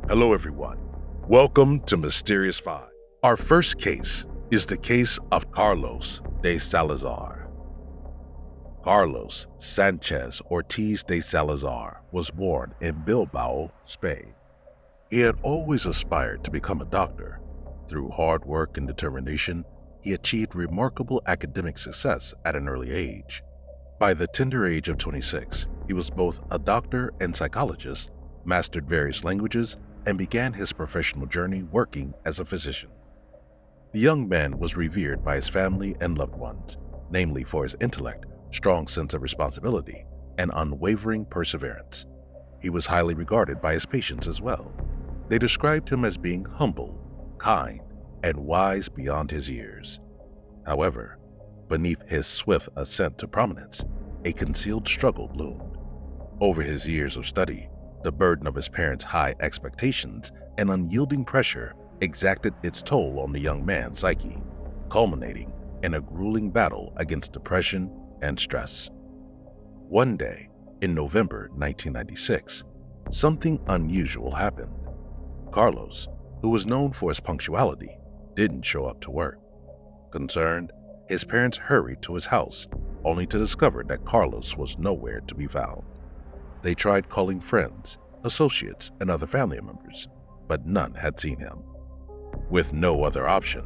Hello everyone. Welcome to Mysterious 5. Our first case is the case of Carlos de Salazar. Carlos Sanchez Ortiz de Salazar was born in Bilbao, Spain. He had always aspired to become a doctor. Through hard work and determination, he achieved remarkable academic success at an early age. By the tender age of 26, he was both a doctor and psychologist, mastered various languages, and began his professional journey working as a physician. The young man was revered by his family and loved ones, namely for his intellect, strong sense of responsibility, and unwavering perseverance. He was highly regarded by his patients as well. They described him as being humble, kind, and wise beyond his years. However, beneath his swift ascent to prominence, a concealed struggle bloomed. Over his years of study, the burden of his parents' high expectations and unyielding pressure exacted its toll on the young man's psyche, culminating in a grueling battle against depression and stress. One day, in November 1996, something unusual happened. Carlos, who was known for his punctuality, didn't show up to work. Concerned, his parents hurried to his house, only to discover that Carlos was nowhere to be found. They tried calling friends, associates, and other family members, but none had seen him. With no other option,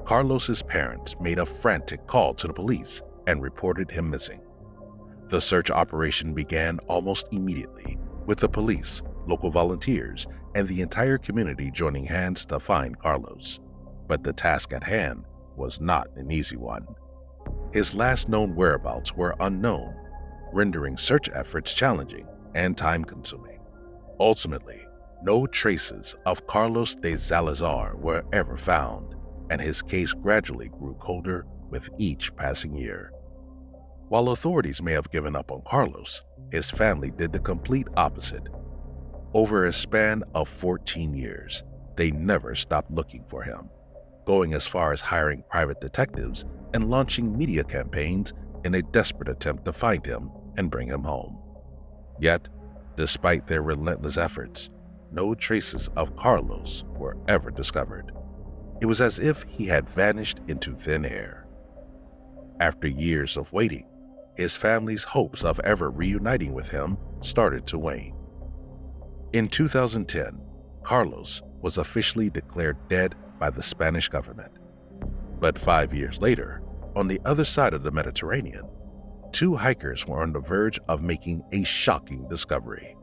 Carlos's parents made a frantic call to the police and reported him missing. The search operation began almost immediately, with the police, local volunteers, and the entire community joining hands to find Carlos. But the task at hand was not an easy one. His last known whereabouts were unknown, rendering search efforts challenging and time-consuming. Ultimately, no traces of Carlos de Salazar were ever found, and his case gradually grew colder with each passing year. While authorities may have given up on Carlos, his family did the complete opposite. Over a span of 14 years, they never stopped looking for him, going as far as hiring private detectives and launching media campaigns in a desperate attempt to find him and bring him home. Yet, despite their relentless efforts, no traces of Carlos were ever discovered. It was as if he had vanished into thin air. After years of waiting, his family's hopes of ever reuniting with him started to wane. In 2010, Carlos was officially declared dead by the Spanish government. But 5 years later, on the other side of the Mediterranean, two hikers were on the verge of making a shocking discovery.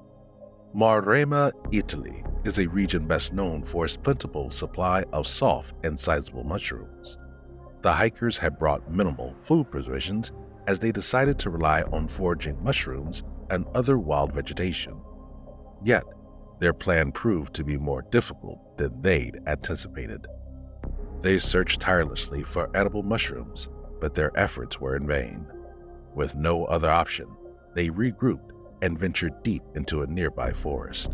Maremma, Italy, is a region best known for its plentiful supply of soft and sizable mushrooms. The hikers had brought minimal food provisions as they decided to rely on foraging mushrooms and other wild vegetation. Yet, their plan proved to be more difficult than they'd anticipated. They searched tirelessly for edible mushrooms, but their efforts were in vain. With no other option, they regrouped and ventured deep into a nearby forest.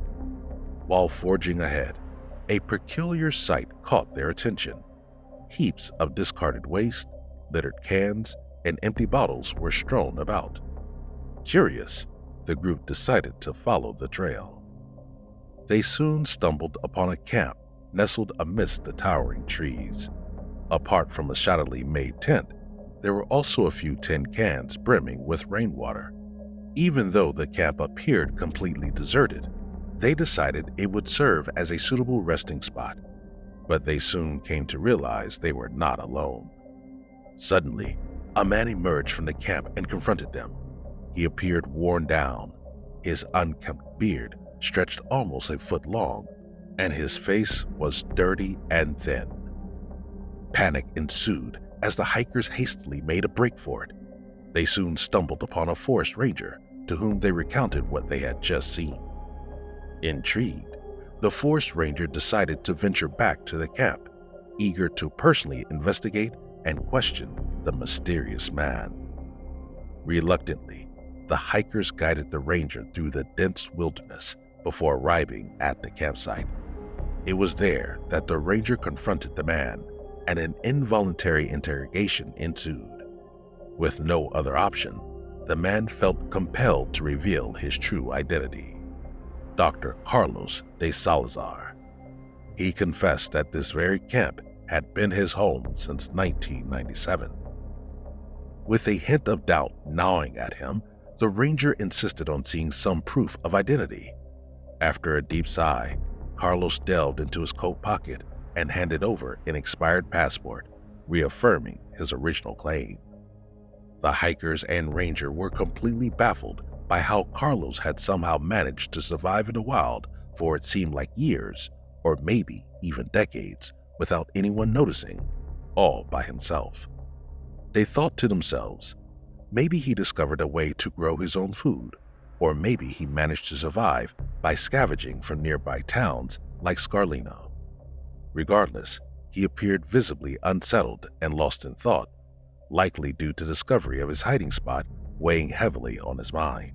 While forging ahead, a peculiar sight caught their attention. Heaps of discarded waste, littered cans, and empty bottles were strewn about. Curious, the group decided to follow the trail. They soon stumbled upon a camp nestled amidst the towering trees. Apart from a shoddily made tent, there were also a few tin cans brimming with rainwater. Even though the camp appeared completely deserted, they decided it would serve as a suitable resting spot. But they soon came to realize they were not alone. Suddenly, a man emerged from the camp and confronted them. He appeared worn down. His unkempt beard stretched almost a foot long, and his face was dirty and thin. Panic ensued as the hikers hastily made a break for it. They soon stumbled upon a forest ranger to whom they recounted what they had just seen. Intrigued, the forest ranger decided to venture back to the camp, eager to personally investigate and question the mysterious man. Reluctantly, the hikers guided the ranger through the dense wilderness before arriving at the campsite. It was there that the ranger confronted the man, and an involuntary interrogation ensued. With no other option, the man felt compelled to reveal his true identity: Dr. Carlos de Salazar. He confessed that this very camp had been his home since 1997. With a hint of doubt gnawing at him, the ranger insisted on seeing some proof of identity. After a deep sigh, Carlos delved into his coat pocket and handed over an expired passport, reaffirming his original claim. The hikers and ranger were completely baffled by how Carlos had somehow managed to survive in the wild for it seemed like years, or maybe even decades, without anyone noticing, all by himself. They thought to themselves, maybe he discovered a way to grow his own food, or maybe he managed to survive by scavenging from nearby towns like Scarlino. Regardless, he appeared visibly unsettled and lost in thought, likely due to discovery of his hiding spot weighing heavily on his mind.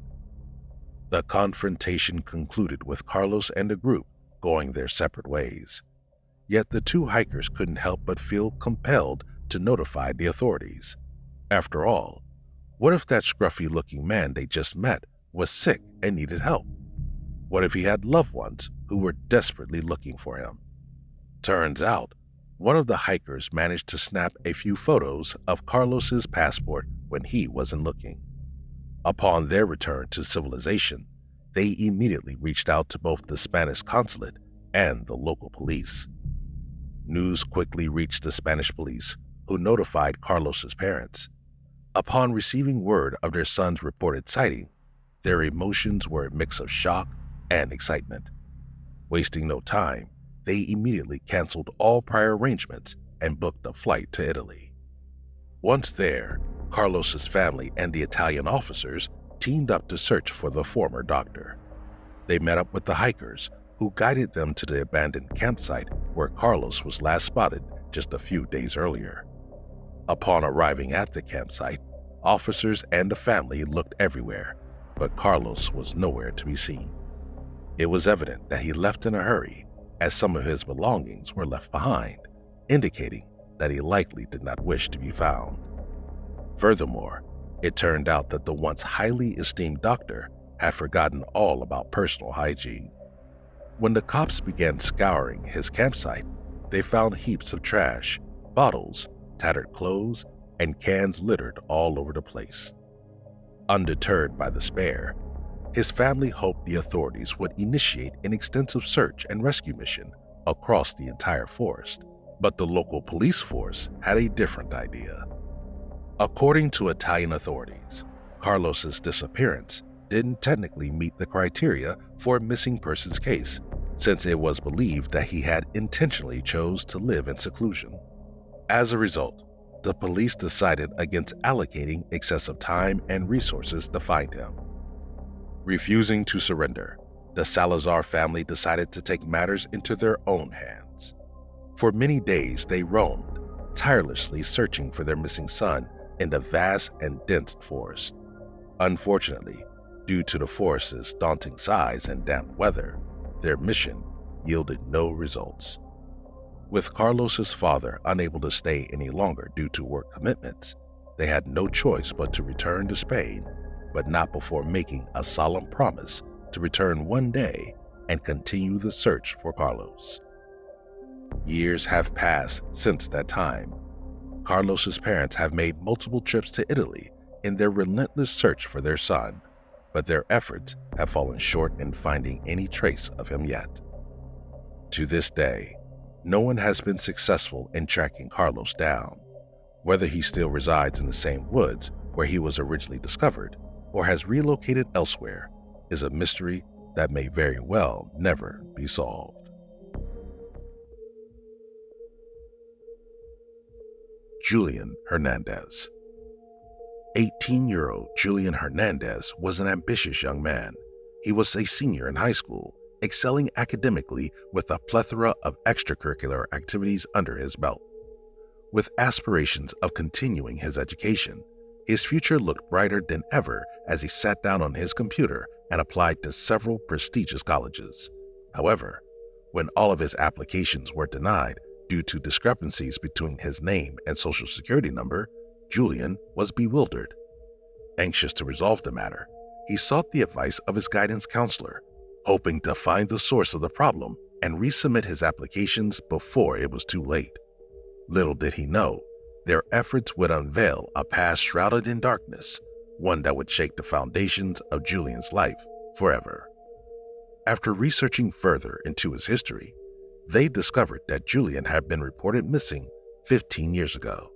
The confrontation concluded with Carlos and the group going their separate ways. Yet the two hikers couldn't help but feel compelled to notify the authorities. After all, what if that scruffy-looking man they just met was sick and needed help? What if he had loved ones who were desperately looking for him? Turns out, one of the hikers managed to snap a few photos of Carlos's passport when he wasn't looking. Upon their return to civilization, they immediately reached out to both the Spanish consulate and the local police. News quickly reached the Spanish police, who notified Carlos's parents. Upon receiving word of their son's reported sighting, their emotions were a mix of shock and excitement. Wasting no time, they immediately canceled all prior arrangements and booked a flight to Italy. Once there, Carlos's family and the Italian officers teamed up to search for the former doctor. They met up with the hikers, who guided them to the abandoned campsite where Carlos was last spotted just a few days earlier. Upon arriving at the campsite, officers and the family looked everywhere, but Carlos was nowhere to be seen. It was evident that he left in a hurry, as some of his belongings were left behind, indicating that he likely did not wish to be found. Furthermore, it turned out that the once highly esteemed doctor had forgotten all about personal hygiene. When the cops began scouring his campsite, they found heaps of trash, bottles, tattered clothes, and cans littered all over the place. Undeterred by despair, his family hoped the authorities would initiate an extensive search and rescue mission across the entire forest, but the local police force had a different idea. According to Italian authorities, Carlos's disappearance didn't technically meet the criteria for a missing persons case, since it was believed that he had intentionally chose to live in seclusion. As a result, the police decided against allocating excessive time and resources to find him. Refusing to surrender, the Salazar family decided to take matters into their own hands. For many days they roamed, tirelessly searching for their missing son in the vast and dense forest. Unfortunately, due to the forest's daunting size and damp weather, their mission yielded no results. With Carlos's father unable to stay any longer due to work commitments, they had no choice but to return to Spain, but not before making a solemn promise to return one day and continue the search for Carlos. Years have passed since that time. Carlos's parents have made multiple trips to Italy in their relentless search for their son, but their efforts have fallen short in finding any trace of him yet. To this day, no one has been successful in tracking Carlos down. Whether he still resides in the same woods where he was originally discovered or has relocated elsewhere is a mystery that may very well never be solved. Julian Hernandez. 18-year-old Julian Hernandez was an ambitious young man. He was a senior in high school, excelling academically with a plethora of extracurricular activities under his belt. With aspirations of continuing his education, his future looked brighter than ever as he sat down on his computer and applied to several prestigious colleges. However, when all of his applications were denied due to discrepancies between his name and social security number, Julian was bewildered. Anxious to resolve the matter, he sought the advice of his guidance counselor, hoping to find the source of the problem and resubmit his applications before it was too late. Little did he know, their efforts would unveil a past shrouded in darkness, one that would shake the foundations of Julian's life forever. After researching further into his history, they discovered that Julian had been reported missing 15 years ago.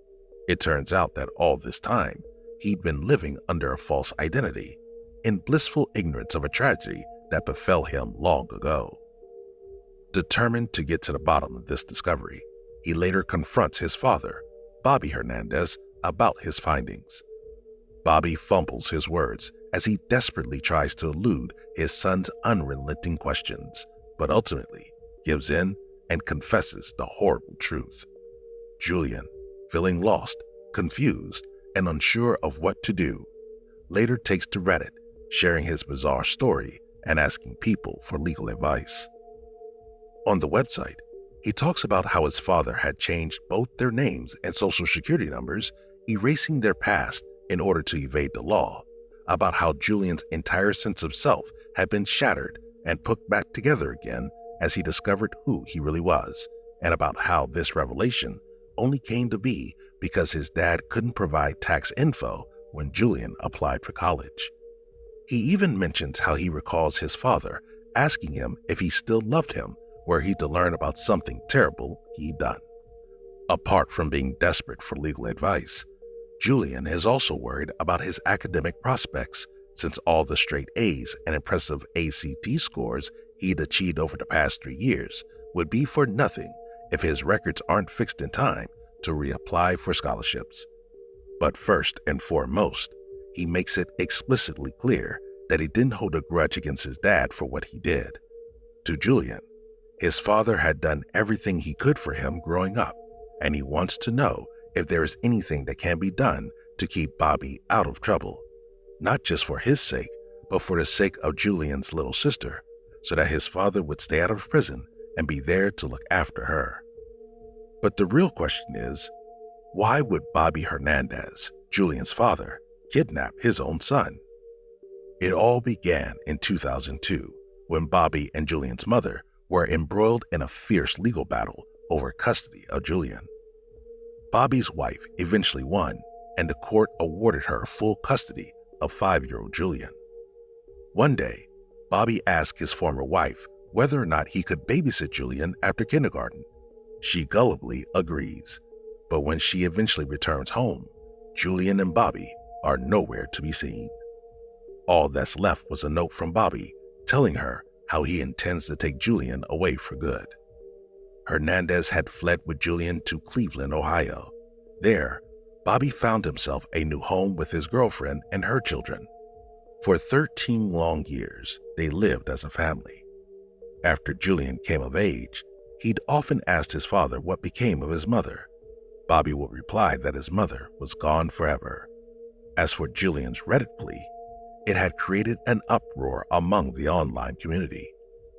It turns out that all this time, he'd been living under a false identity, in blissful ignorance of a tragedy that befell him long ago. Determined to get to the bottom of this discovery, he later confronts his father, Bobby Hernandez, about his findings. Bobby fumbles his words as he desperately tries to elude his son's unrelenting questions, but ultimately gives in and confesses the horrible truth. Julian, feeling lost, confused, and unsure of what to do, later takes to Reddit, sharing his bizarre story and asking people for legal advice. On the website, he talks about how his father had changed both their names and social security numbers, erasing their past in order to evade the law, about how Julian's entire sense of self had been shattered and put back together again as he discovered who he really was, and about how this revelation only came to be because his dad couldn't provide tax info when Julian applied for college. He even mentions how he recalls his father asking him if he still loved him were he to learn about something terrible he'd done. Apart from being desperate for legal advice, Julian is also worried about his academic prospects, since all the straight A's and impressive ACT scores he'd achieved over the past 3 years would be for nothing if his records aren't fixed in time to reapply for scholarships. But first and foremost, he makes it explicitly clear that he didn't hold a grudge against his dad for what he did. To Julian, his father had done everything he could for him growing up, and he wants to know if there is anything that can be done to keep Bobby out of trouble, not just for his sake, but for the sake of Julian's little sister, so that his father would stay out of prison and be there to look after her. But the real question is, why would Bobby Hernandez, Julian's father, kidnap his own son? It all began in 2002, when Bobby and Julian's mother were embroiled in a fierce legal battle over custody of Julian. Bobby's wife eventually won, and the court awarded her full custody of 5-year-old Julian. One day, Bobby asked his former wife whether or not he could babysit Julian after kindergarten. She gullibly agrees, but when she eventually returns home, Julian and Bobby are nowhere to be seen. All that's left was a note from Bobby telling her how he intends to take Julian away for good. Hernandez had fled with Julian to Cleveland, Ohio. There, Bobby found himself a new home with his girlfriend and her children. For 13 long years, they lived as a family. After Julian came of age, he'd often asked his father what became of his mother. Bobby would reply that his mother was gone forever. As for Julian's Reddit plea, it had created an uproar among the online community.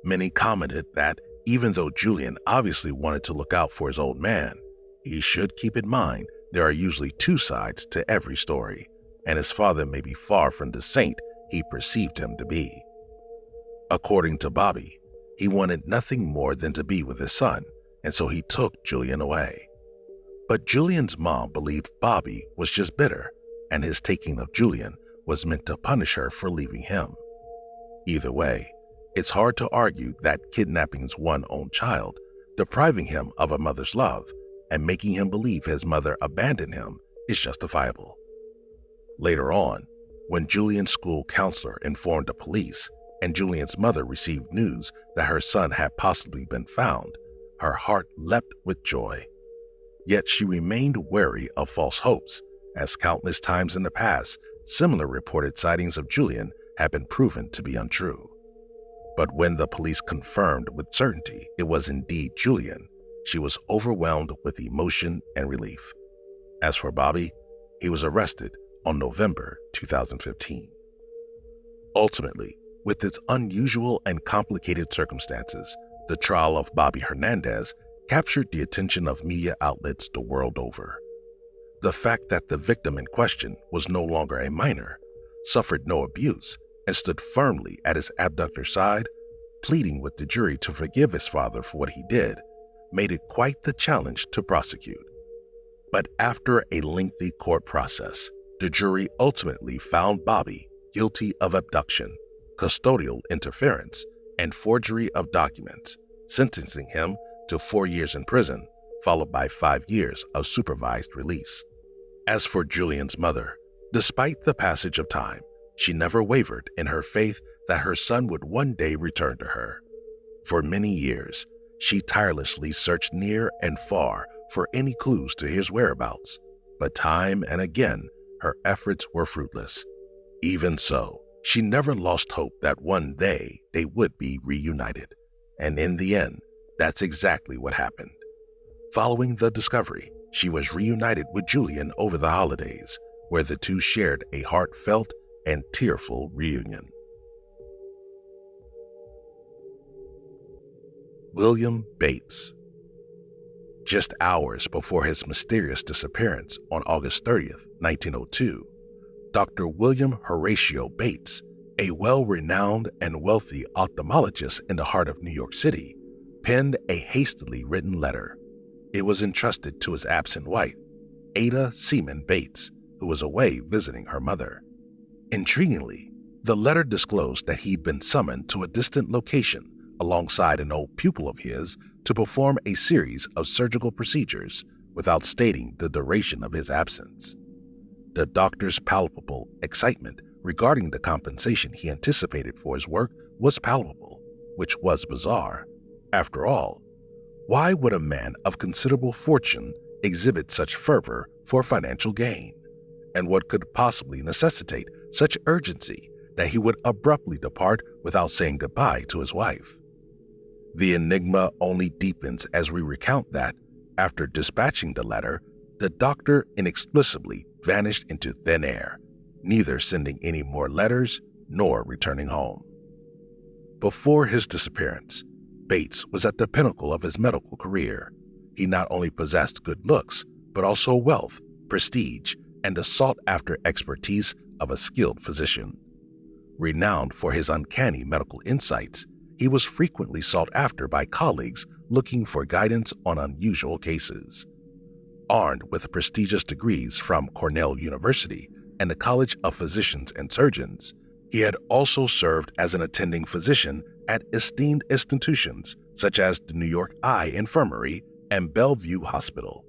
Many commented that even though Julian obviously wanted to look out for his old man, he should keep in mind there are usually 2 sides to every story, and his father may be far from the saint he perceived him to be. According to Bobby, he wanted nothing more than to be with his son, and so he took Julian away. But Julian's mom believed Bobby was just bitter, and his taking of Julian was meant to punish her for leaving him. Either way, it's hard to argue that kidnapping one's own child, depriving him of a mother's love, and making him believe his mother abandoned him is justifiable. Later on, when Julian's school counselor informed the police and Julian's mother received news that her son had possibly been found, her heart leapt with joy. Yet she remained wary of false hopes, as countless times in the past, similar reported sightings of Julian had been proven to be untrue. But when the police confirmed with certainty it was indeed Julian, she was overwhelmed with emotion and relief. As for Bobby, he was arrested on November 2015. Ultimately, with its unusual and complicated circumstances, the trial of Bobby Hernandez captured the attention of media outlets the world over. The fact that the victim in question was no longer a minor, suffered no abuse, and stood firmly at his abductor's side pleading with the jury to forgive his father for what he did, made it quite the challenge to prosecute. But after a lengthy court process, the jury ultimately found Bobby guilty of abduction, custodial interference, and forgery of documents, sentencing him to 4 years in prison, followed by 5 years of supervised release. As for Julian's mother, despite the passage of time, she never wavered in her faith that her son would one day return to her. For many years, she tirelessly searched near and far for any clues to his whereabouts, but time and again, her efforts were fruitless. Even so, she never lost hope that one day they would be reunited. And in the end, that's exactly what happened. Following the discovery, she was reunited with Julian over the holidays, where the two shared a heartfelt and tearful reunion. William Bates. Just hours before his mysterious disappearance on August 30th, 1902, Dr. William Horatio Bates, a well-renowned and wealthy ophthalmologist in the heart of New York City, penned a hastily written letter. It was entrusted to his absent wife, Ada Seaman Bates, who was away visiting her mother. Intriguingly, the letter disclosed that he'd been summoned to a distant location alongside an old pupil of his to perform a series of surgical procedures without stating the duration of his absence. The doctor's palpable excitement regarding the compensation he anticipated for his work was palpable, which was bizarre. After all, why would a man of considerable fortune exhibit such fervor for financial gain? And what could possibly necessitate such urgency that he would abruptly depart without saying goodbye to his wife? The enigma only deepens as we recount that, after dispatching the letter, the doctor inexplicably vanished into thin air, neither sending any more letters nor returning home. Before his disappearance, Bates was at the pinnacle of his medical career. He not only possessed good looks, but also wealth, prestige, and the sought-after expertise of a skilled physician. Renowned for his uncanny medical insights, he was frequently sought after by colleagues looking for guidance on unusual cases. Armed with prestigious degrees from Cornell University and the College of Physicians and Surgeons, he had also served as an attending physician at esteemed institutions such as the New York Eye Infirmary and Bellevue Hospital.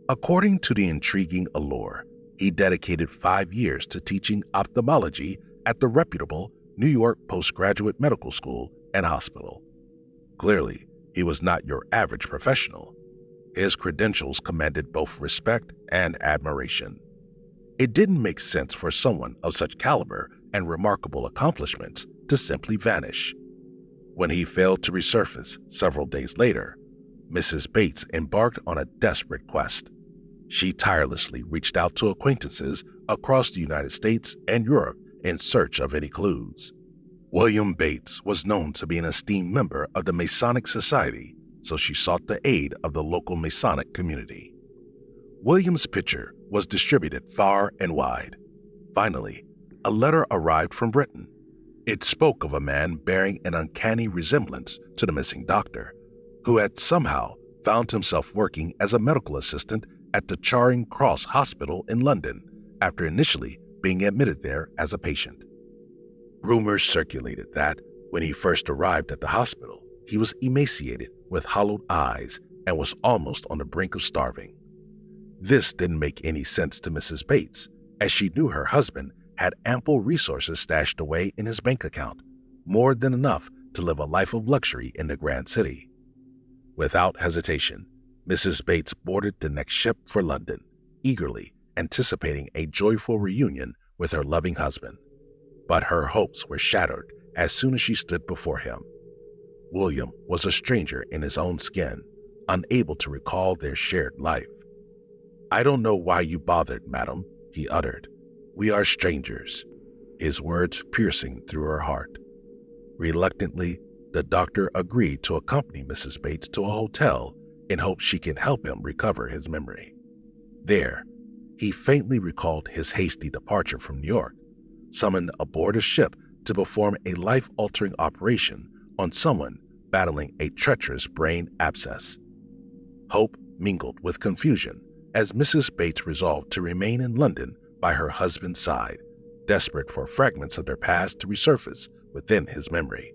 According to the intriguing allure, he dedicated 5 years to teaching ophthalmology at the reputable New York Postgraduate Medical School and Hospital. Clearly, he was not your average professional. His credentials commanded both respect and admiration. It didn't make sense for someone of such caliber and remarkable accomplishments to simply vanish. When he failed to resurface several days later, Mrs. Bates embarked on a desperate quest. She tirelessly reached out to acquaintances across the United States and Europe in search of any clues. William Bates was known to be an esteemed member of the Masonic Society, so she sought the aid of the local Masonic community. William's picture was distributed far and wide. Finally, a letter arrived from Britain. It spoke of a man bearing an uncanny resemblance to the missing doctor, who had somehow found himself working as a medical assistant at the Charing Cross Hospital in London after initially being admitted there as a patient. Rumors circulated that, when he first arrived at the hospital, he was emaciated with hollowed eyes and was almost on the brink of starving. This didn't make any sense to Mrs. Bates, as she knew her husband had ample resources stashed away in his bank account, more than enough to live a life of luxury in the Grand City. Without hesitation, Mrs. Bates boarded the next ship for London, eagerly anticipating a joyful reunion with her loving husband. But her hopes were shattered as soon as she stood before him. William was a stranger in his own skin, unable to recall their shared life. "I don't know why you bothered, madam," he uttered. "We are strangers," his words piercing through her heart. Reluctantly, the doctor agreed to accompany Mrs. Bates to a hotel in hopes she could help him recover his memory. There, he faintly recalled his hasty departure from New York, summoned aboard a ship to perform a life-altering operation on someone battling a treacherous brain abscess. Hope mingled with confusion as Mrs. Bates resolved to remain in London by her husband's side, desperate for fragments of their past to resurface within his memory.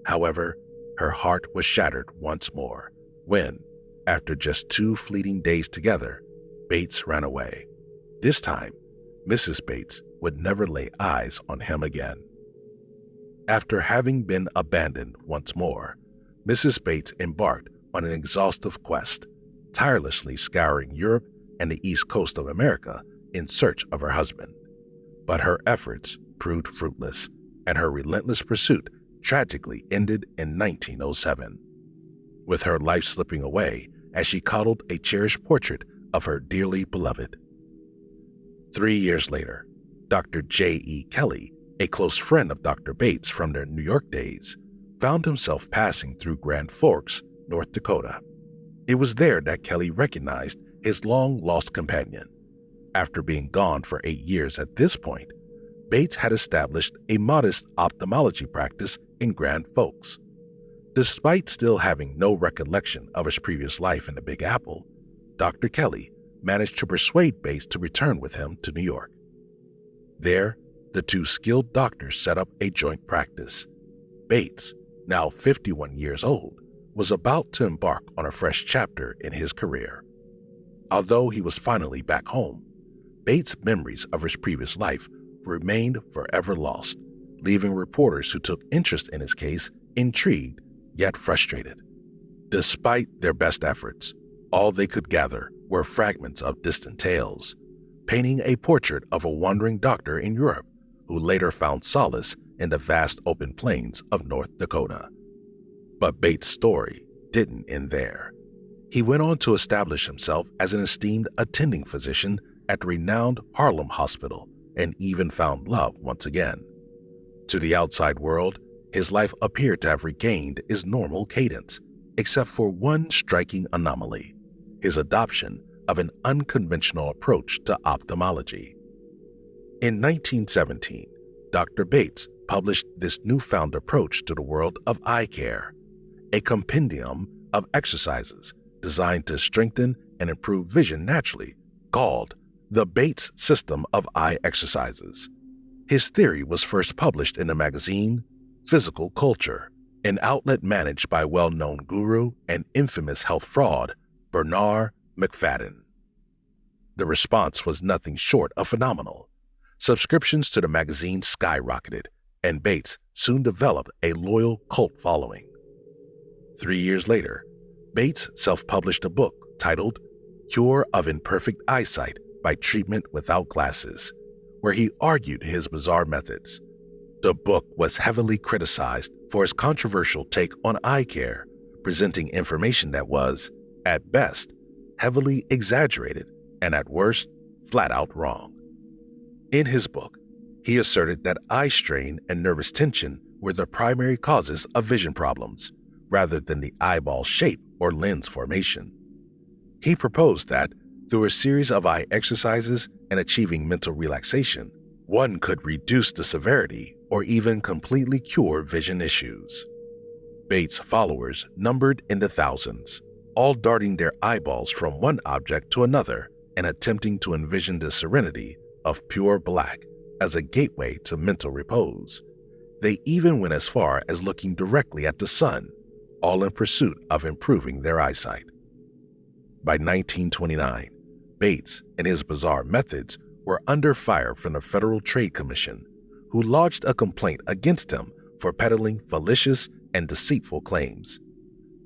However, her heart was shattered once more when, after just 2 fleeting days together, Bates ran away. This time, Mrs. Bates would never lay eyes on him again. After having been abandoned once more, Mrs. Bates embarked on an exhaustive quest, tirelessly scouring Europe and the east coast of America in search of her husband. But her efforts proved fruitless, and her relentless pursuit tragically ended in 1907, with her life slipping away as she coddled a cherished portrait of her dearly beloved. 3 years later, Dr. J.E. Kelly, a close friend of Dr. Bates from their New York days, found himself passing through Grand Forks, North Dakota. It was there that Kelly recognized his long-lost companion. After being gone for 8 years at this point, Bates had established a modest ophthalmology practice in Grand Forks. Despite still having no recollection of his previous life in the Big Apple, Dr. Kelly managed to persuade Bates to return with him to New York. There, the 2 skilled doctors set up a joint practice. Bates, now 51 years old, was about to embark on a fresh chapter in his career. Although he was finally back home, Bates' memories of his previous life remained forever lost, leaving reporters who took interest in his case intrigued yet frustrated. Despite their best efforts, all they could gather were fragments of distant tales, painting a portrait of a wandering doctor in Europe who later found solace in the vast open plains of North Dakota. But Bates' story didn't end there. He went on to establish himself as an esteemed attending physician at the renowned Harlem Hospital and even found love once again. To the outside world, his life appeared to have regained its normal cadence, except for one striking anomaly: his adoption of an unconventional approach to ophthalmology. In 1917, Dr. Bates published this newfound approach to the world of eye care, a compendium of exercises designed to strengthen and improve vision naturally, called the Bates System of Eye Exercises. His theory was first published in the magazine Physical Culture, an outlet managed by well-known guru and infamous health fraud Bernard McFadden. The response was nothing short of phenomenal. Subscriptions to the magazine skyrocketed, and Bates soon developed a loyal cult following. 3 years later, Bates self-published a book titled Cure of Imperfect Eyesight by Treatment Without Glasses, where he argued his bizarre methods. The book was heavily criticized for its controversial take on eye care, presenting information that was, at best, heavily exaggerated and at worst, flat-out wrong. In his book, he asserted that eye strain and nervous tension were the primary causes of vision problems, rather than the eyeball shape or lens formation. He proposed that, through a series of eye exercises and achieving mental relaxation, one could reduce the severity or even completely cure vision issues. Bates' followers numbered in the thousands, all darting their eyeballs from one object to another and attempting to envision the serenity of pure black as a gateway to mental repose. They even went as far as looking directly at the sun, all in pursuit of improving their eyesight. By 1929, Bates and his bizarre methods were under fire from the Federal Trade Commission, who lodged a complaint against him for peddling fallacious and deceitful claims.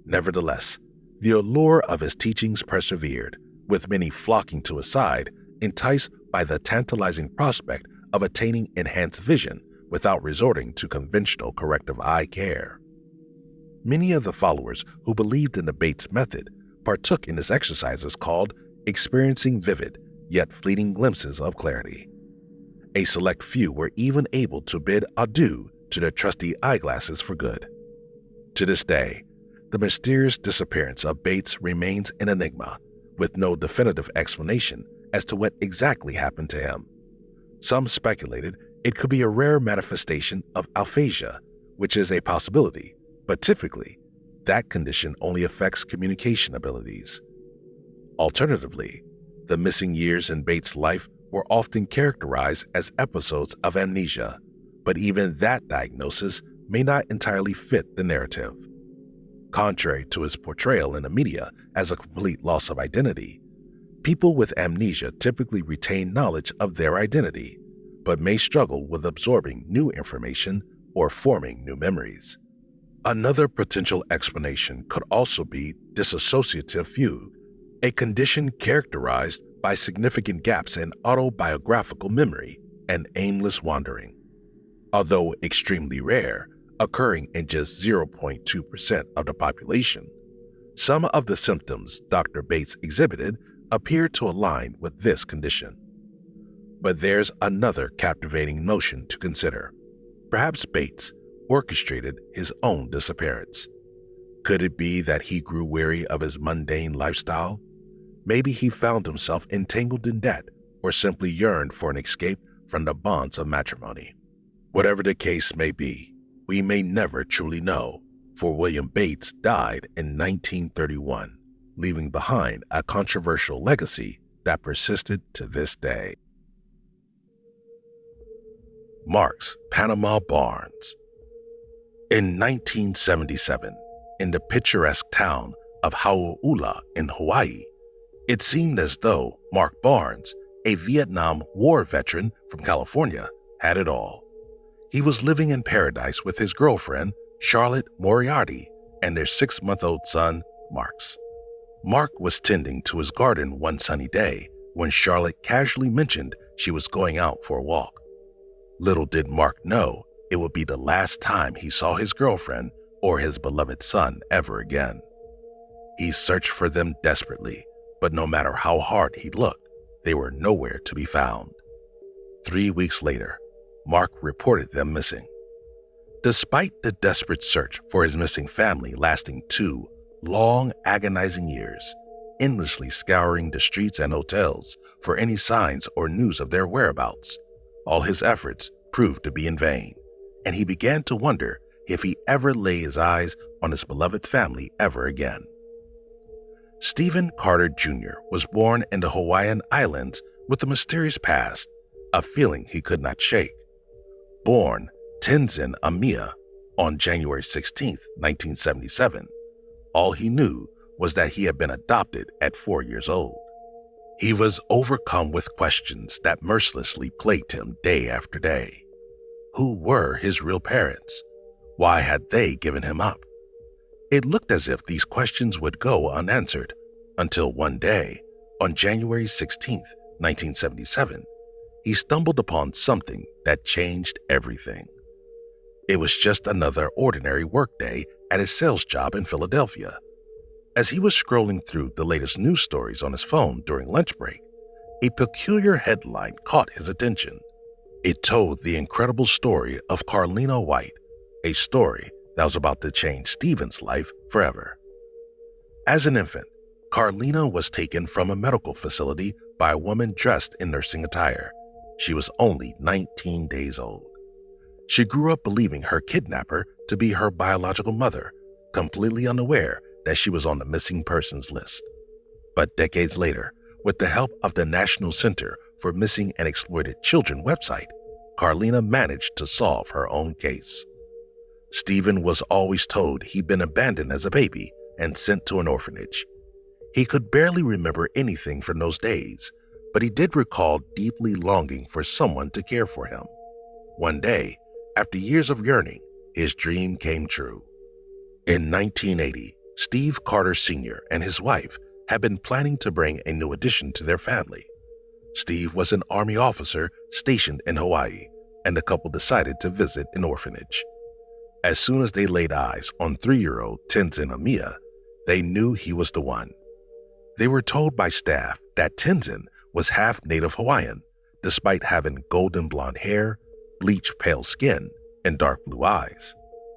Nevertheless, the allure of his teachings persevered, with many flocking to his side, enticed by the tantalizing prospect of attaining enhanced vision without resorting to conventional corrective eye care. Many of the followers who believed in the Bates method partook in this exercises called experiencing vivid yet fleeting glimpses of clarity. A select few were even able to bid adieu to their trusty eyeglasses for good. To this day, the mysterious disappearance of Bates remains an enigma, with no definitive explanation as to what exactly happened to him. Some speculated it could be a rare manifestation of aphasia, which is a possibility, but typically, that condition only affects communication abilities. Alternatively, the missing years in Bates' life were often characterized as episodes of amnesia, but even that diagnosis may not entirely fit the narrative. Contrary to his portrayal in the media as a complete loss of identity, people with amnesia typically retain knowledge of their identity, but may struggle with absorbing new information or forming new memories. Another potential explanation could also be dissociative fugue, a condition characterized by significant gaps in autobiographical memory and aimless wandering. Although extremely rare, occurring in just 0.2% of the population, some of the symptoms Dr. Bates exhibited appear to align with this condition. But there's another captivating notion to consider. Perhaps Bates orchestrated his own disappearance. Could it be that he grew weary of his mundane lifestyle? Maybe he found himself entangled in debt or simply yearned for an escape from the bonds of matrimony. Whatever the case may be, we may never truly know, for William Bates died in 1931, leaving behind a controversial legacy that persisted to this day. Marx Panama Barns. In 1977, in the picturesque town of Hau'ula in Hawaii, it seemed as though Mark Barnes, a Vietnam War veteran from California, had it all. He was living in paradise with his girlfriend, Charlotte Moriarty, and their 6-month-old son, Marx. Mark was tending to his garden one sunny day when Charlotte casually mentioned she was going out for a walk. Little did Mark know it would be the last time he saw his girlfriend or his beloved son ever again. He searched for them desperately, but no matter how hard he looked, they were nowhere to be found. 3 weeks later, Mark reported them missing. Despite the desperate search for his missing family lasting 2 long, agonizing years, endlessly scouring the streets and hotels for any signs or news of their whereabouts, all his efforts proved to be in vain, and he began to wonder if he ever lay his eyes on his beloved family ever again. Stephen Carter Jr. was born in the Hawaiian Islands with a mysterious past, a feeling he could not shake. Born Tenzin Amia on January 16, 1977, all he knew was that he had been adopted at 4 years old. He was overcome with questions that mercilessly plagued him day after day. Who were his real parents? Why had they given him up? It looked as if these questions would go unanswered until one day, on January 16, 1977, he stumbled upon something that changed everything. It was just another ordinary workday at his sales job in Philadelphia. As he was scrolling through the latest news stories on his phone during lunch break, a peculiar headline caught his attention. It told the incredible story of Carlina White, a story that was about to change Stephen's life forever. As an infant, Carlina was taken from a medical facility by a woman dressed in nursing attire. She was only 19 days old. She grew up believing her kidnapper to be her biological mother, completely unaware that she was on the missing persons list. But decades later, with the help of the National Center for Missing and Exploited Children website, Carlina managed to solve her own case. Stephen was always told he'd been abandoned as a baby and sent to an orphanage. He could barely remember anything from those days, but he did recall deeply longing for someone to care for him. One day, after years of yearning, his dream came true. In 1980, Steve Carter Sr. and his wife had been planning to bring a new addition to their family. Steve was an Army officer stationed in Hawaii, and the couple decided to visit an orphanage. As soon as they laid eyes on 3-year-old Tenzin Amia, they knew he was the one. They were told by staff that Tenzin was half Native Hawaiian, despite having golden blonde hair, bleached pale skin, and dark blue eyes.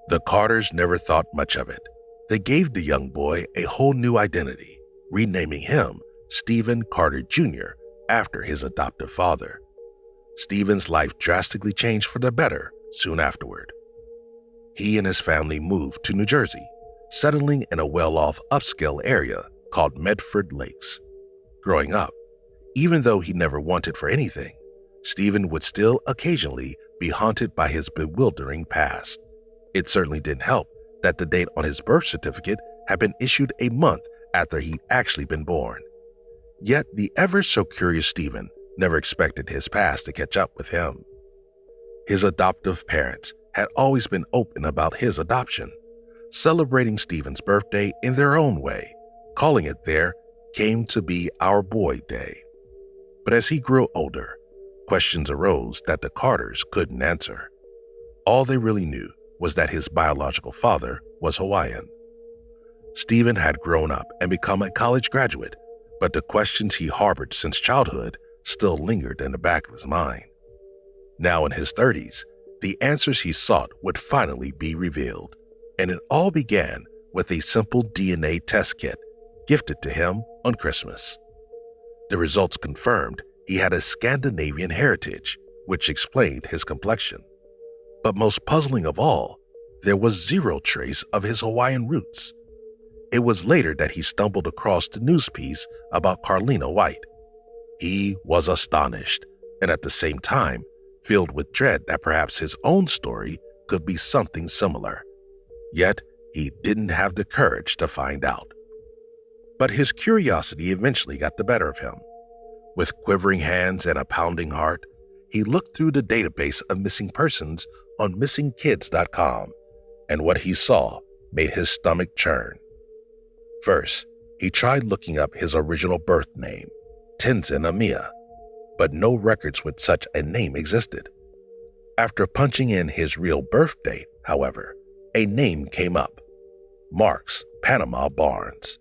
The Carters never thought much of it. They gave the young boy a whole new identity, renaming him Stephen Carter Jr. after his adoptive father. Stephen's life drastically changed for the better soon afterward. He and his family moved to New Jersey, settling in a well-off upscale area called Medford Lakes. Growing up, even though he never wanted for anything, Stephen would still occasionally be haunted by his bewildering past. It certainly didn't help that the date on his birth certificate had been issued a month after he'd actually been born. Yet the ever-so-curious Stephen never expected his past to catch up with him. His adoptive parents had always been open about his adoption, celebrating Stephen's birthday in their own way, calling it their came to be our boy day. But as he grew older, questions arose that the Carters couldn't answer. All they really knew was that his biological father was Hawaiian. Stephen had grown up and become a college graduate, but the questions he harbored since childhood still lingered in the back of his mind. Now in his 30s, the answers he sought would finally be revealed, and it all began with a simple DNA test kit gifted to him on Christmas. The results confirmed he had a Scandinavian heritage, which explained his complexion. But most puzzling of all, there was zero trace of his Hawaiian roots. It was later that he stumbled across the news piece about Carlina White. He was astonished, and at the same time, filled with dread that perhaps his own story could be something similar. Yet, he didn't have the courage to find out. But his curiosity eventually got the better of him. With quivering hands and a pounding heart, he looked through the database of missing persons on missingkids.com, and what he saw made his stomach churn. First, he tried looking up his original birth name, Tenzin Amia, but no records with such a name existed. After punching in his real birth date, however, a name came up: Marx Panama Barnes.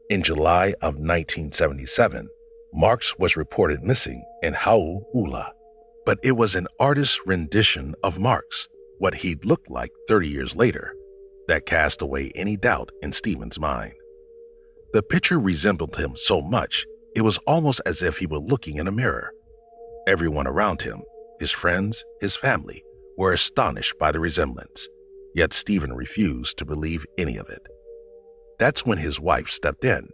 In July of 1977, Marx was reported missing in Hau'ula, but it was an artist's rendition of Marx, what he'd looked like 30 years later, that cast away any doubt in Stephen's mind. The picture resembled him so much, it was almost as if he were looking in a mirror. Everyone around him, his friends, his family, were astonished by the resemblance, yet Stephen refused to believe any of it. That's when his wife stepped in,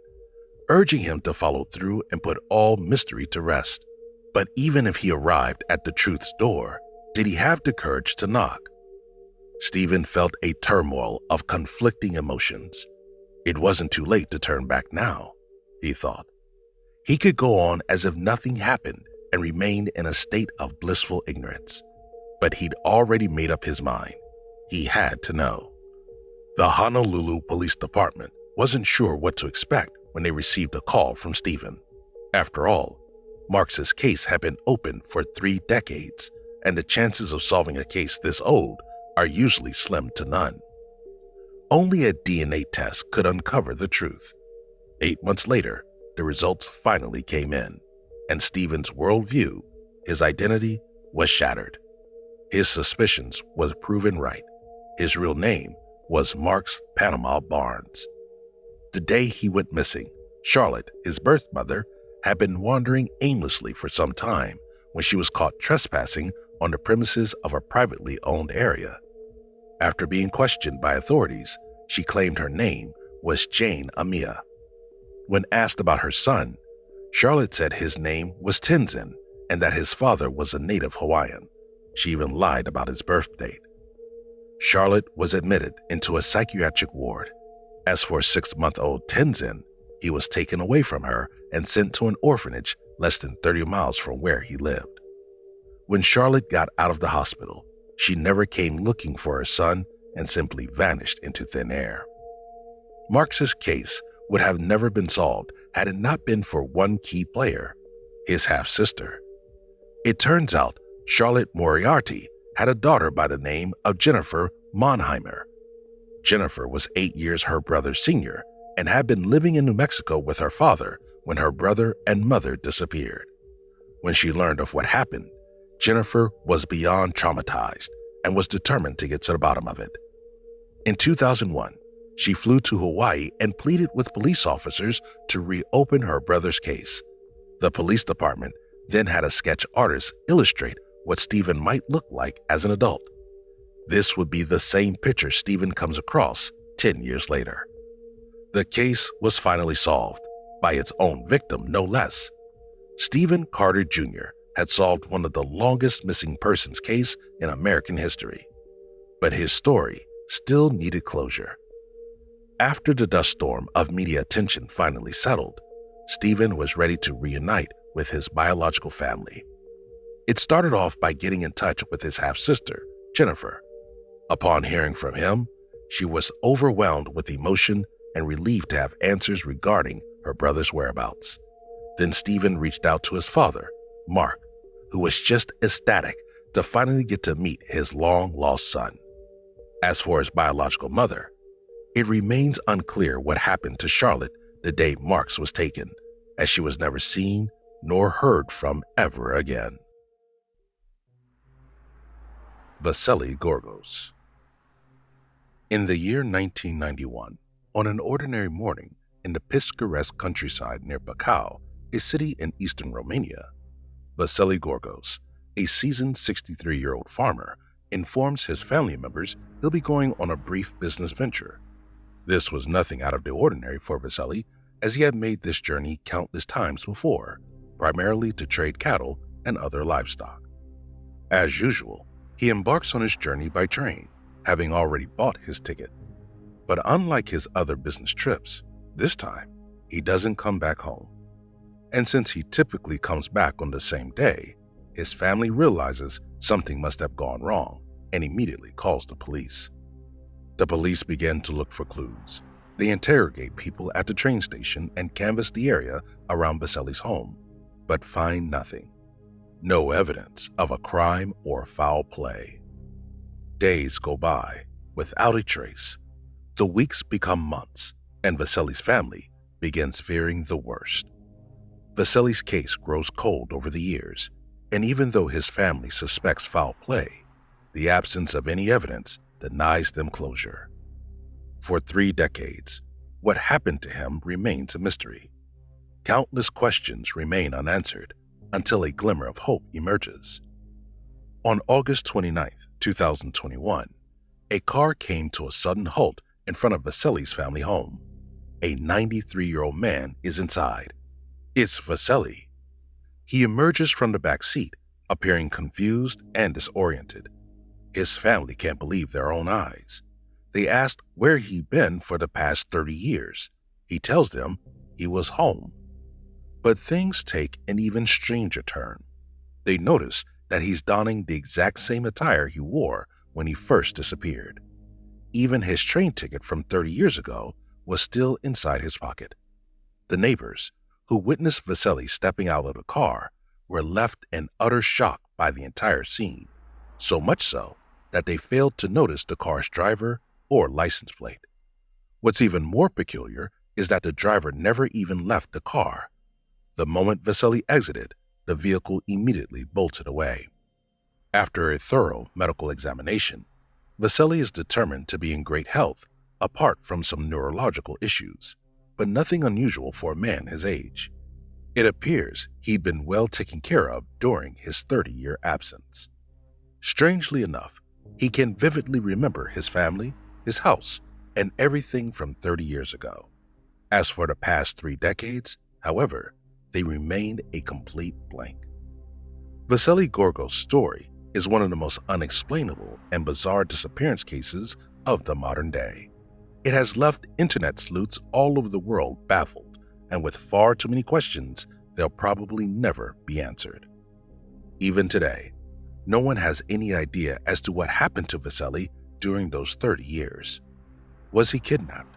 urging him to follow through and put all mystery to rest. But even if he arrived at the truth's door, did he have the courage to knock? Stephen felt a turmoil of conflicting emotions. It wasn't too late to turn back now, he thought. He could go on as if nothing happened and remained in a state of blissful ignorance. But he'd already made up his mind. He had to know. The Honolulu Police Department wasn't sure what to expect when they received a call from Stephen. After all, Marx's case had been open for 3 decades, and the chances of solving a case this old are usually slim to none. Only a DNA test could uncover the truth. 8 months later, the results finally came in, and Stephen's worldview, his identity, was shattered. His suspicions were proven right. His real name was Marx Panama Barnes. The day he went missing, Charlotte, his birth mother, had been wandering aimlessly for some time when she was caught trespassing on the premises of a privately owned area. After being questioned by authorities, she claimed her name was Jane Amia. When asked about her son, Charlotte said his name was Tenzin and that his father was a native Hawaiian. She even lied about his birth date. Charlotte was admitted into a psychiatric ward. As for 6-month-old Tenzin, he was taken away from her and sent to an orphanage less than 30 miles from where he lived. When Charlotte got out of the hospital, she never came looking for her son and simply vanished into thin air. Marx's case would have never been solved had it not been for one key player, his half-sister. It turns out Charlotte Moriarty had a daughter by the name of Jennifer Monheimer. Jennifer was 8 years her brother's senior and had been living in New Mexico with her father when her brother and mother disappeared. When she learned of what happened, Jennifer was beyond traumatized and was determined to get to the bottom of it. In 2001, she flew to Hawaii and pleaded with police officers to reopen her brother's case. The police department then had a sketch artist illustrate what Stephen might look like as an adult. This would be the same picture Stephen comes across 10 years later. The case was finally solved, by its own victim no less. Stephen Carter Jr. had solved one of the longest missing persons case in American history. But his story still needed closure. After the dust storm of media attention finally settled, Stephen was ready to reunite with his biological family. It started off by getting in touch with his half-sister, Jennifer. Upon hearing from him, she was overwhelmed with emotion and relieved to have answers regarding her brother's whereabouts. Then Stephen reached out to his father, Mark, who was just ecstatic to finally get to meet his long-lost son. As for his biological mother, it remains unclear what happened to Charlotte the day Marx was taken, as she was never seen nor heard from ever again. Vasile Gorgos. In the year 1991, on an ordinary morning in the picturesque countryside near Bacău, a city in eastern Romania, Vasile Gorgos, a seasoned 63-year-old farmer, informs his family members he'll be going on a brief business venture. This was nothing out of the ordinary for Vasile, as he had made this journey countless times before, primarily to trade cattle and other livestock. As usual, he embarks on his journey by train, having already bought his ticket. But unlike his other business trips, this time he doesn't come back home. And since he typically comes back on the same day, his family realizes something must have gone wrong and immediately calls the police. The police begin to look for clues. They interrogate people at the train station and canvass the area around Vasile's home, but find nothing. No evidence of a crime or foul play. Days go by without a trace. The weeks become months, and Vasile's family begins fearing the worst. Vasile's case grows cold over the years, and even though his family suspects foul play, the absence of any evidence denies them closure. For 3 decades, what happened to him remains a mystery. Countless questions remain unanswered until a glimmer of hope emerges. On August 29, 2021, a car came to a sudden halt in front of Vasile's family home. A 93-year-old man is inside. It's Vasile. He emerges from the back seat, appearing confused and disoriented. His family can't believe their own eyes. They ask where he'd been for the past 30 years. He tells them he was home. But things take an even stranger turn. They notice that he's donning the exact same attire he wore when he first disappeared. Even his train ticket from 30 years ago was still inside his pocket. The neighbors, who witnessed Vasile stepping out of the car, were left in utter shock by the entire scene, so much so that they failed to notice the car's driver or license plate. What's even more peculiar is that the driver never even left the car. The moment Vasile exited, the vehicle immediately bolted away. After a thorough medical examination, Vasile is determined to be in great health, apart from some neurological issues, but nothing unusual for a man his age. It appears he'd been well taken care of during his 30-year absence. Strangely enough, he can vividly remember his family, his house, and everything from 30 years ago. As for the past 3 decades, however, they remained a complete blank. Vasile Gorgos' story is one of the most unexplainable and bizarre disappearance cases of the modern day. It has left internet sleuths all over the world baffled and with far too many questions they'll probably never be answered. Even today, no one has any idea as to what happened to Vasile during those 30 years. Was he kidnapped?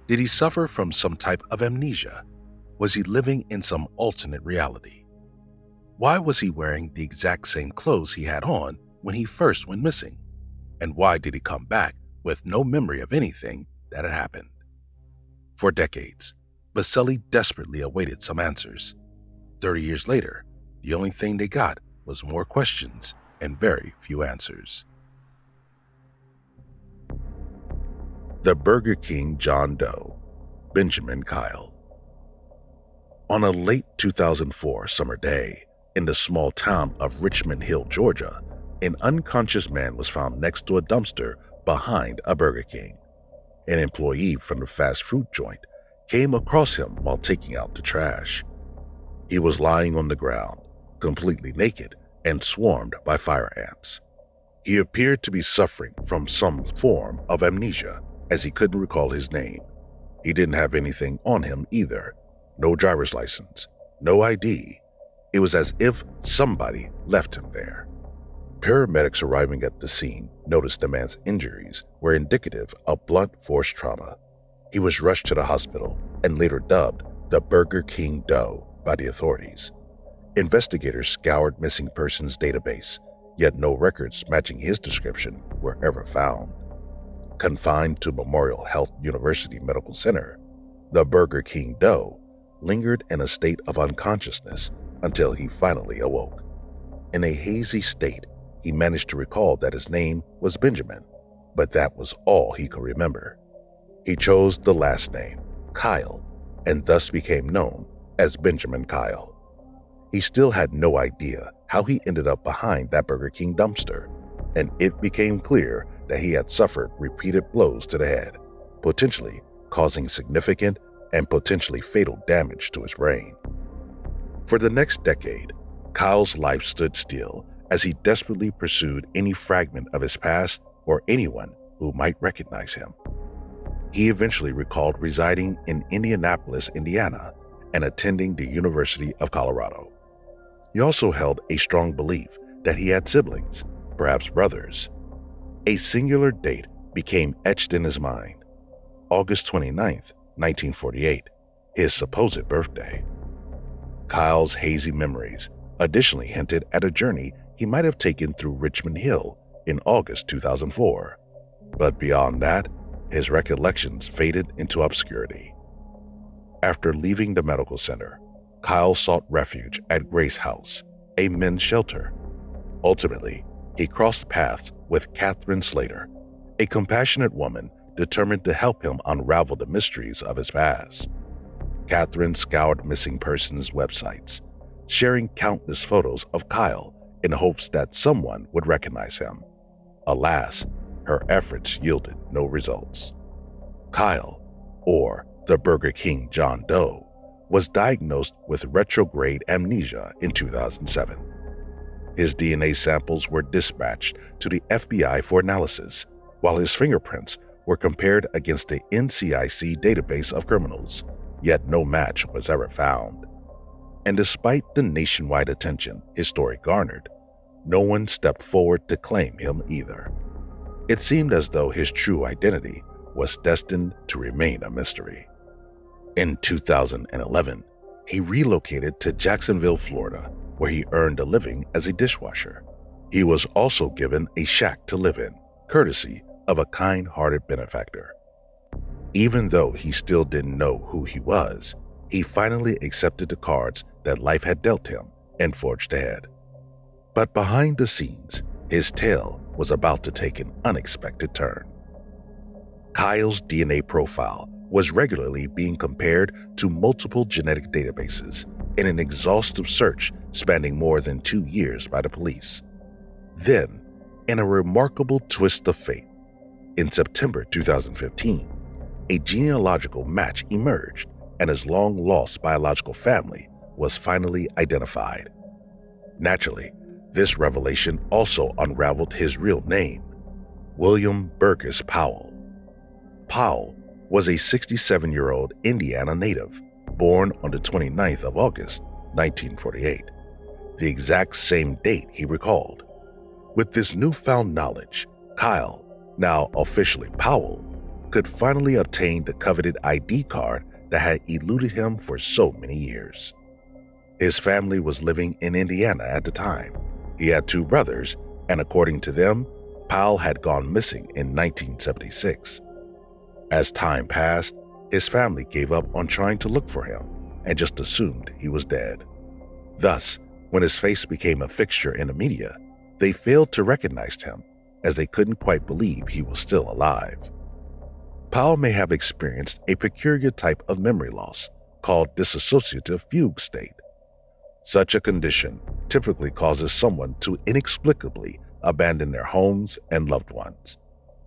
Did he suffer from some type of amnesia? Was he living in some alternate reality? Why was he wearing the exact same clothes he had on when he first went missing? And why did he come back with no memory of anything that had happened? For decades, Vasile desperately awaited some answers. 30 years later, the only thing they got was more questions and very few answers. The Burger King John Doe, Benjamin Kyle. On a late 2004 summer day in the small town of Richmond Hill, Georgia, an unconscious man was found next to a dumpster behind a Burger King. An employee from the fast food joint came across him while taking out the trash. He was lying on the ground, completely naked and swarmed by fire ants. He appeared to be suffering from some form of amnesia, as he couldn't recall his name. He didn't have anything on him either. No driver's license, no ID. It was as if somebody left him there. Paramedics arriving at the scene noticed the man's injuries were indicative of blunt force trauma. He was rushed to the hospital and later dubbed the Burger King Doe by the authorities. Investigators scoured missing persons database, yet no records matching his description were ever found. Confined to Memorial Health University Medical Center, the Burger King Doe lingered in a state of unconsciousness until he finally awoke. In a hazy state, he managed to recall that his name was Benjamin, but that was all he could remember. He chose the last name, Kyle, and thus became known as Benjamin Kyle. He still had no idea how he ended up behind that Burger King dumpster, and it became clear that he had suffered repeated blows to the head, potentially causing significant and potentially fatal damage to his brain. For the next decade, Kyle's life stood still as he desperately pursued any fragment of his past or anyone who might recognize him. He eventually recalled residing in Indianapolis, Indiana, and attending the University of Colorado. He also held a strong belief that he had siblings, perhaps brothers. A singular date became etched in his mind: August 29th, 1948, his supposed birthday. Kyle's hazy memories additionally hinted at a journey he might have taken through Richmond Hill in August 2004. But beyond that, his recollections faded into obscurity. After leaving the medical center, Kyle sought refuge at Grace House, a men's shelter. Ultimately, he crossed paths with Catherine Slater, a compassionate woman determined to help him unravel the mysteries of his past. Catherine scoured missing persons websites, sharing countless photos of Kyle in hopes that someone would recognize him. Alas, her efforts yielded no results. Kyle, or the Burger King John Doe, was diagnosed with retrograde amnesia in 2007. His DNA samples were dispatched to the FBI for analysis, while his fingerprints were compared against the NCIC database of criminals, yet no match was ever found. And despite the nationwide attention his story garnered, no one stepped forward to claim him either. It seemed as though his true identity was destined to remain a mystery. In 2011, he relocated to Jacksonville, Florida, where he earned a living as a dishwasher. He was also given a shack to live in, courtesy of a kind-hearted benefactor. Even though he still didn't know who he was, he finally accepted the cards that life had dealt him and forged ahead. But behind the scenes, his tale was about to take an unexpected turn. Kyle's DNA profile was regularly being compared to multiple genetic databases in an exhaustive search spanning more than 2 years by the police. Then, in a remarkable twist of fate, in September 2015, a genealogical match emerged and his long-lost biological family was finally identified. Naturally, this revelation also unraveled his real name, William Burgess Powell. Powell was a 67-year-old Indiana native, born on the 29th of August, 1948, the exact same date he recalled. With this newfound knowledge, Kyle, now officially Powell, could finally obtain the coveted ID card that had eluded him for so many years. His family was living in Indiana at the time. He had 2 brothers, and according to them, Powell had gone missing in 1976. As time passed, his family gave up on trying to look for him and just assumed he was dead. Thus, when his face became a fixture in the media, they failed to recognize him as they couldn't quite believe he was still alive. Powell may have experienced a peculiar type of memory loss called dissociative fugue state. Such a condition typically causes someone to inexplicably abandon their homes and loved ones.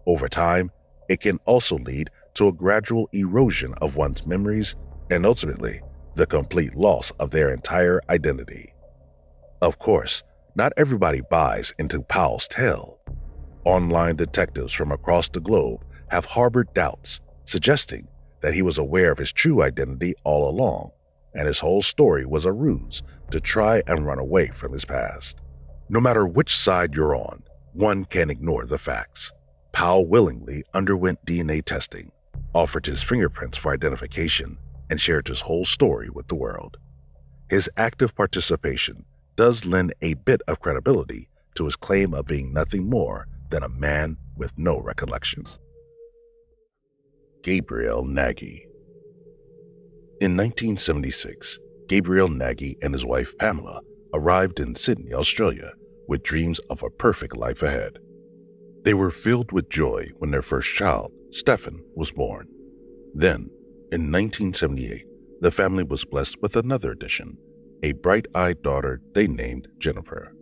Over time, it can also lead to a gradual erosion of one's memories and ultimately the complete loss of their entire identity. Of course, not everybody buys into Powell's tale. Online detectives from across the globe have harbored doubts, suggesting that he was aware of his true identity all along, and his whole story was a ruse to try and run away from his past. No matter which side you're on, one can't ignore the facts. Powell willingly underwent DNA testing, offered his fingerprints for identification, and shared his whole story with the world. His active participation does lend a bit of credibility to his claim of being nothing more than a man with no recollections. Gabriel Nagy. In 1976, Gabriel Nagy and his wife Pamela arrived in Sydney, Australia, with dreams of a perfect life ahead. They were filled with joy when their first child, Stefan, was born. Then, in 1978, the family was blessed with another addition, a bright-eyed daughter they named Jennifer.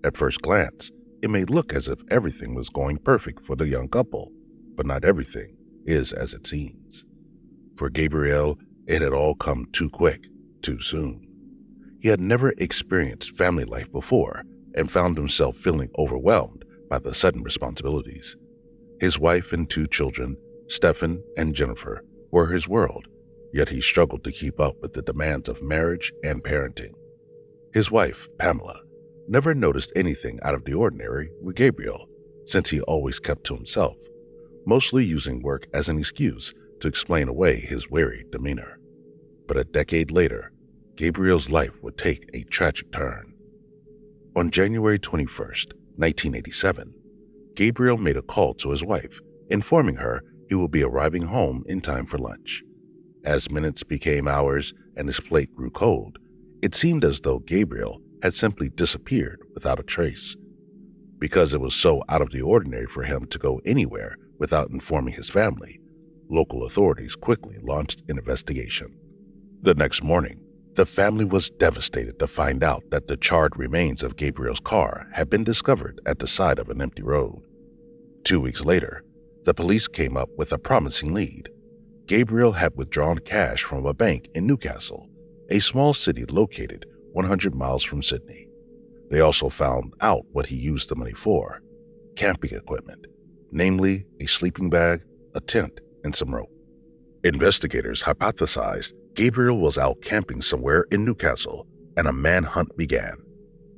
At first glance, it may look as if everything was going perfect for the young couple, but not everything is as it seems. For Gabriel, it had all come too quick, too soon. He had never experienced family life before and found himself feeling overwhelmed by the sudden responsibilities. His wife and 2 children, Stefan and Jennifer, were his world, yet he struggled to keep up with the demands of marriage and parenting. His wife, Pamela, never noticed anything out of the ordinary with Gabriel, since he always kept to himself, mostly using work as an excuse to explain away his weary demeanor. But a decade later, Gabriel's life would take a tragic turn. On January 21st, 1987, Gabriel made a call to his wife, informing her he would be arriving home in time for lunch. As minutes became hours and his plate grew cold, it seemed as though Gabriel had simply disappeared without a trace. Because it was so out of the ordinary for him to go anywhere without informing his family, local authorities quickly launched an investigation. The next morning, the family was devastated to find out that the charred remains of Gabriel's car had been discovered at the side of an empty road. 2 weeks later, the police came up with a promising lead. Gabriel had withdrawn cash from a bank in Newcastle, a small city located 100 miles from Sydney. They also found out what he used the money for: camping equipment, namely a sleeping bag, a tent, and some rope. Investigators hypothesized Gabriel was out camping somewhere in Newcastle, and a manhunt began.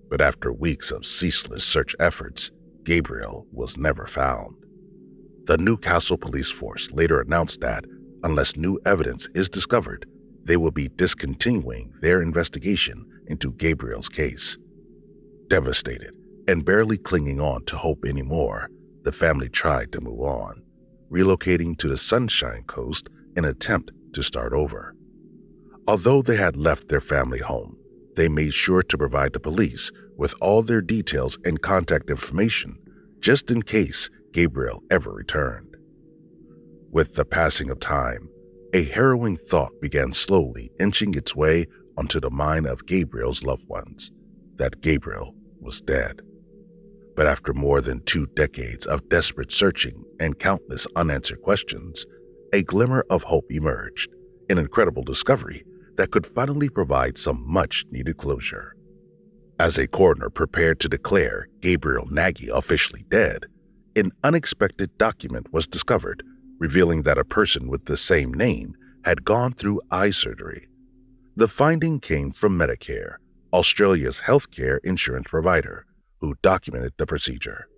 But after weeks of ceaseless search efforts, Gabriel was never found. The Newcastle police force later announced that, unless new evidence is discovered, they will be discontinuing their investigation into Gabriel's case. Devastated and barely clinging on to hope anymore, the family tried to move on, relocating to the Sunshine Coast in an attempt to start over. Although they had left their family home, they made sure to provide the police with all their details and contact information just in case Gabriel ever returned. With the passing of time, a harrowing thought began slowly inching its way onto the mind of Gabriel's loved ones, that Gabriel was dead. But after more than 2 decades of desperate searching and countless unanswered questions, a glimmer of hope emerged, an incredible discovery that could finally provide some much-needed closure. As a coroner prepared to declare Gabriel Nagy officially dead, an unexpected document was discovered, revealing that a person with the same name had gone through eye surgery. The finding came from Medicare, Australia's healthcare insurance provider, who documented the procedure.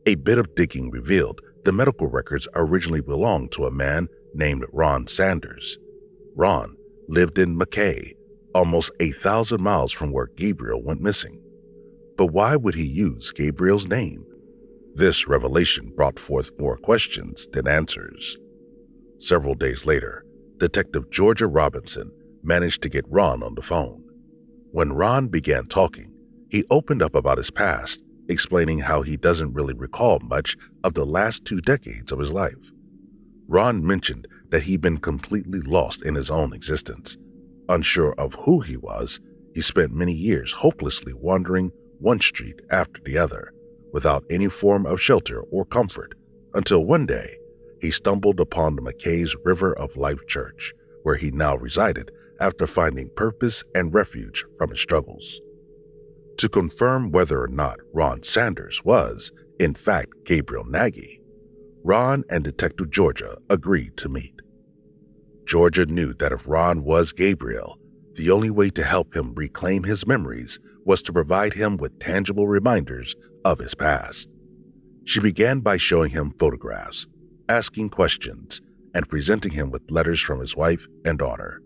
A bit of digging revealed the medical records originally belonged to a man named Ron Sanders. Ron lived in Mackay, almost 1,000 miles from where Gabriel went missing. But why would he use Gabriel's name? This revelation brought forth more questions than answers. Several days later, Detective Georgia Robinson managed to get Ron on the phone. When Ron began talking, he opened up about his past, explaining how he doesn't really recall much of the last 2 decades of his life. Ron mentioned that he'd been completely lost in his own existence. Unsure of who he was, he spent many years hopelessly wandering one street after the other, without any form of shelter or comfort, until one day he stumbled upon the McKay's River of Life Church, where he now resided after finding purpose and refuge from his struggles. To confirm whether or not Ron Sanders was, in fact, Gabriel Nagy, Ron and Detective Georgia agreed to meet. Georgia knew that if Ron was Gabriel, the only way to help him reclaim his memories was to provide him with tangible reminders of his past. She began by showing him photographs, asking questions, and presenting him with letters from his wife and daughter.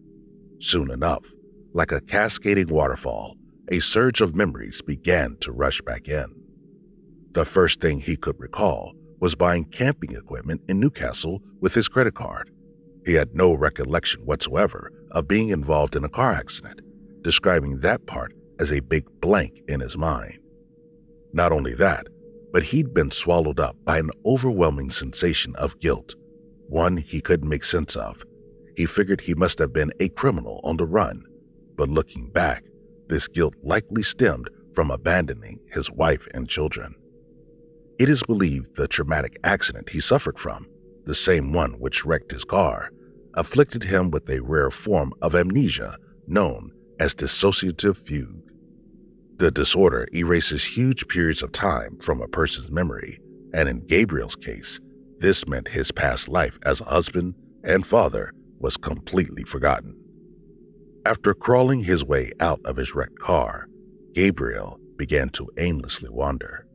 Soon enough, like a cascading waterfall, a surge of memories began to rush back in. The first thing he could recall was buying camping equipment in Newcastle with his credit card. He had no recollection whatsoever of being involved in a car accident, describing that part as a big blank in his mind. Not only that, but he'd been swallowed up by an overwhelming sensation of guilt, one he couldn't make sense of. He figured he must have been a criminal on the run, but looking back, this guilt likely stemmed from abandoning his wife and children. It is believed the traumatic accident he suffered from, the same one which wrecked his car, afflicted him with a rare form of amnesia known as dissociative fugue. The disorder erases huge periods of time from a person's memory, and in Gabriel's case, this meant his past life as a husband and father was completely forgotten. After crawling his way out of his wrecked car, Gabriel began to aimlessly wander.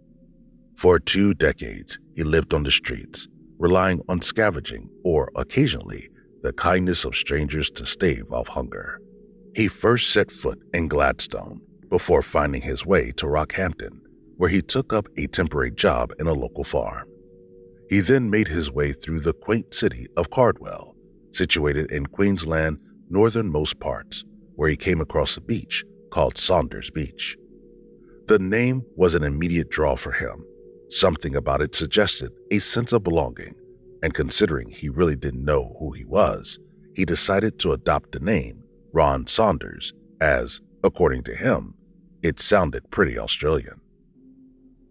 For 2 decades, he lived on the streets, relying on scavenging or, occasionally, the kindness of strangers to stave off hunger. He first set foot in Gladstone before finding his way to Rockhampton, where he took up a temporary job in a local farm. He then made his way through the quaint city of Cardwell, situated in Queensland's northernmost parts, where he came across a beach called Saunders Beach. The name was an immediate draw for him. Something about it suggested a sense of belonging, and considering he really didn't know who he was, he decided to adopt the name Ron Saunders as, according to him, it sounded pretty Australian.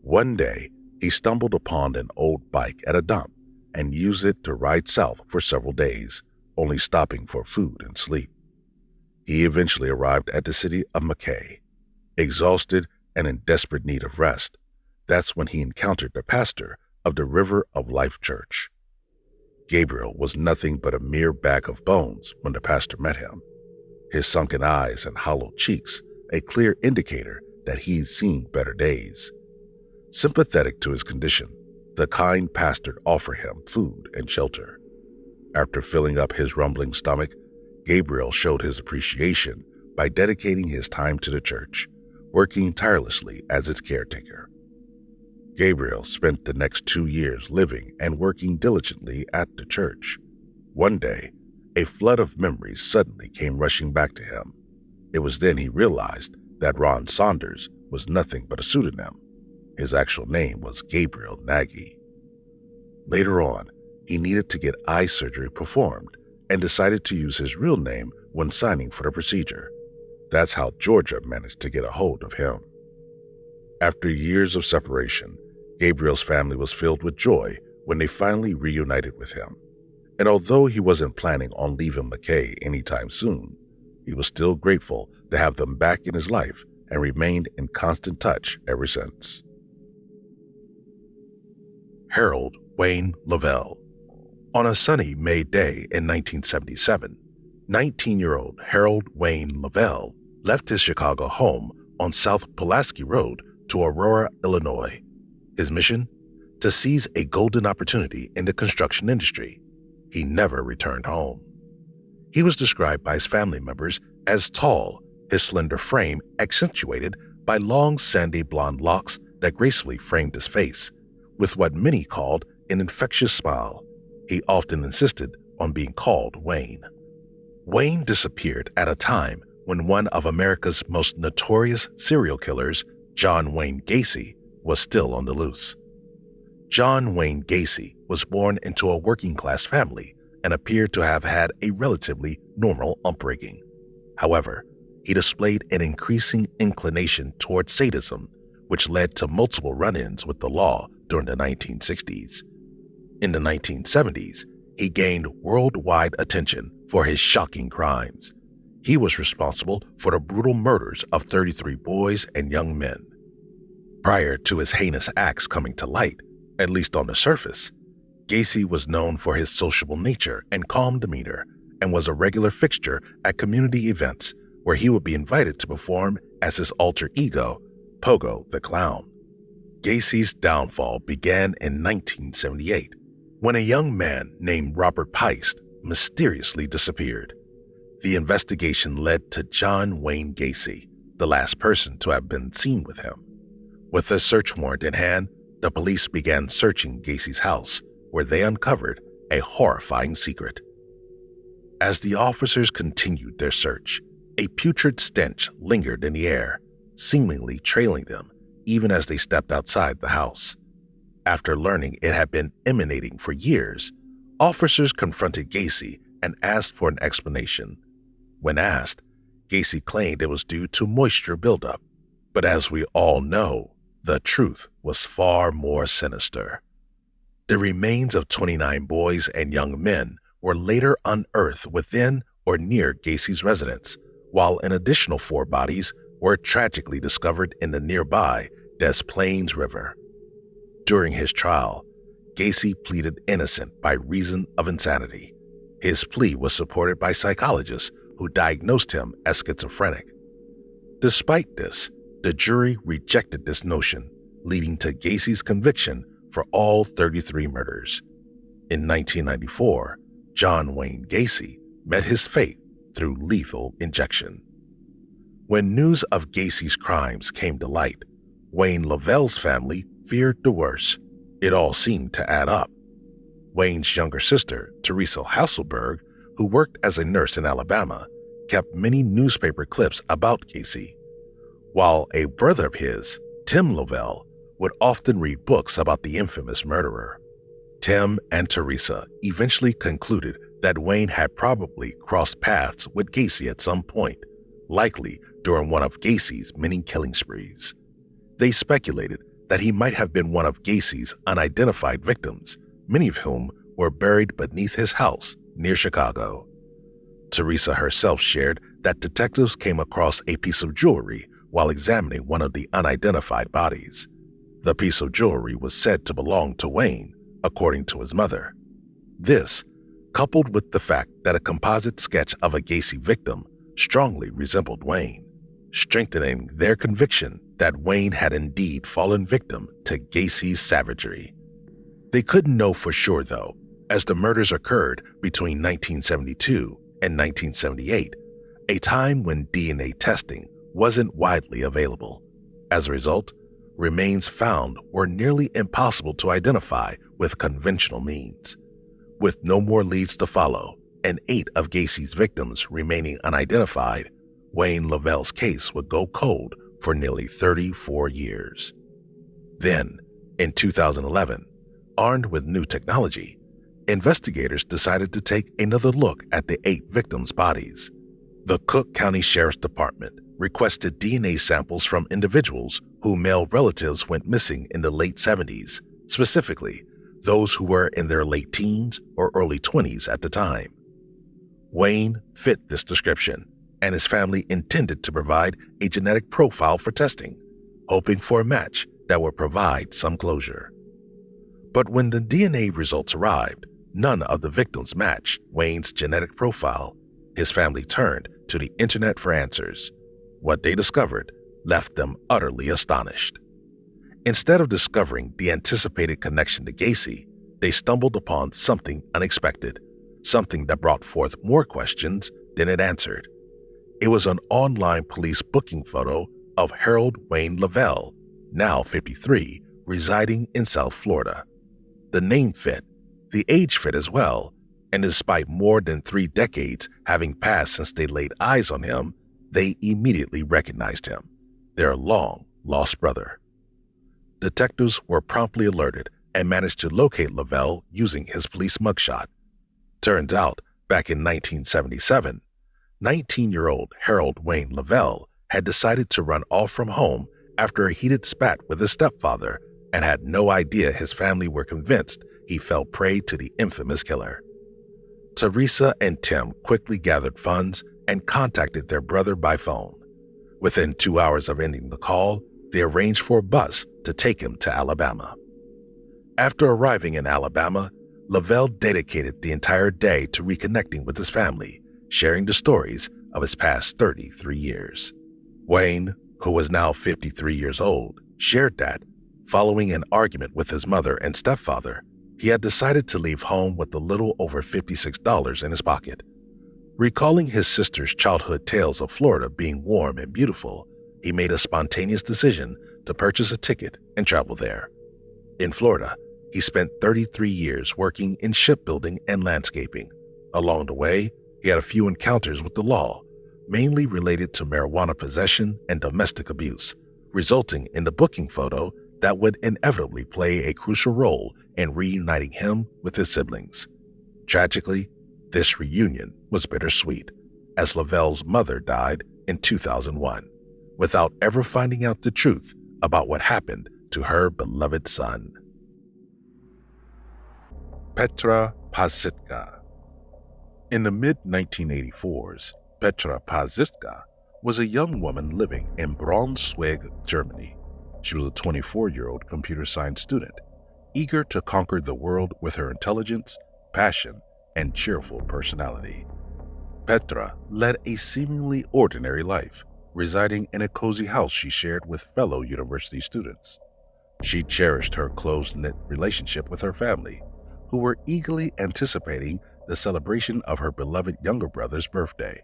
One day, he stumbled upon an old bike at a dump and used it to ride south for several days, only stopping for food and sleep. He eventually arrived at the city of Mackay. Exhausted and in desperate need of rest, that's when he encountered the pastor of the River of Life Church. Gabriel was nothing but a mere bag of bones when the pastor met him. His sunken eyes and hollow cheeks, a clear indicator that he'd seen better days. Sympathetic to his condition, the kind pastor offered him food and shelter. After filling up his rumbling stomach, Gabriel showed his appreciation by dedicating his time to the church, working tirelessly as its caretaker. Gabriel spent the next 2 years living and working diligently at the church. One day, a flood of memories suddenly came rushing back to him. It was then he realized that Ron Saunders was nothing but a pseudonym. His actual name was Gabriel Nagy. Later on, he needed to get eye surgery performed and decided to use his real name when signing for the procedure. That's how Georgia managed to get a hold of him. After years of separation, Gabriel's family was filled with joy when they finally reunited with him. And although he wasn't planning on leaving Mackay anytime soon, he was still grateful to have them back in his life and remained in constant touch ever since. Harold Wayne Lovell. On a sunny May day in 1977, 19-year-old Harold Wayne Lovell left his Chicago home on South Pulaski Road to Aurora, Illinois. His mission? To seize a golden opportunity in the construction industry. He never returned home. He was described by his family members as tall, his slender frame accentuated by long sandy blonde locks that gracefully framed his face, with what many called an infectious smile. He often insisted on being called Wayne. Wayne disappeared at a time when one of America's most notorious serial killers, John Wayne Gacy, was still on the loose. John Wayne Gacy was born into a working-class family and appeared to have had a relatively normal upbringing. However, he displayed an increasing inclination toward sadism, which led to multiple run-ins with the law during the 1960s. In the 1970s, he gained worldwide attention for his shocking crimes. He was responsible for the brutal murders of 33 boys and young men. Prior to his heinous acts coming to light, at least on the surface, Gacy was known for his sociable nature and calm demeanor and was a regular fixture at community events where he would be invited to perform as his alter ego, Pogo the Clown. Gacy's downfall began in 1978 when a young man named Robert Heist mysteriously disappeared. The investigation led to John Wayne Gacy, the last person to have been seen with him. With a search warrant in hand, the police began searching Gacy's house, where they uncovered a horrifying secret. As the officers continued their search, a putrid stench lingered in the air, seemingly trailing them even as they stepped outside the house. After learning it had been emanating for years, officers confronted Gacy and asked for an explanation. When asked, Gacy claimed it was due to moisture buildup, but as we all know, the truth was far more sinister. The remains of 29 boys and young men were later unearthed within or near Gacy's residence, while an additional 4 bodies were tragically discovered in the nearby Des Plaines River. During his trial, Gacy pleaded innocent by reason of insanity. His plea was supported by psychologists who diagnosed him as schizophrenic. Despite this, the jury rejected this notion, leading to Gacy's conviction for all 33 murders. In 1994, John Wayne Gacy met his fate through lethal injection. When news of Gacy's crimes came to light, Wayne Lovell's family feared the worst. It all seemed to add up. Wayne's younger sister, Teresa Hasselberg, who worked as a nurse in Alabama, kept many newspaper clips about Gacy, while a brother of his, Tim Lovell, would often read books about the infamous murderer. Tim and Teresa eventually concluded that Wayne had probably crossed paths with Gacy at some point, likely during one of Gacy's many killing sprees. They speculated that he might have been one of Gacy's unidentified victims, many of whom were buried beneath his house near Chicago. Teresa herself shared that detectives came across a piece of jewelry while examining one of the unidentified bodies. The piece of jewelry was said to belong to Wayne, according to his mother. This, coupled with the fact that a composite sketch of a Gacy victim strongly resembled Wayne, strengthening their conviction that Wayne had indeed fallen victim to Gacy's savagery. They couldn't know for sure, though, as the murders occurred between 1972 and 1978, a time when DNA testing wasn't widely available. As a result, remains found were nearly impossible to identify with conventional means. With no more leads to follow and 8 of Gacy's victims remaining unidentified, Wayne Lovell's case would go cold for nearly 34 years. Then, in 2011, armed with new technology, investigators decided to take another look at the 8 victims' bodies. The Cook County Sheriff's Department requested DNA samples from individuals whose male relatives went missing in the late 70s, specifically those who were in their late teens or early 20s at the time. Wayne fit this description, and his family intended to provide a genetic profile for testing, hoping for a match that would provide some closure. But when the DNA results arrived, none of the victims matched Wayne's genetic profile. His family turned to the internet for answers. What they discovered left them utterly astonished. Instead of discovering the anticipated connection to Gacy, they stumbled upon something unexpected, something that brought forth more questions than it answered. It was an online police booking photo of Harold Wayne Lovell, now 53, residing in South Florida. The name fit, the age fit as well, and despite more than 3 decades having passed since they laid eyes on him, they immediately recognized him, their long-lost brother. Detectives were promptly alerted and managed to locate Lovell using his police mugshot. Turns out, back in 1977, 19-year-old Harold Wayne Lovell had decided to run off from home after a heated spat with his stepfather and had no idea his family were convinced he fell prey to the infamous killer. Teresa and Tim quickly gathered funds and contacted their brother by phone. Within 2 hours of ending the call, they arranged for a bus to take him to Alabama. After arriving in Alabama, Lovell dedicated the entire day to reconnecting with his family, sharing the stories of his past 33 years. Wayne, who was now 53 years old, shared that, following an argument with his mother and stepfather, he had decided to leave home with a little over $56 in his pocket. Recalling his sister's childhood tales of Florida being warm and beautiful, he made a spontaneous decision to purchase a ticket and travel there. In Florida, he spent 33 years working in shipbuilding and landscaping. Along the way, he had a few encounters with the law, mainly related to marijuana possession and domestic abuse, resulting in the booking photo that would inevitably play a crucial role in reuniting him with his siblings. Tragically, this reunion was bittersweet, as Lovell's mother died in 2001, without ever finding out the truth about what happened to her beloved son. Petra Pazsitka. In the mid-1984s, Petra Pazsitka was a young woman living in Braunschweig, Germany. She was a 24-year-old computer science student, eager to conquer the world with her intelligence, passion, and cheerful personality. Petra led a seemingly ordinary life, residing in a cozy house she shared with fellow university students. She cherished her close-knit relationship with her family, who were eagerly anticipating the celebration of her beloved younger brother's birthday.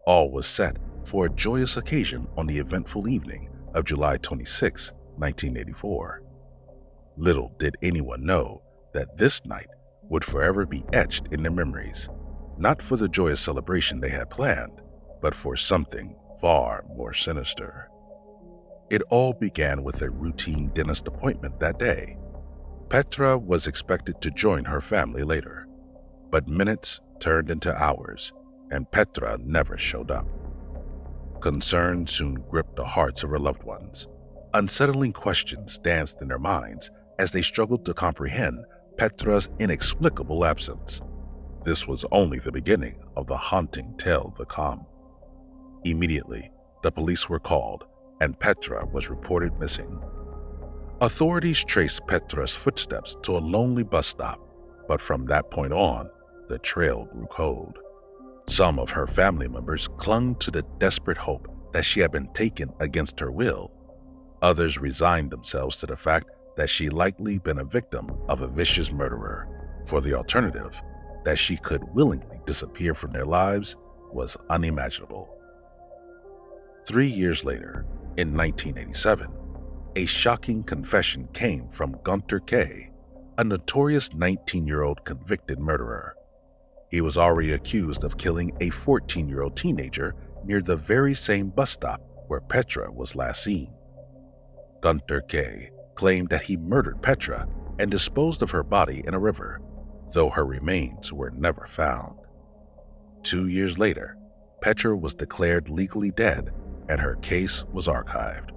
All was set for a joyous occasion on the eventful evening of July 26, 1984. Little did anyone know that this night would forever be etched in their memories, not for the joyous celebration they had planned, but for something far more sinister. It all began with a routine dentist appointment that day. Petra was expected to join her family later, but minutes turned into hours, and Petra never showed up. Concern soon gripped the hearts of her loved ones. Unsettling questions danced in their minds as they struggled to comprehend Petra's inexplicable absence. This was only the beginning of the haunting tale to come. Immediately, the police were called, and Petra was reported missing. Authorities traced Petra's footsteps to a lonely bus stop, but from that point on, the trail grew cold. Some of her family members clung to the desperate hope that she had been taken against her will. Others resigned themselves to the fact that she likely been a victim of a vicious murderer, for the alternative, that she could willingly disappear from their lives, was unimaginable. 3 years later, in 1987, a shocking confession came from Gunter K., a notorious 19-year-old convicted murderer. He was already accused of killing a 14-year-old teenager near the very same bus stop where Petra was last seen. Gunter K. claimed that he murdered Petra and disposed of her body in a river, though her remains were never found. 2 years later, Petra was declared legally dead and her case was archived.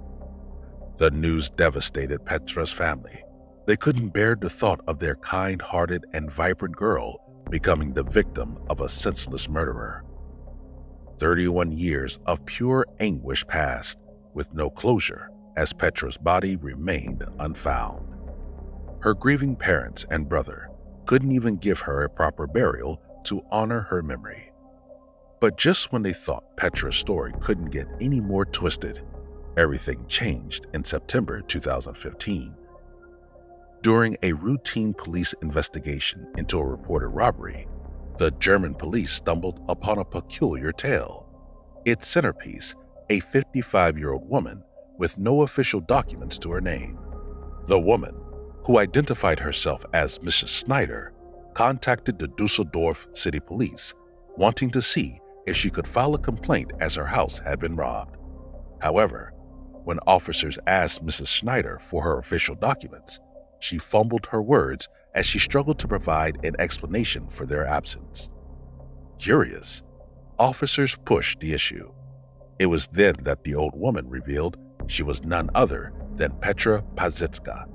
The news devastated Petra's family. They couldn't bear the thought of their kind-hearted and vibrant girl becoming the victim of a senseless murderer. 31 years of pure anguish passed, with no closure, as Petra's body remained unfound. Her grieving parents and brother couldn't even give her a proper burial to honor her memory. But just when they thought Petra's story couldn't get any more twisted, everything changed in September 2015. During a routine police investigation into a reported robbery, the German police stumbled upon a peculiar tale. Its centerpiece, a 55-year-old woman with no official documents to her name. The woman, who identified herself as Mrs. Schneider, contacted the Dusseldorf City Police, wanting to see if she could file a complaint as her house had been robbed. However, when officers asked Mrs. Schneider for her official documents, she fumbled her words as she struggled to provide an explanation for their absence. Curious, officers pushed the issue. It was then that the old woman revealed she was none other than Petra Pazsitka,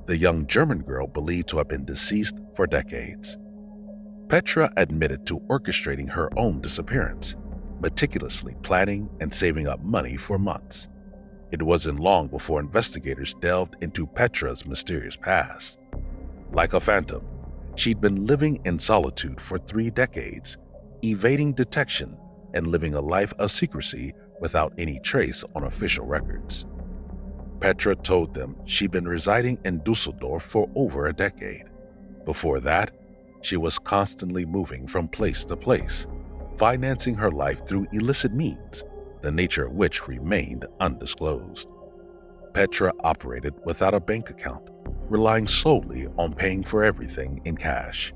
the young German girl believed to have been deceased for decades. Petra admitted to orchestrating her own disappearance, meticulously planning and saving up money for months. It wasn't long before investigators delved into Petra's mysterious past. Like a phantom, she'd been living in solitude for 3 decades, evading detection and living a life of secrecy without any trace on official records. Petra told them she'd been residing in Dusseldorf for over a decade. Before that, she was constantly moving from place to place, financing her life through illicit means, the nature of which remained undisclosed. Petra operated without a bank account, relying solely on paying for everything in cash.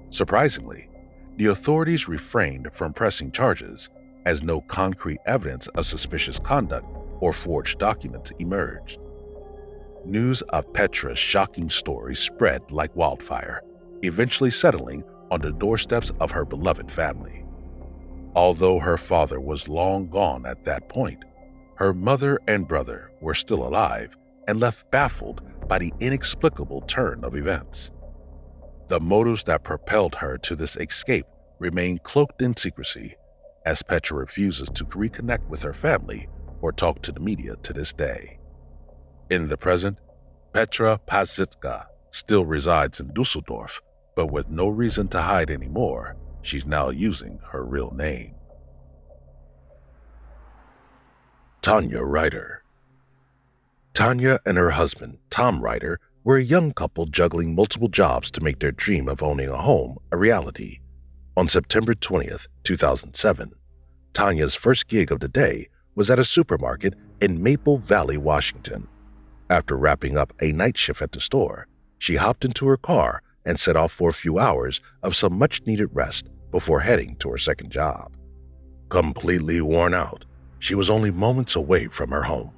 Surprisingly, the authorities refrained from pressing charges as no concrete evidence of suspicious conduct or forged documents emerged. News of Petra's shocking story spread like wildfire, eventually settling on the doorsteps of her beloved family. Although her father was long gone at that point, her mother and brother were still alive and left baffled by the inexplicable turn of events. The motives that propelled her to this escape remain cloaked in secrecy, as Petra refuses to reconnect with her family or talk to the media to this day. In the present, Petra Pazsitka still resides in Dusseldorf, but with no reason to hide anymore, she's now using her real name. Tanya Rider. Tanya and her husband, Tom Rider, were a young couple juggling multiple jobs to make their dream of owning a home a reality. On September 20th, 2007, Tanya's first gig of the day was at a supermarket in Maple Valley, Washington. After wrapping up a night shift at the store, she hopped into her car and set off for a few hours of some much-needed rest before heading to her second job. Completely worn out, she was only moments away from her home.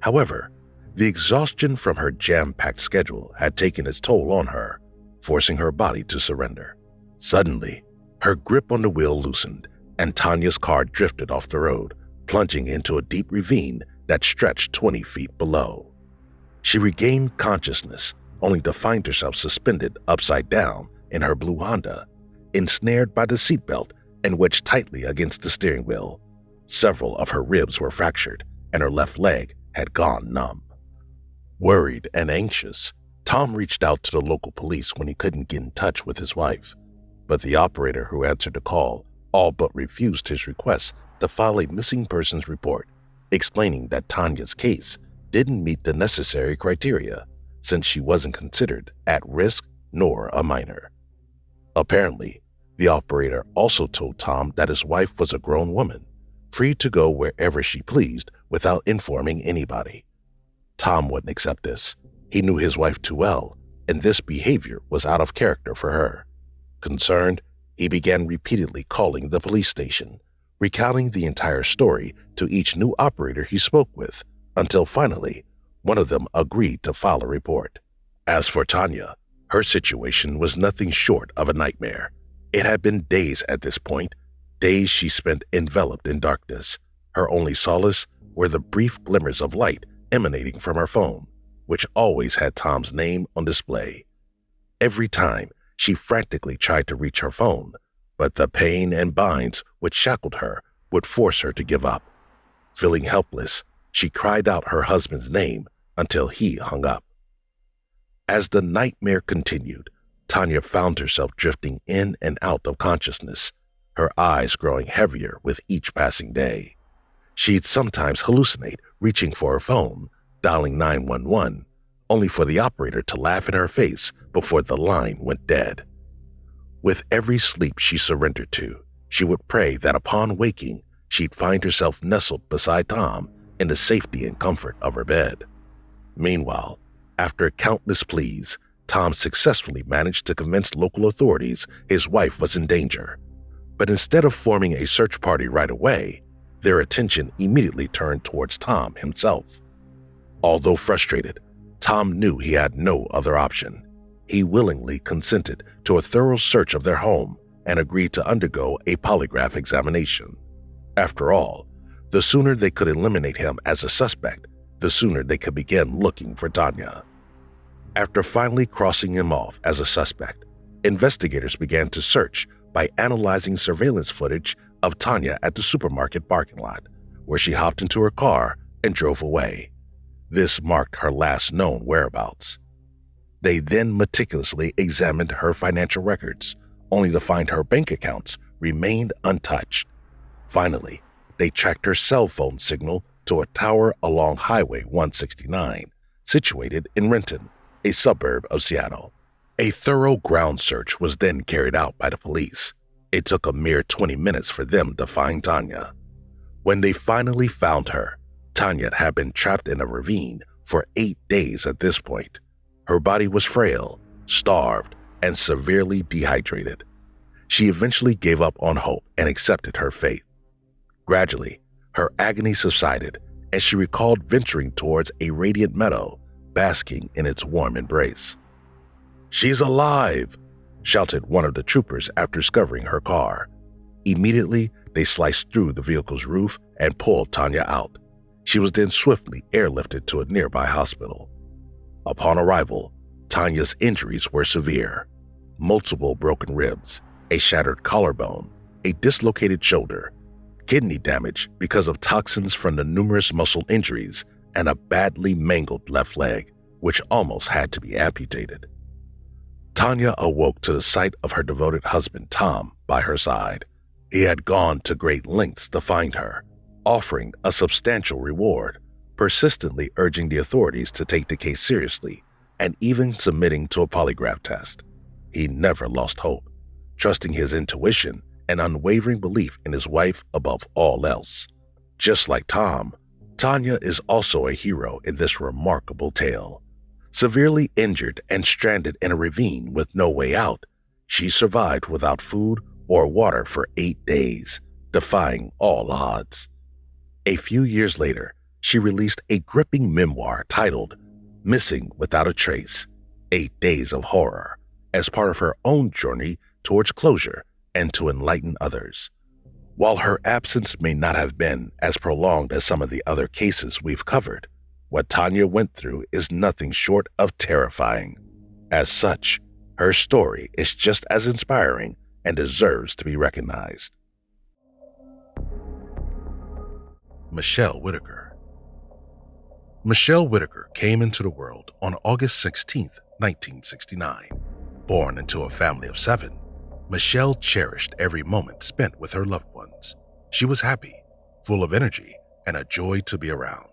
However, the exhaustion from her jam-packed schedule had taken its toll on her, forcing her body to surrender. Suddenly, her grip on the wheel loosened, and Tanya's car drifted off the road, plunging into a deep ravine that stretched 20 feet below. She regained consciousness, only to find herself suspended upside down in her blue Honda, ensnared by the seatbelt and wedged tightly against the steering wheel. Several of her ribs were fractured, and her left leg had gone numb. Worried and anxious, Tom reached out to the local police when he couldn't get in touch with his wife, but the operator who answered the call all but refused his request to file a missing persons report, explaining that Tanya's case didn't meet the necessary criteria since she wasn't considered at risk nor a minor. Apparently, the operator also told Tom that his wife was a grown woman, free to go wherever she pleased without informing anybody. Tom wouldn't accept this. He knew his wife too well, and this behavior was out of character for her. Concerned, he began repeatedly calling the police station, recounting the entire story to each new operator he spoke with, until finally, one of them agreed to file a report. As for Tanya, her situation was nothing short of a nightmare. It had been days at this point, days she spent enveloped in darkness. Her only solace were the brief glimmers of light emanating from her phone, which always had Tom's name on display. Every time, she frantically tried to reach her phone, but the pain and binds which shackled her would force her to give up. Feeling helpless, she cried out her husband's name until he hung up. As the nightmare continued, Tanya found herself drifting in and out of consciousness, her eyes growing heavier with each passing day. She'd sometimes hallucinate reaching for her phone, dialing 911, only for the operator to laugh in her face before the line went dead. With every sleep she surrendered to, she would pray that upon waking, she'd find herself nestled beside Tom in the safety and comfort of her bed. Meanwhile, after countless pleas, Tom successfully managed to convince local authorities his wife was in danger. But instead of forming a search party right away, their attention immediately turned towards Tom himself. Although frustrated, Tom knew he had no other option. He willingly consented to a thorough search of their home and agreed to undergo a polygraph examination. After all, the sooner they could eliminate him as a suspect, the sooner they could begin looking for Tanya. After finally crossing him off as a suspect, investigators began to search by analyzing surveillance footage of Tanya at the supermarket parking lot, where she hopped into her car and drove away. This marked her last known whereabouts. They then meticulously examined her financial records, only to find her bank accounts remained untouched. Finally, they tracked her cell phone signal to a tower along Highway 169, situated in Renton, a suburb of Seattle. A thorough ground search was then carried out by the police. It took a mere 20 minutes for them to find Tanya. When they finally found her, Tanya had been trapped in a ravine for 8 days at this point. Her body was frail, starved, and severely dehydrated. She eventually gave up on hope and accepted her fate. Gradually, her agony subsided, and she recalled venturing towards a radiant meadow, basking in its warm embrace. "She's alive!" shouted one of the troopers after discovering her car. Immediately, they sliced through the vehicle's roof and pulled Tanya out. She was then swiftly airlifted to a nearby hospital. Upon arrival, Tanya's injuries were severe. Multiple broken ribs, a shattered collarbone, a dislocated shoulder, kidney damage because of toxins from the numerous muscle injuries, and a badly mangled left leg, which almost had to be amputated. Tanya awoke to the sight of her devoted husband Tom by her side. He had gone to great lengths to find her, offering a substantial reward, persistently urging the authorities to take the case seriously, and even submitting to a polygraph test. He never lost hope, trusting his intuition and unwavering belief in his wife above all else. Just like Tom, Tanya is also a hero in this remarkable tale. Severely injured and stranded in a ravine with no way out, she survived without food or water for 8 days, defying all odds. A few years later, she released a gripping memoir titled Missing Without a Trace, 8 Days of Horror, as part of her own journey towards closure and to enlighten others. While her absence may not have been as prolonged as some of the other cases we've covered, what Tanya went through is nothing short of terrifying. As such, her story is just as inspiring and deserves to be recognized. Michelle Whitaker. Michelle Whitaker came into the world on August 16, 1969. Born into a family of 7, Michelle cherished every moment spent with her loved ones. She was happy, full of energy, and a joy to be around.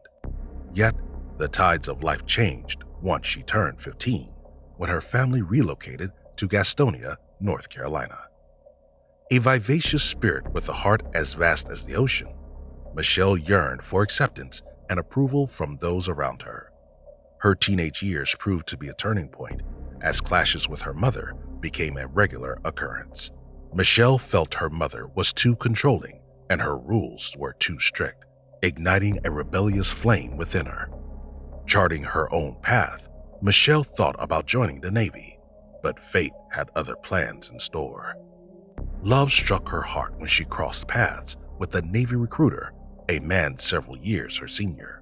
Yet, the tides of life changed once she turned 15, when her family relocated to Gastonia, North Carolina. A vivacious spirit with a heart as vast as the ocean, Michelle yearned for acceptance and approval from those around her. Her teenage years proved to be a turning point, as clashes with her mother became a regular occurrence. Michelle felt her mother was too controlling and her rules were too strict, igniting a rebellious flame within her. Charting her own path, Michelle thought about joining the Navy, but fate had other plans in store. Love struck her heart when she crossed paths with a Navy recruiter, a man several years her senior.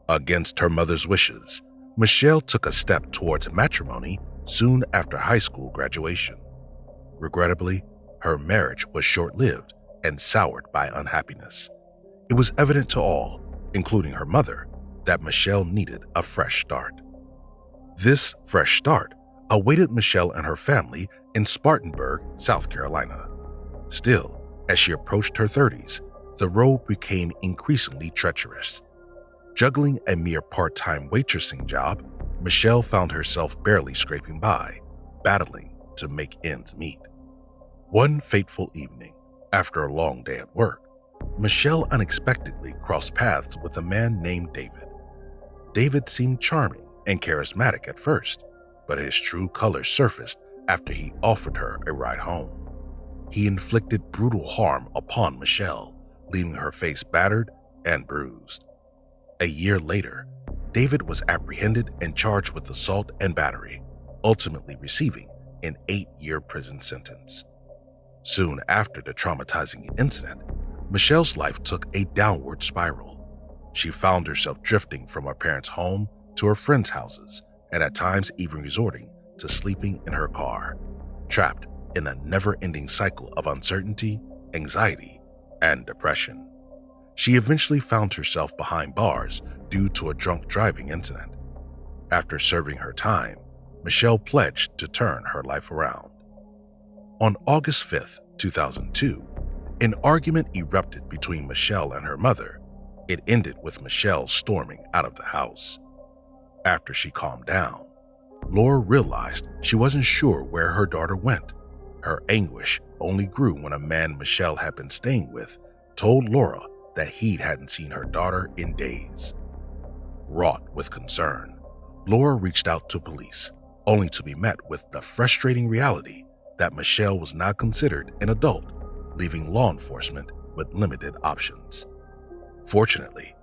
Against her mother's wishes, Michelle took a step towards matrimony soon after high school graduation. Regrettably, her marriage was short-lived and soured by unhappiness. It was evident to all, including her mother, that Michelle needed a fresh start. This fresh start awaited Michelle and her family in Spartanburg, South Carolina. Still, as she approached her 30s, the road became increasingly treacherous. Juggling a mere part-time waitressing job, Michelle found herself barely scraping by, battling to make ends meet. One fateful evening, after a long day at work, Michelle unexpectedly crossed paths with a man named David. David seemed charming and charismatic at first, but his true colors surfaced after he offered her a ride home. He inflicted brutal harm upon Michelle, leaving her face battered and bruised. A year later, David was apprehended and charged with assault and battery, ultimately receiving an 8-year prison sentence. Soon after the traumatizing incident, Michelle's life took a downward spiral. she found herself drifting from her parents' home to her friends' houses, and at times even resorting to sleeping in her car, trapped in a never-ending cycle of uncertainty, anxiety, and depression. She eventually found herself behind bars due to a drunk driving incident. After serving her time, Michelle pledged to turn her life around. On August 5, 2002, an argument erupted between Michelle and her mother. It ended with Michelle storming out of the house. After she calmed down, Laura realized she wasn't sure where her daughter went. Her anguish only grew when a man Michelle had been staying with told Laura that he hadn't seen her daughter in days. Wrought with concern, Laura reached out to police, only to be met with the frustrating reality that Michelle was not considered an adult, leaving law enforcement with limited options. Fortunately,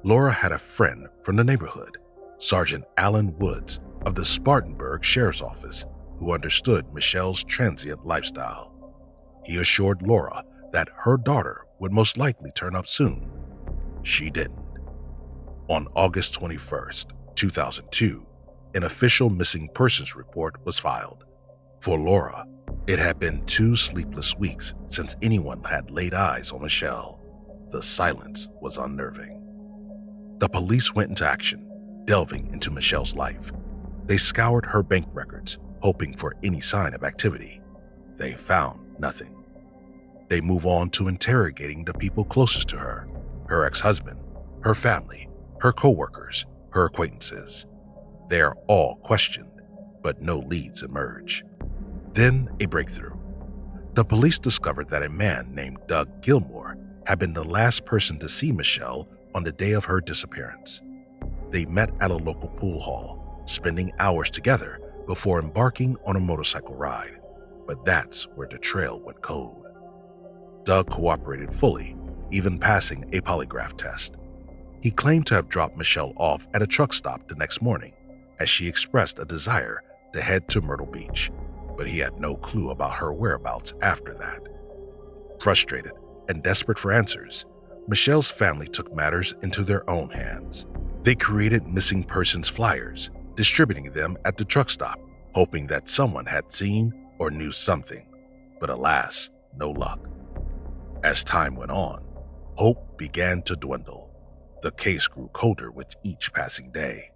Laura had a friend from the neighborhood, Sergeant Alan Woods of the Spartanburg Sheriff's Office, who understood Michelle's transient lifestyle. He assured Laura that her daughter would most likely turn up soon. She didn't. On August 21st, 2002, an official missing persons report was filed. For Laura, it had been 2 sleepless weeks since anyone had laid eyes on Michelle. The silence was unnerving. The police went into action, delving into Michelle's life. They scoured her bank records, hoping for any sign of activity. They found nothing. They move on to interrogating the people closest to her, her ex-husband, her family, her co-workers, her acquaintances. They are all questioned, but no leads emerge. Then a breakthrough. The police discovered that a man named Doug Gilmore had been the last person to see Michelle on the day of her disappearance. They met at a local pool hall, spending hours together before embarking on a motorcycle ride. But that's where the trail went cold. Doug cooperated fully, even passing a polygraph test. He claimed to have dropped Michelle off at a truck stop the next morning, as she expressed a desire to head to Myrtle Beach, but he had no clue about her whereabouts after that. Frustrated and desperate for answers, Michelle's family took matters into their own hands. They created missing persons flyers, distributing them at the truck stop, hoping that someone had seen or knew something. But alas, no luck. As time went on, hope began to dwindle. The case grew colder with each passing day.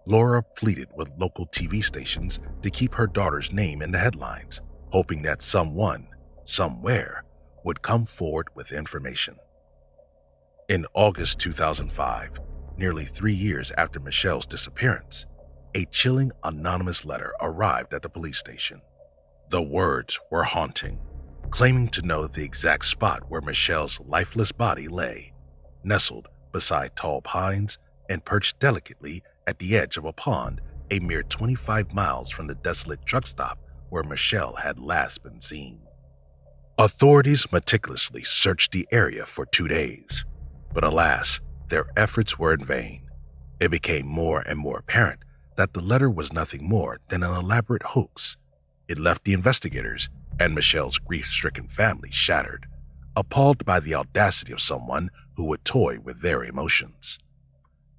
Laura pleaded with local TV stations to keep her daughter's name in the headlines, hoping that someone, somewhere, would come forward with information. In August 2005, nearly 3 years after Michelle's disappearance, a chilling anonymous letter arrived at the police station. The words were haunting, claiming to know the exact spot where Michelle's lifeless body lay, nestled beside tall pines and perched delicately at the edge of a pond a mere 25 miles from the desolate truck stop where Michelle had last been seen. Authorities meticulously searched the area for 2 days, but alas, their efforts were in vain. It became more and more apparent that the letter was nothing more than an elaborate hoax. It left the investigators and Michelle's grief-stricken family shattered, appalled by the audacity of someone who would toy with their emotions.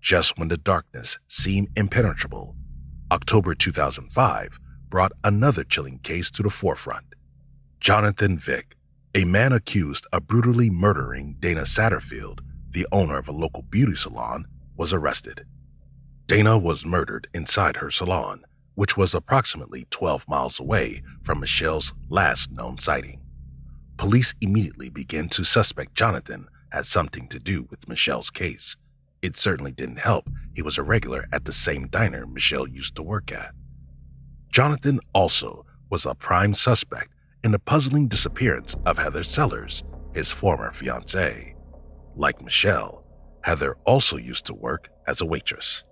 Just when the darkness seemed impenetrable, October 2005 brought another chilling case to the forefront. Jonathan Vick, a man accused of brutally murdering Dana Satterfield, the owner of a local beauty salon, was arrested. Dana was murdered inside her salon, which was approximately 12 miles away from Michelle's last known sighting. Police immediately began to suspect Jonathan had something to do with Michelle's case. It certainly didn't help he was a regular at the same diner Michelle used to work at. Jonathan also was a prime suspect in the puzzling disappearance of Heather Sellers, his former fiancée. Like Michelle, Heather also used to work as a waitress.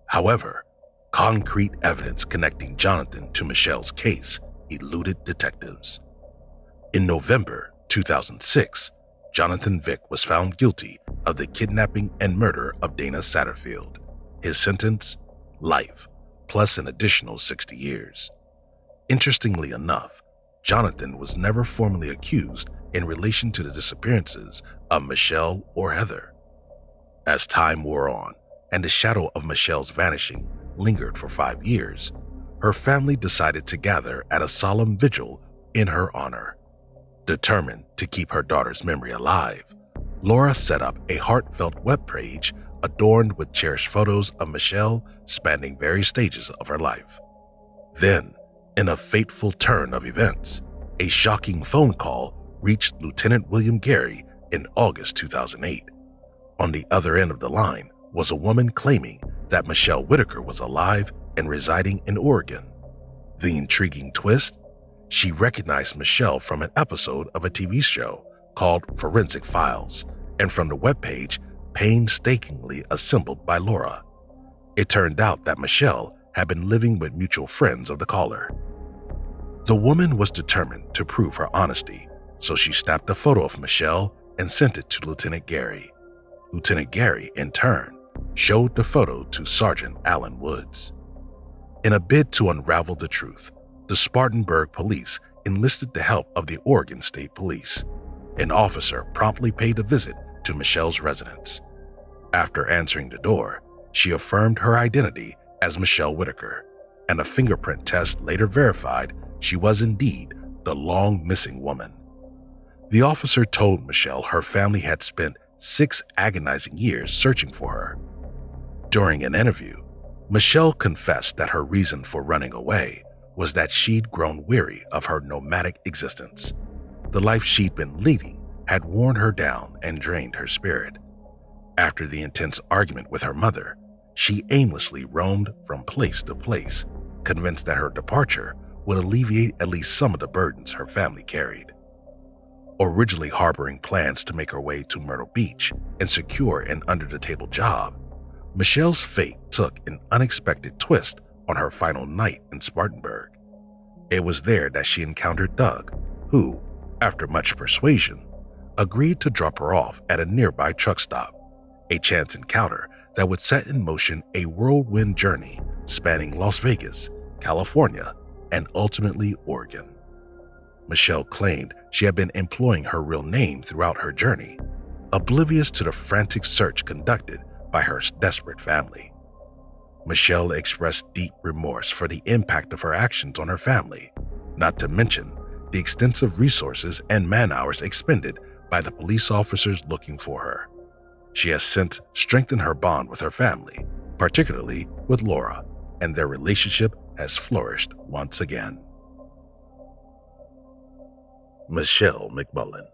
However, concrete evidence connecting Jonathan to Michelle's case eluded detectives. In November 2006, Jonathan Vick was found guilty of the kidnapping and murder of Dana Satterfield. His sentence, life, plus an additional 60 years. Interestingly enough, Jonathan was never formally accused in relation to the disappearances of Michelle or Heather. As time wore on and the shadow of Michelle's vanishing lingered for 5 years, her family decided to gather at a solemn vigil in her honor. Determined to keep her daughter's memory alive, Laura set up a heartfelt webpage adorned with cherished photos of Michelle spanning various stages of her life. Then, in a fateful turn of events, a shocking phone call reached Lieutenant William Gary in August 2008. On the other end of the line was a woman claiming that Michelle Whitaker was alive and residing in Oregon. The intriguing twist? She recognized Michelle from an episode of a TV show called Forensic Files and from the webpage painstakingly assembled by Laura. It turned out that Michelle had been living with mutual friends of the caller. The woman was determined to prove her honesty, so she snapped a photo of Michelle and sent it to Lieutenant Gary. Lieutenant Gary, in turn, showed the photo to Sergeant Alan Woods. In a bid to unravel the truth, the Spartanburg police enlisted the help of the Oregon State Police. An officer promptly paid a visit to Michelle's residence. After answering the door, she affirmed her identity as Michelle Whitaker, and a fingerprint test later verified she was indeed the long-missing woman. The officer told Michelle her family had spent 6 agonizing years searching for her. During an interview, Michelle confessed that her reason for running away was that she'd grown weary of her nomadic existence. The life she'd been leading had worn her down and drained her spirit. After the intense argument with her mother, she aimlessly roamed from place to place, convinced that her departure would alleviate at least some of the burdens her family carried. Originally harboring plans to make her way to Myrtle Beach and secure an under-the-table job, Michelle's fate took an unexpected twist on her final night in Spartanburg. It was there that she encountered Doug, who, after much persuasion, agreed to drop her off at a nearby truck stop, a chance encounter that would set in motion a whirlwind journey spanning Las Vegas, California, and ultimately Oregon. Michelle claimed she had been employing her real name throughout her journey, oblivious to the frantic search conducted by her desperate family. Michelle expressed deep remorse for the impact of her actions on her family, not to mention the extensive resources and man-hours expended by the police officers looking for her. She has since strengthened her bond with her family, particularly with Laura, and their relationship has flourished once again. Michelle McMullen.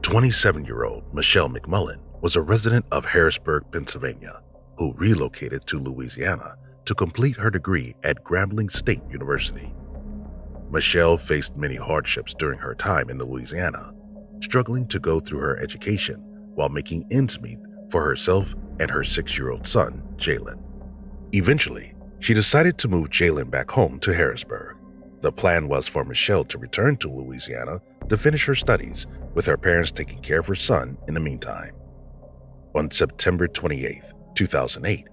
27-year-old Michelle McMullen was a resident of Harrisburg, Pennsylvania, who relocated to Louisiana to complete her degree at Grambling State University. Michelle faced many hardships during her time in Louisiana, struggling to go through her education while making ends meet for herself and her 6-year-old son, Jalen. Eventually, she decided to move Jalen back home to Harrisburg. The plan was for Michelle to return to Louisiana to finish her studies, with her parents taking care of her son in the meantime. On September 28, 2008,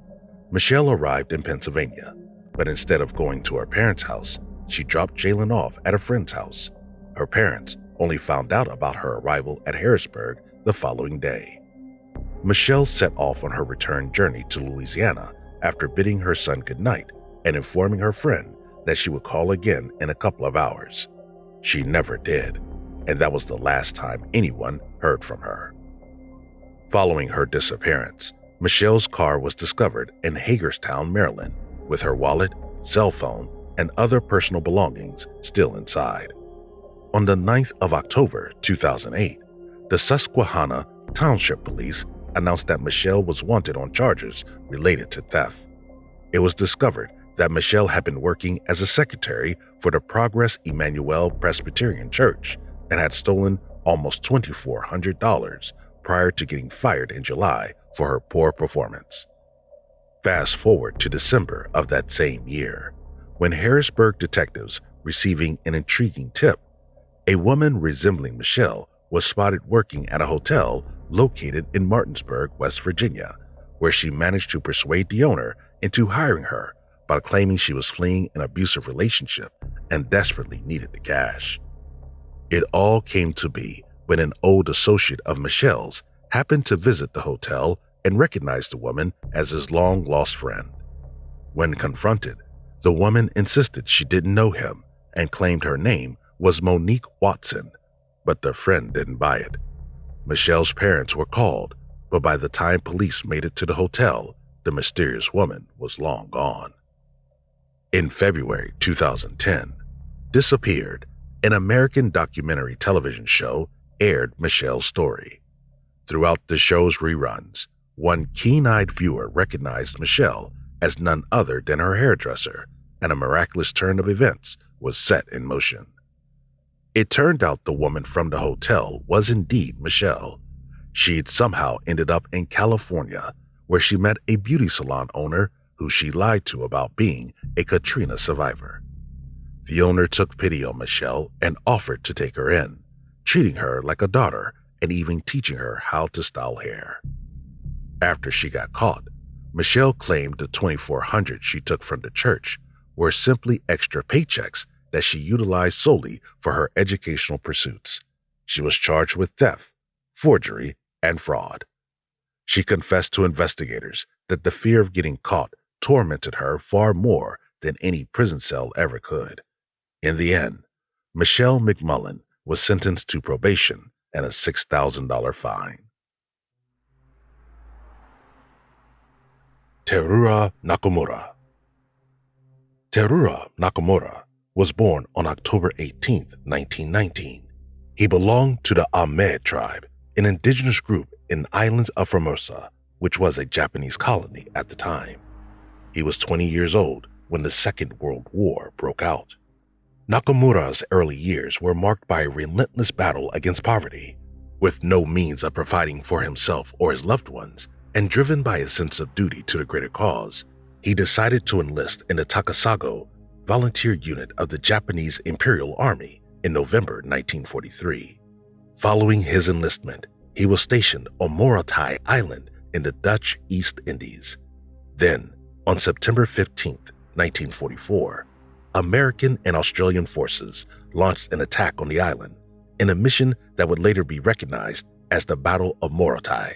Michelle arrived in Pennsylvania, but instead of going to her parents' house, she dropped Jalen off at a friend's house. Her parents only found out about her arrival at Harrisburg the following day. Michelle set off on her return journey to Louisiana after bidding her son goodnight and informing her friend that she would call again in a couple of hours. She never did, and that was the last time anyone heard from her. Following her disappearance, Michelle's car was discovered in Hagerstown, Maryland, with her wallet, cell phone, and other personal belongings still inside. On the 9th of October 2008, the Susquehanna Township Police announced that Michelle was wanted on charges related to theft. It was discovered that Michelle had been working as a secretary for the Progress Emmanuel Presbyterian Church and had stolen almost $2,400 prior to getting fired in July for her poor performance. Fast forward to December of that same year, when Harrisburg detectives receiving an intriguing tip, a woman resembling Michelle was spotted working at a hotel located in Martinsburg, West Virginia, where she managed to persuade the owner into hiring her by claiming she was fleeing an abusive relationship and desperately needed the cash. It all came to be when an old associate of Michelle's happened to visit the hotel and recognized the woman as his long-lost friend. When confronted, the woman insisted she didn't know him and claimed her name was Monique Watson, but the friend didn't buy it. Michelle's parents were called, but by the time police made it to the hotel, the mysterious woman was long gone. In February 2010, Disappeared, an American documentary television show, aired Michelle's story. Throughout the show's reruns, one keen-eyed viewer recognized Michelle as none other than her hairdresser, and a miraculous turn of events was set in motion. It turned out the woman from the hotel was indeed Michelle. She'd somehow ended up in California, where she met a beauty salon owner who she lied to about being a Katrina survivor. The owner took pity on Michelle and offered to take her in, treating her like a daughter and even teaching her how to style hair. After she got caught, Michelle claimed the $2,400 she took from the church were simply extra paychecks that she utilized solely for her educational pursuits. She was charged with theft, forgery, and fraud. She confessed to investigators that the fear of getting caught tormented her far more than any prison cell ever could. In the end, Michelle McMullen was sentenced to probation and a $6,000 fine. Teruo Nakamura. Teruo Nakamura was born on October 18, 1919. He belonged to the Ahmed tribe, an indigenous group in the islands of Formosa, which was a Japanese colony at the time. He was 20 years old when the Second World War broke out. Nakamura's early years were marked by a relentless battle against poverty. With no means of providing for himself or his loved ones, and driven by a sense of duty to the greater cause, he decided to enlist in the Takasago volunteer unit of the Japanese Imperial Army in November 1943. Following his enlistment, he was stationed on Morotai Island in the Dutch East Indies. Then, on September 15, 1944, American and Australian forces launched an attack on the island in a mission that would later be recognized as the Battle of Morotai.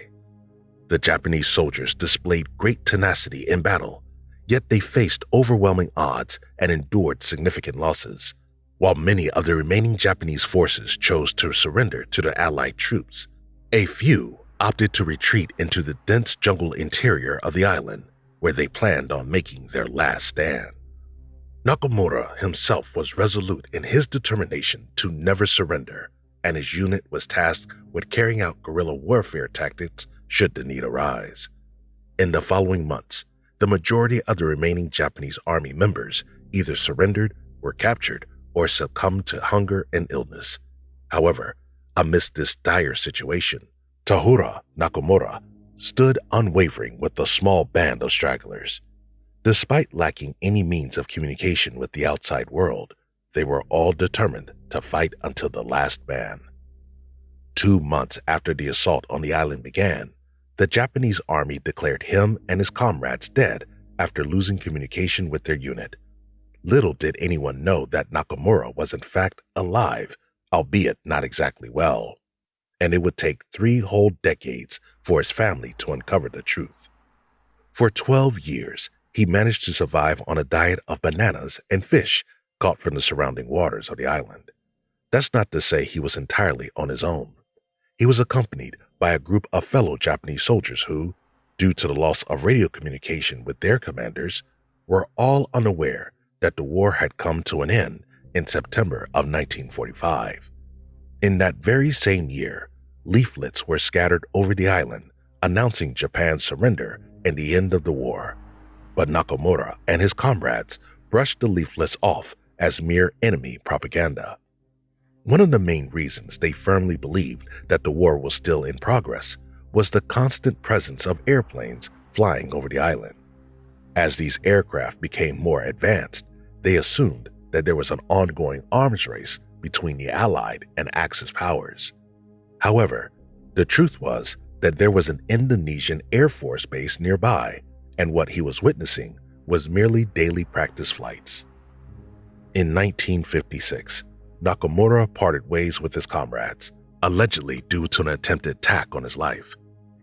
The Japanese soldiers displayed great tenacity in battle, yet they faced overwhelming odds and endured significant losses. While many of the remaining Japanese forces chose to surrender to the Allied troops, a few opted to retreat into the dense jungle interior of the island, where they planned on making their last stand. Nakamura himself was resolute in his determination to never surrender, and his unit was tasked with carrying out guerrilla warfare tactics should the need arise. In the following months, the majority of the remaining Japanese army members either surrendered, were captured, or succumbed to hunger and illness. However, amidst this dire situation, Teruo Nakamura stood unwavering with a small band of stragglers. Despite lacking any means of communication with the outside world, they were all determined to fight until the last man. 2 months after the assault on the island began, the Japanese army declared him and his comrades dead after losing communication with their unit. Little did anyone know that Nakamura was in fact alive, albeit not exactly well, and it would take 3 whole decades for his family to uncover the truth. For 12 years, he managed to survive on a diet of bananas and fish caught from the surrounding waters of the island. That's not to say he was entirely on his own. He was accompanied by a group of fellow Japanese soldiers who, due to the loss of radio communication with their commanders, were all unaware that the war had come to an end in September of 1945. In that very same year, leaflets were scattered over the island announcing Japan's surrender and the end of the war. But Nakamura and his comrades brushed the leaflets off as mere enemy propaganda. One of the main reasons they firmly believed that the war was still in progress was the constant presence of airplanes flying over the island. As these aircraft became more advanced, they assumed that there was an ongoing arms race between the Allied and Axis powers. However, the truth was that there was an Indonesian Air Force base nearby, and what he was witnessing was merely daily practice flights. In 1956, Nakamura parted ways with his comrades, allegedly due to an attempted attack on his life.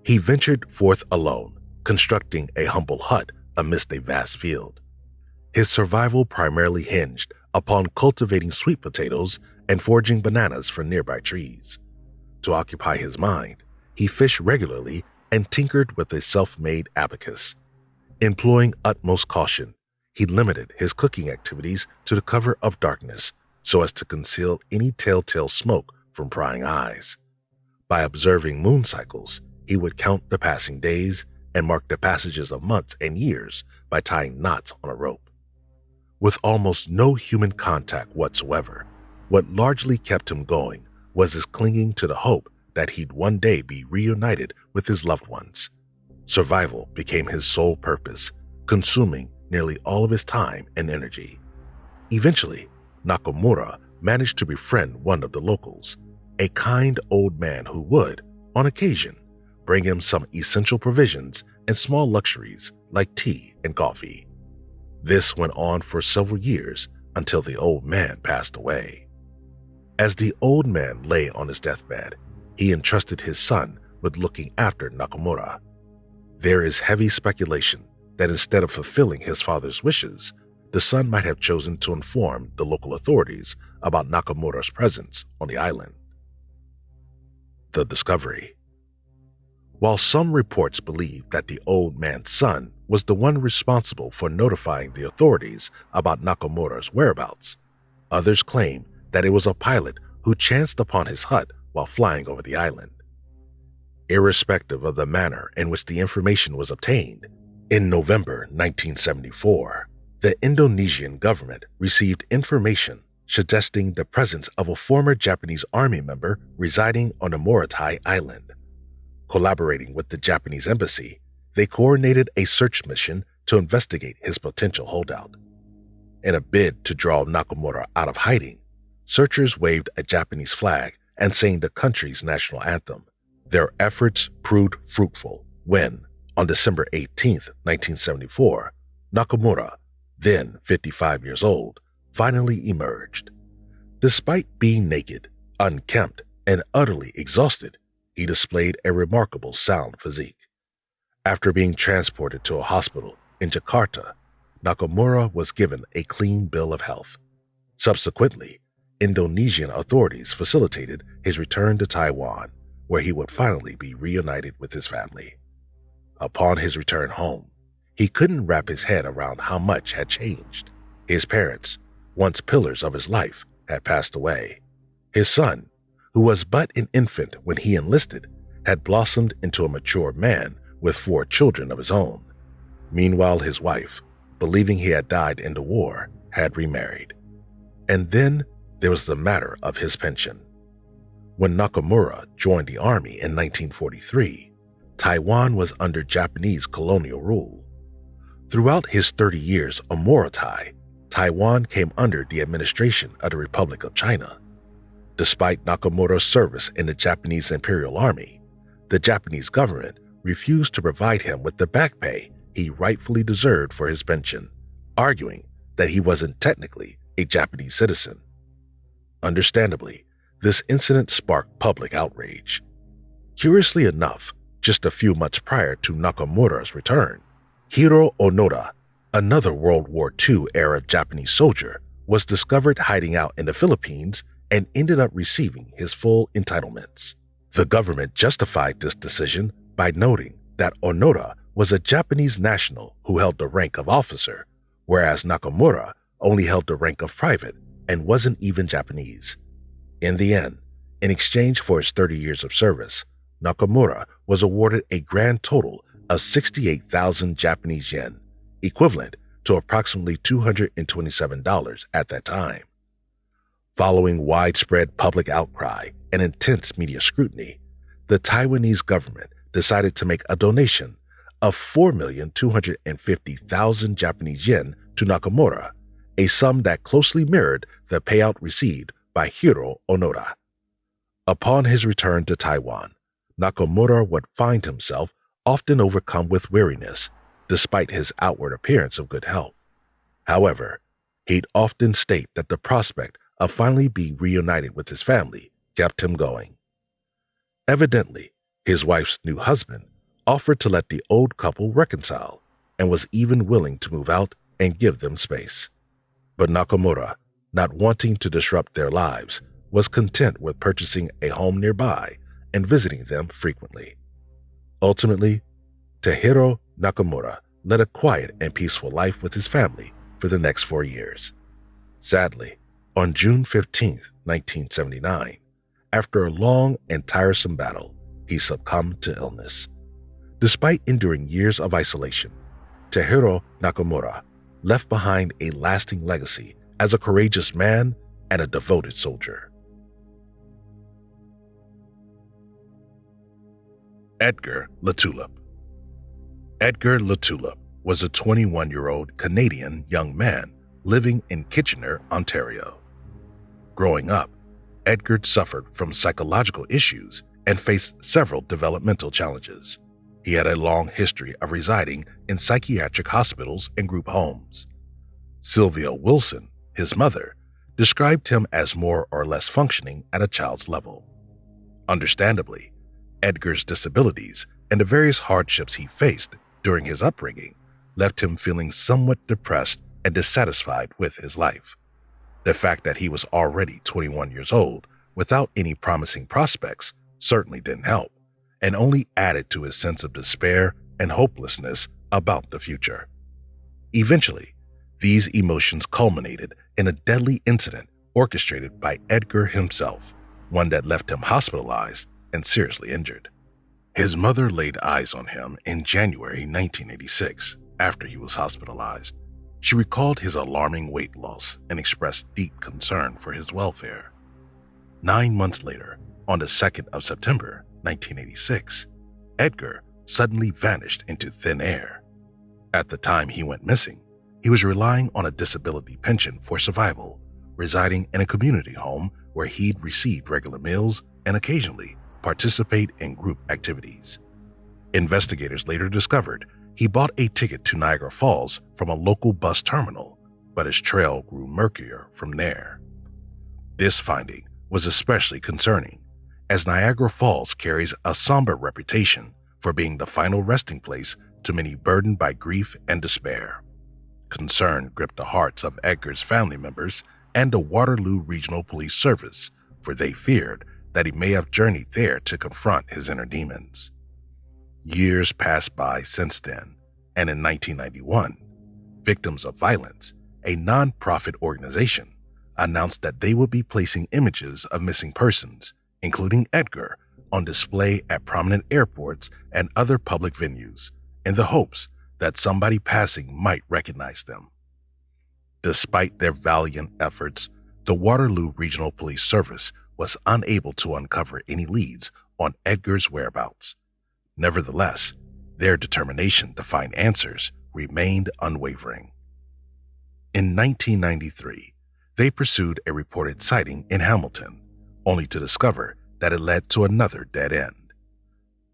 He ventured forth alone, constructing a humble hut amidst a vast field. His survival primarily hinged upon cultivating sweet potatoes and foraging bananas from nearby trees. To occupy his mind, he fished regularly and tinkered with a self-made abacus. Employing utmost caution, he limited his cooking activities to the cover of darkness so as to conceal any telltale smoke from prying eyes. By observing moon cycles, he would count the passing days and mark the passages of months and years by tying knots on a rope. With almost no human contact whatsoever, what largely kept him going was his clinging to the hope that he'd one day be reunited with his loved ones. Survival became his sole purpose, consuming nearly all of his time and energy. Eventually, Nakamura managed to befriend one of the locals, a kind old man who would, on occasion, bring him some essential provisions and small luxuries like tea and coffee. This went on for several years until the old man passed away. As the old man lay on his deathbed, he entrusted his son with looking after Nakamura. There is heavy speculation that instead of fulfilling his father's wishes, the son might have chosen to inform the local authorities about Nakamura's presence on the island. The discovery. While some reports believe that the old man's son was the one responsible for notifying the authorities about Nakamura's whereabouts, others claim that it was a pilot who chanced upon his hut while flying over the island. Irrespective of the manner in which the information was obtained, in November 1974, the Indonesian government received information suggesting the presence of a former Japanese army member residing on the Morotai Island. Collaborating with the Japanese embassy, they coordinated a search mission to investigate his potential holdout. In a bid to draw Nakamura out of hiding, searchers waved a Japanese flag and sang the country's national anthem. Their efforts proved fruitful when, on December 18, 1974, Nakamura, then 55 years old, finally emerged. Despite being naked, unkempt, and utterly exhausted, he displayed a remarkable sound physique. After being transported to a hospital in Jakarta, Nakamura was given a clean bill of health. Subsequently, Indonesian authorities facilitated his return to Taiwan, where he would finally be reunited with his family. Upon his return home, he couldn't wrap his head around how much had changed. His parents, once pillars of his life, had passed away. His son, who was but an infant when he enlisted, had blossomed into a mature man with 4 children of his own. Meanwhile, his wife, believing he had died in the war, had remarried. And then there was the matter of his pension. When Nakamura joined the army in 1943, Taiwan was under Japanese colonial rule. Throughout his 30 years on Morotai, Taiwan came under the administration of the Republic of China. Despite Nakamura's service in the Japanese Imperial Army, the Japanese government refused to provide him with the back pay he rightfully deserved for his pension, arguing that he wasn't technically a Japanese citizen. Understandably, this incident sparked public outrage. Curiously enough, just a few months prior to Nakamura's return, Hiro Onoda, another World War II-era Japanese soldier, was discovered hiding out in the Philippines and ended up receiving his full entitlements. The government justified this decision by noting that Onoda was a Japanese national who held the rank of officer, whereas Nakamura only held the rank of private and wasn't even Japanese. In the end, in exchange for his 30 years of service, Nakamura was awarded a grand total of 68,000 Japanese yen, equivalent to approximately $227 at that time. Following widespread public outcry and intense media scrutiny, the Taiwanese government decided to make a donation of 4,250,000 Japanese yen to Nakamura, a sum that closely mirrored the payout received by Hiro Onoda. Upon his return to Taiwan, Nakamura would find himself often overcome with weariness, despite his outward appearance of good health. However, he'd often state that the prospect of finally being reunited with his family kept him going. Evidently, his wife's new husband offered to let the old couple reconcile and was even willing to move out and give them space. But Nakamura, not wanting to disrupt their lives, was content with purchasing a home nearby and visiting them frequently. Ultimately, Teruo Nakamura led a quiet and peaceful life with his family for the next 4 years. Sadly, on June 15, 1979, after a long and tiresome battle, he succumbed to illness. Despite enduring years of isolation, Teruo Nakamura left behind a lasting legacy as a courageous man and a devoted soldier. Edgar Latulip. Edgar Latulip was a 21-year-old Canadian young man living in Kitchener, Ontario. Growing up, Edgar suffered from psychological issues and faced several developmental challenges. He had a long history of residing in psychiatric hospitals and group homes. Sylvia Wilson, his mother, described him as more or less functioning at a child's level. Understandably, Edgar's disabilities and the various hardships he faced during his upbringing left him feeling somewhat depressed and dissatisfied with his life. The fact that he was already 21 years old without any promising prospects certainly didn't help, and only added to his sense of despair and hopelessness about the future. Eventually, these emotions culminated in a deadly incident orchestrated by Edgar himself, one that left him hospitalized and seriously injured. His mother laid eyes on him in January 1986 after he was hospitalized. She recalled his alarming weight loss and expressed deep concern for his welfare. 9 months later, on the 2nd of September 1986, Edgar suddenly vanished into thin air. At the time he went missing, he was relying on a disability pension for survival, residing in a community home where he'd received regular meals and occasionally participate in group activities. Investigators later discovered he bought a ticket to Niagara Falls from a local bus terminal, but his trail grew murkier from there. This finding was especially concerning, as Niagara Falls carries a somber reputation for being the final resting place to many burdened by grief and despair. Concern gripped the hearts of Edgar's family members and the Waterloo Regional Police Service, for they feared that he may have journeyed there to confront his inner demons. Years passed by since then, and in 1991, Victims of Violence, a non-profit organization, announced that they would be placing images of missing persons, including Edgar, on display at prominent airports and other public venues, in the hopes that somebody passing might recognize them. Despite their valiant efforts, the Waterloo Regional Police Service was unable to uncover any leads on Edgar's whereabouts. Nevertheless, their determination to find answers remained unwavering. In 1993, they pursued a reported sighting in Hamilton, only to discover that it led to another dead end.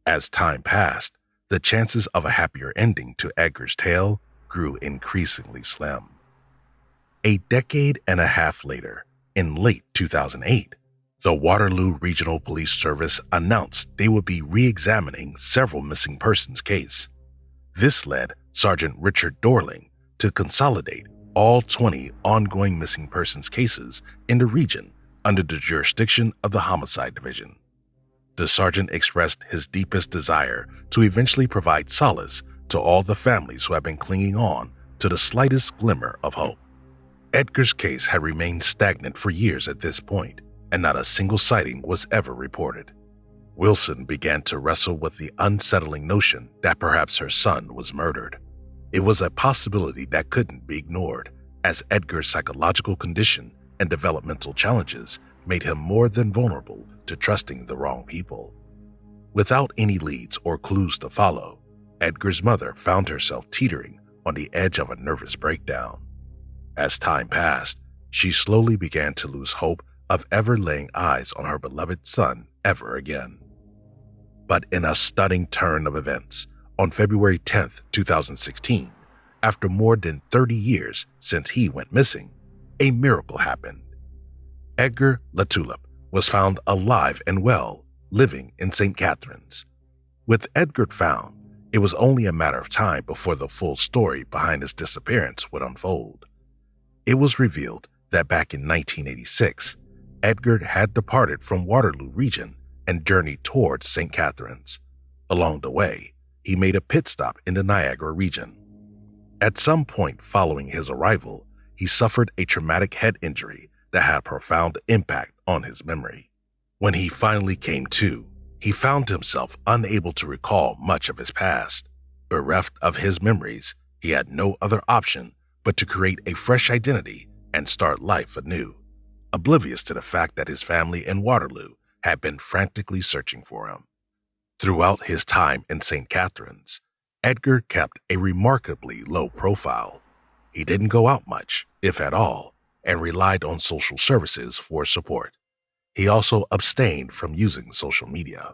As time passed, the chances of a happier ending to Edgar's tale grew increasingly slim. A decade and a half later, in late 2008, the Waterloo Regional Police Service announced they would be re-examining several missing persons cases. This led Sergeant Richard Dorling to consolidate all 20 ongoing missing persons cases in the region under the jurisdiction of the Homicide Division. The sergeant expressed his deepest desire to eventually provide solace to all the families who have been clinging on to the slightest glimmer of hope. Edgar's case had remained stagnant for years at this point, and not a single sighting was ever reported. Wilson began to wrestle with the unsettling notion that perhaps her son was murdered. It was a possibility that couldn't be ignored, as Edgar's psychological condition and developmental challenges made him more than vulnerable to trusting the wrong people. Without any leads or clues to follow, Edgar's mother found herself teetering on the edge of a nervous breakdown. As time passed, she slowly began to lose hope of ever laying eyes on her beloved son ever again. But in a stunning turn of events, on February 10, 2016, after more than 30 years since he went missing, a miracle happened. Edgar Latulip was found alive and well, living in St. Catharines. With Edgar found, It was only a matter of time before the full story behind his disappearance would unfold. It was revealed that back in 1986, Edgar had departed from Waterloo region and journeyed towards St. Catharines. Along the way, he made a pit stop in the Niagara region. At some point following his arrival, he suffered a traumatic head injury that had a profound impact on his memory. When he finally came to, he found himself unable to recall much of his past. Bereft of his memories, he had no other option but to create a fresh identity and start life anew, oblivious to the fact that his family in Waterloo had been frantically searching for him. Throughout his time in St. Catharines, Edgar kept a remarkably low profile. He didn't go out much, if at all, and relied on social services for support. He also abstained from using social media.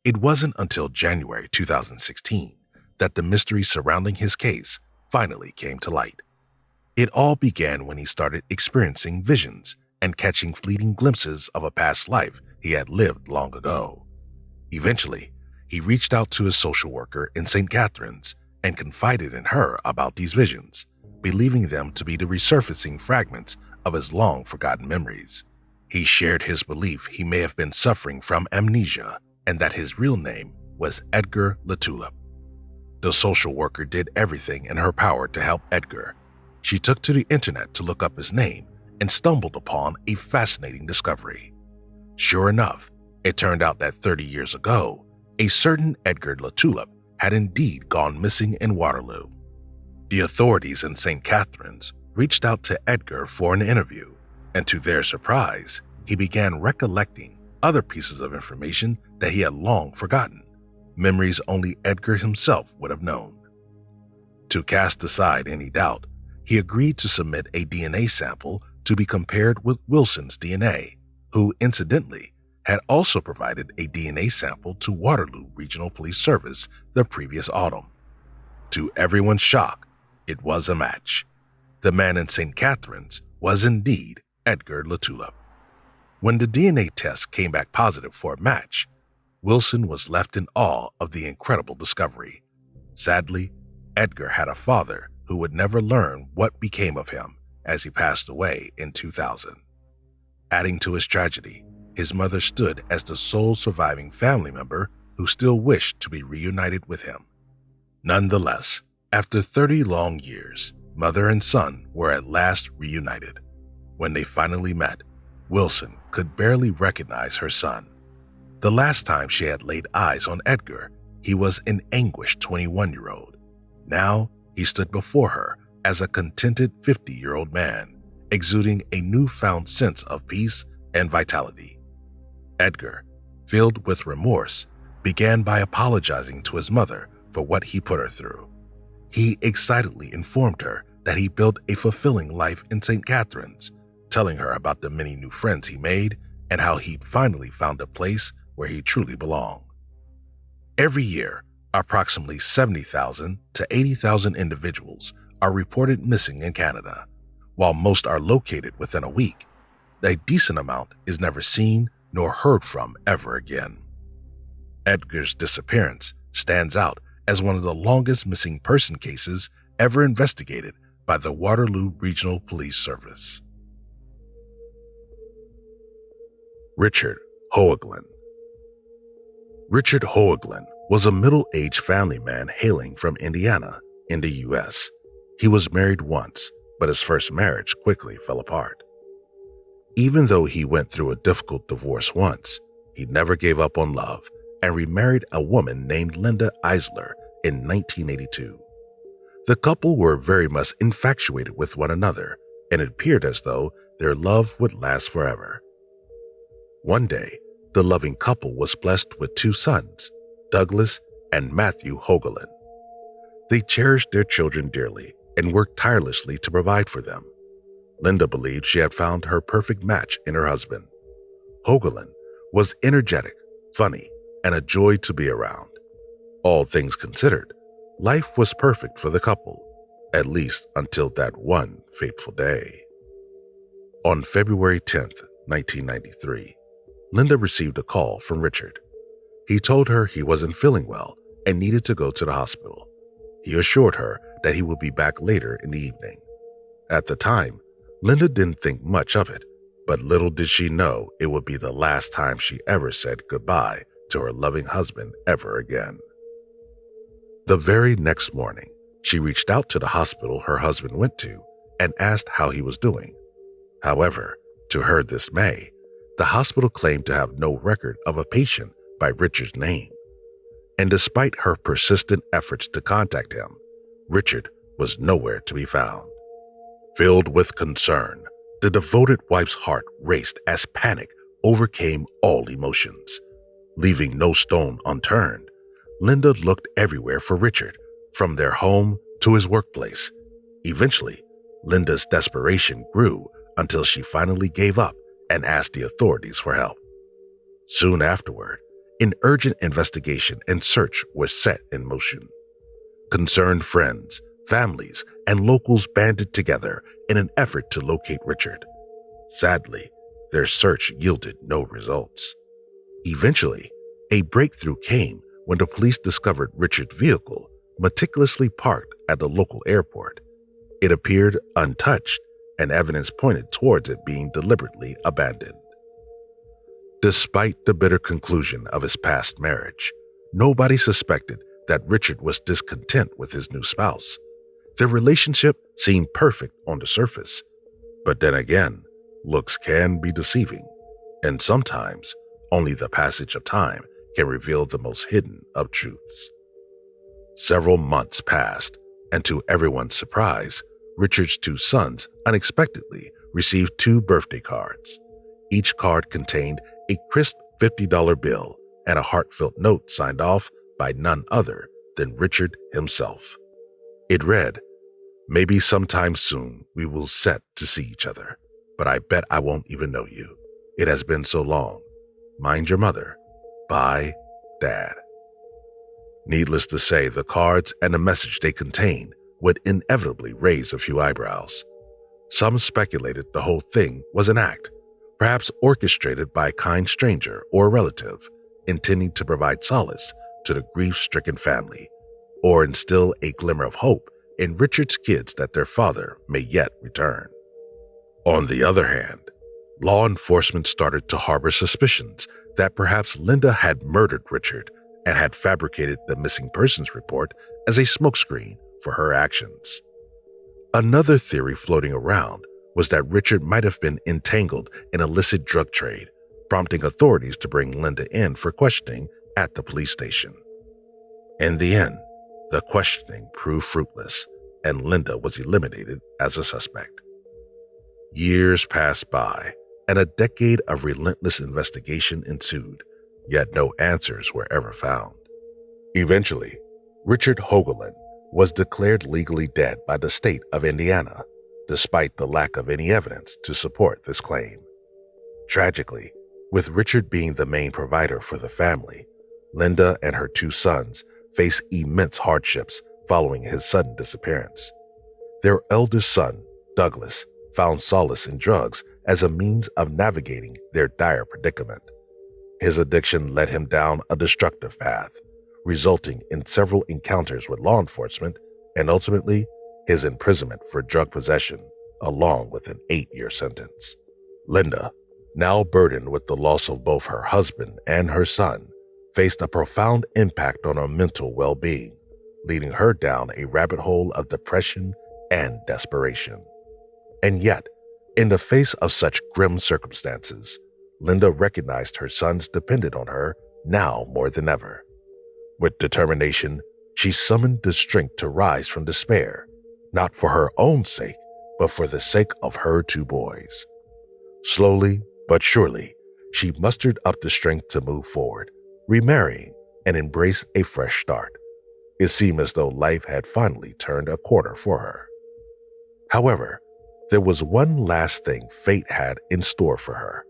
It wasn't until January 2016 that the mystery surrounding his case finally came to light. It all began when he started experiencing visions and catching fleeting glimpses of a past life he had lived long ago. Eventually, he reached out to his social worker in St. Catharines and confided in her about these visions, believing them to be the resurfacing fragments of his long-forgotten memories. He shared his belief he may have been suffering from amnesia and that his real name was Edgar Latulip. The social worker did everything in her power to help Edgar. She took to the internet to look up his name and stumbled upon a fascinating discovery. Sure enough, it turned out that 30 years ago, a certain Edgar Latulip had indeed gone missing in Waterloo. The authorities in St. Catharines reached out to Edgar for an interview, and to their surprise, he began recollecting other pieces of information that he had long forgotten, memories only Edgar himself would have known. To cast aside any doubt, he agreed to submit a DNA sample to be compared with Wilson's DNA, who incidentally had also provided a DNA sample to Waterloo Regional Police Service the previous autumn. To everyone's shock, it was a match. The man in St. Catharines was indeed Edgar Latulip. When the DNA test came back positive for a match, Wilson was left in awe of the incredible discovery. Sadly, Edgar had a father who would never learn what became of him as he passed away in 2000. Adding to his tragedy, his mother stood as the sole surviving family member who still wished to be reunited with him. Nonetheless, after 30 long years, mother and son were at last reunited. When they finally met, Wilson could barely recognize her son. The last time she had laid eyes on Edgar, he was an anguished 21-year-old. Now he stood before her as a contented 50-year-old man, exuding a newfound sense of peace and vitality. Edgar, filled with remorse, began by apologizing to his mother for what he put her through. He excitedly informed her that he built a fulfilling life in St. Catharines, telling her about the many new friends he made and how he'd finally found a place where he truly belonged. Every year, approximately 70,000 to 80,000 individuals are reported missing in Canada. While most are located within a week, a decent amount is never seen nor heard from ever again. Edgar's disappearance stands out as one of the longest missing person cases ever investigated by the Waterloo Regional Police Service. Richard Hoagland. Richard Hoagland was a middle-aged family man hailing from Indiana in the U.S. He was married once, but his first marriage quickly fell apart. Even though he went through a difficult divorce once, he never gave up on love and remarried a woman named Linda Eisler in 1982. The couple were very much infatuated with one another, and it appeared as though their love would last forever. One day, the loving couple was blessed with 2 sons, Douglas and Matthew Hoagland. They cherished their children dearly and worked tirelessly to provide for them. Linda believed she had found her perfect match in her husband. Hoagland was energetic, funny, and a joy to be around. All things considered, life was perfect for the couple, at least until that one fateful day. On February 10th, 1993, Linda received a call from Richard. He told her he wasn't feeling well and needed to go to the hospital. He assured her that he would be back later in the evening. At the time, Linda didn't think much of it, but little did she know it would be the last time she ever said goodbye to her loving husband ever again. The very next morning, she reached out to the hospital her husband went to and asked how he was doing. However, to her dismay, the hospital claimed to have no record of a patient by Richard's name. And despite her persistent efforts to contact him, Richard was nowhere to be found. Filled with concern, the devoted wife's heart raced as panic overcame all emotions. Leaving no stone unturned, Linda looked everywhere for Richard, from their home to his workplace. Eventually, Linda's desperation grew until she finally gave up and asked the authorities for help. Soon afterward, an urgent investigation and search was set in motion. Concerned friends, families, and locals banded together in an effort to locate Richard. Sadly, their search yielded no results. Eventually, a breakthrough came when the police discovered Richard's vehicle meticulously parked at the local airport. It appeared untouched, and evidence pointed towards it being deliberately abandoned. Despite the bitter conclusion of his past marriage, nobody suspected that Richard was discontent with his new spouse. Their relationship seemed perfect on the surface, but then again, looks can be deceiving, and sometimes only the passage of time can reveal the most hidden of truths. Several months passed, and to everyone's surprise, Richard's two sons unexpectedly received 2 birthday cards. Each card contained a crisp $50 bill and a heartfelt note signed off by none other than Richard himself. It read, "Maybe sometime soon we will set to see each other, but I bet I won't even know you. It has been so long. Mind your mother. Bye, Dad." Needless to say, the cards and the message they contained would inevitably raise a few eyebrows. Some speculated the whole thing was an act, perhaps orchestrated by a kind stranger or relative, intending to provide solace to the grief-stricken family, or instill a glimmer of hope in Richard's kids that their father may yet return. On the other hand, law enforcement started to harbor suspicions that perhaps Linda had murdered Richard and had fabricated the missing persons report as a smokescreen for her actions. Another theory floating around was that Richard might have been entangled in illicit drug trade, prompting authorities to bring Linda in for questioning at the police station. In the end, the questioning proved fruitless, and Linda was eliminated as a suspect. Years passed by, and a decade of relentless investigation ensued, yet no answers were ever found. Eventually, Richard Hoagland was declared legally dead by the state of Indiana, despite the lack of any evidence to support this claim. Tragically, with Richard being the main provider for the family, Linda and her 2 sons faced immense hardships following his sudden disappearance. Their eldest son, Douglas, found solace in drugs as a means of navigating their dire predicament. His addiction led him down a destructive path, resulting in several encounters with law enforcement and ultimately his imprisonment for drug possession, along with an 8-year sentence. Linda, now burdened with the loss of both her husband and her son, faced a profound impact on her mental well-being, leading her down a rabbit hole of depression and desperation. And yet, in the face of such grim circumstances, Linda recognized her sons depended on her now more than ever. With determination, she summoned the strength to rise from despair, not for her own sake, but for the sake of her 2 boys. Slowly but surely, she mustered up the strength to move forward, remarrying and embrace a fresh start. It seemed as though life had finally turned a corner for her. However, there was one last thing fate had in store for her.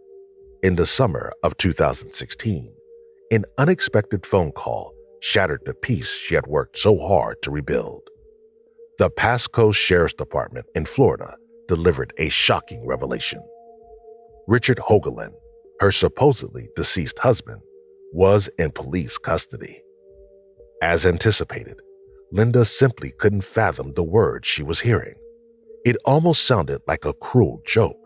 In the summer of 2016, an unexpected phone call shattered the peace she had worked so hard to rebuild. The Pasco Sheriff's Department in Florida delivered a shocking revelation. Richard Hoagland, her supposedly deceased husband, was in police custody. As anticipated, Linda simply couldn't fathom the words she was hearing. It almost sounded like a cruel joke,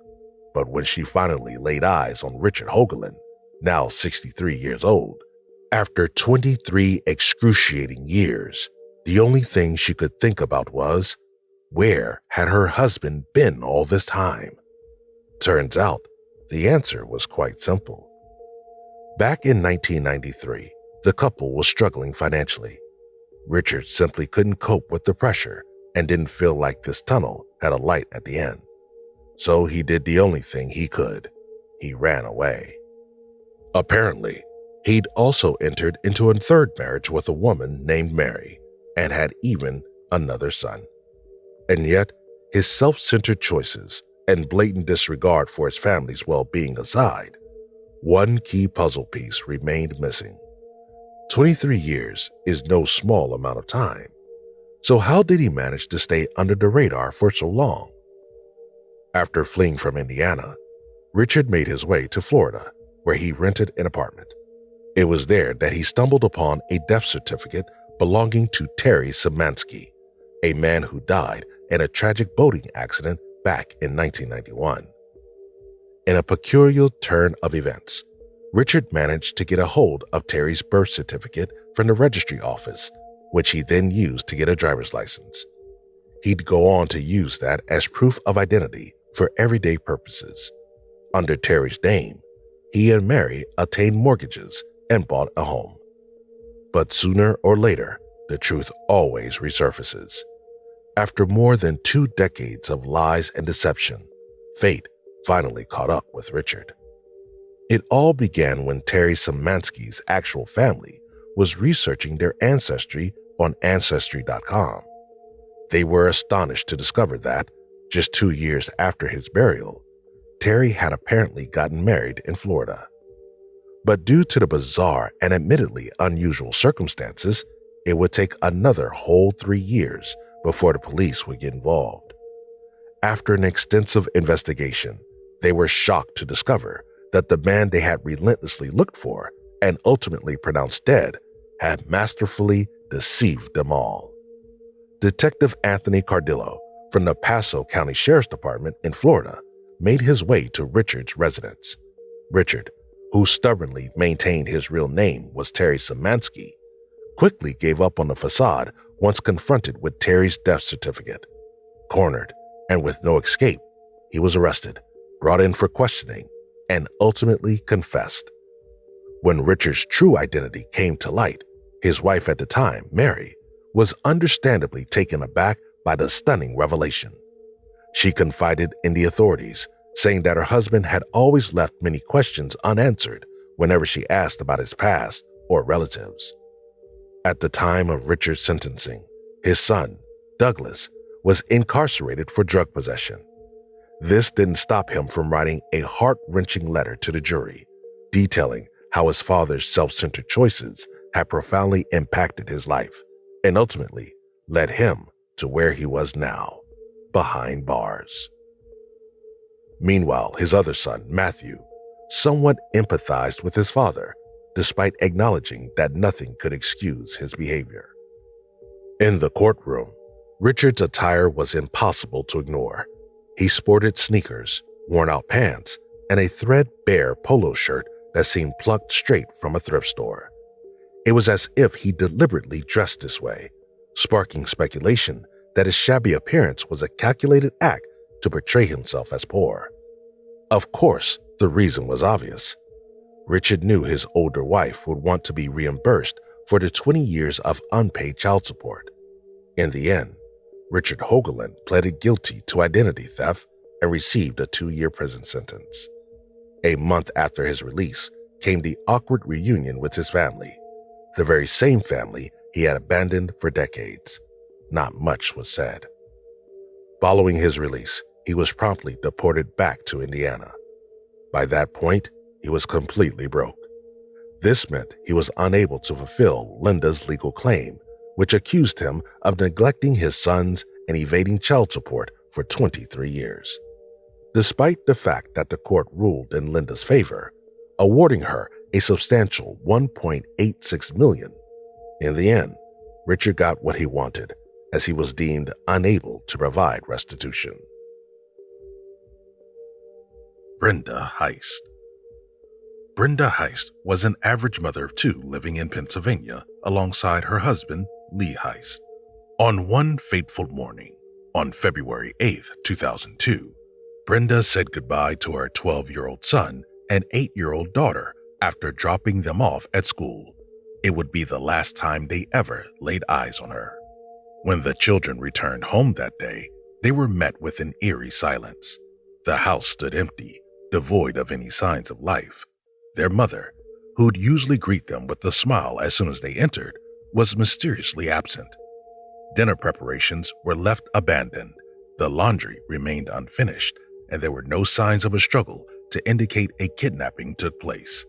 but when she finally laid eyes on Richard Hoagland, now 63 years old, after 23 excruciating years, the only thing she could think about was, where had her husband been all this time? Turns out, the answer was quite simple. Back in 1993, the couple was struggling financially. Richard simply couldn't cope with the pressure and didn't feel like this tunnel had a light at the end. So he did the only thing he could. He ran away. Apparently, he'd also entered into a third marriage with a woman named Mary and had even another son. And yet, his self-centered choices and blatant disregard for his family's well-being aside, one key puzzle piece remained missing. 23 years is no small amount of time. So how did he manage to stay under the radar for so long? After fleeing from Indiana, Richard made his way to Florida, where he rented an apartment. It was there that he stumbled upon a death certificate belonging to Terry Szymanski, a man who died in a tragic boating accident back in 1991. In a peculiar turn of events, Richard managed to get a hold of Terry's birth certificate from the registry office, which he then used to get a driver's license. He'd go on to use that as proof of identity for everyday purposes. Under Terry's name, he and Mary obtained mortgages and bought a home. But sooner or later, the truth always resurfaces. After more than 2 decades of lies and deception, fate finally caught up with Richard. It all began when Terry Szymanski's actual family was researching their ancestry on Ancestry.com. They were astonished to discover that, just 2 years after his burial, Terry had apparently gotten married in Florida. But due to the bizarre and admittedly unusual circumstances, it would take another whole 3 years before the police would get involved. After an extensive investigation, they were shocked to discover that the man they had relentlessly looked for and ultimately pronounced dead had masterfully deceived them all. Detective Anthony Cardillo from the Paso County Sheriff's Department in Florida made his way to Richard's residence. Richard, who stubbornly maintained his real name was Terry Szymanski, quickly gave up on the facade once confronted with Terry's death certificate. Cornered and with no escape, he was arrested, brought in for questioning, and ultimately confessed. When Richard's true identity came to light, his wife at the time, Mary, was understandably taken aback by the stunning revelation. She confided in the authorities, saying that her husband had always left many questions unanswered whenever she asked about his past or relatives. At the time of Richard's sentencing, his son, Douglas, was incarcerated for drug possession. This didn't stop him from writing a heart-wrenching letter to the jury, detailing how his father's self-centered choices had profoundly impacted his life and ultimately led him to where he was now, behind bars. Meanwhile, his other son, Matthew, somewhat empathized with his father, despite acknowledging that nothing could excuse his behavior. In the courtroom, Richard's attire was impossible to ignore. He sported sneakers, worn-out pants, and a threadbare polo shirt that seemed plucked straight from a thrift store. It was as if he deliberately dressed this way, sparking speculation that his shabby appearance was a calculated act to portray himself as poor. Of course, the reason was obvious. Richard knew his older wife would want to be reimbursed for the 20 years of unpaid child support. In the end, Richard Hoagland pleaded guilty to identity theft and received a 2-year prison sentence. A month after his release came the awkward reunion with his family, the very same family he had abandoned for decades. Not much was said. Following his release, he was promptly deported back to Indiana. By that point, he was completely broke. This meant he was unable to fulfill Linda's legal claim, which accused him of neglecting his sons and evading child support for 23 years. Despite the fact that the court ruled in Linda's favor, awarding her a substantial $1.86 million, in the end, Richard got what he wanted, as he was deemed unable to provide restitution. Brenda Heist. Brenda Heist was an average mother of two living in Pennsylvania alongside her husband, Lee Heist. On one fateful morning, on February 8, 2002, Brenda said goodbye to her 12-year-old son and 8-year-old daughter after dropping them off at school. It would be the last time they ever laid eyes on her. When the children returned home that day, they were met with an eerie silence. The house stood empty, devoid of any signs of life. Their mother, who'd usually greet them with a smile as soon as they entered, was mysteriously absent. Dinner preparations were left abandoned, the laundry remained unfinished, and there were no signs of a struggle to indicate a kidnapping took place.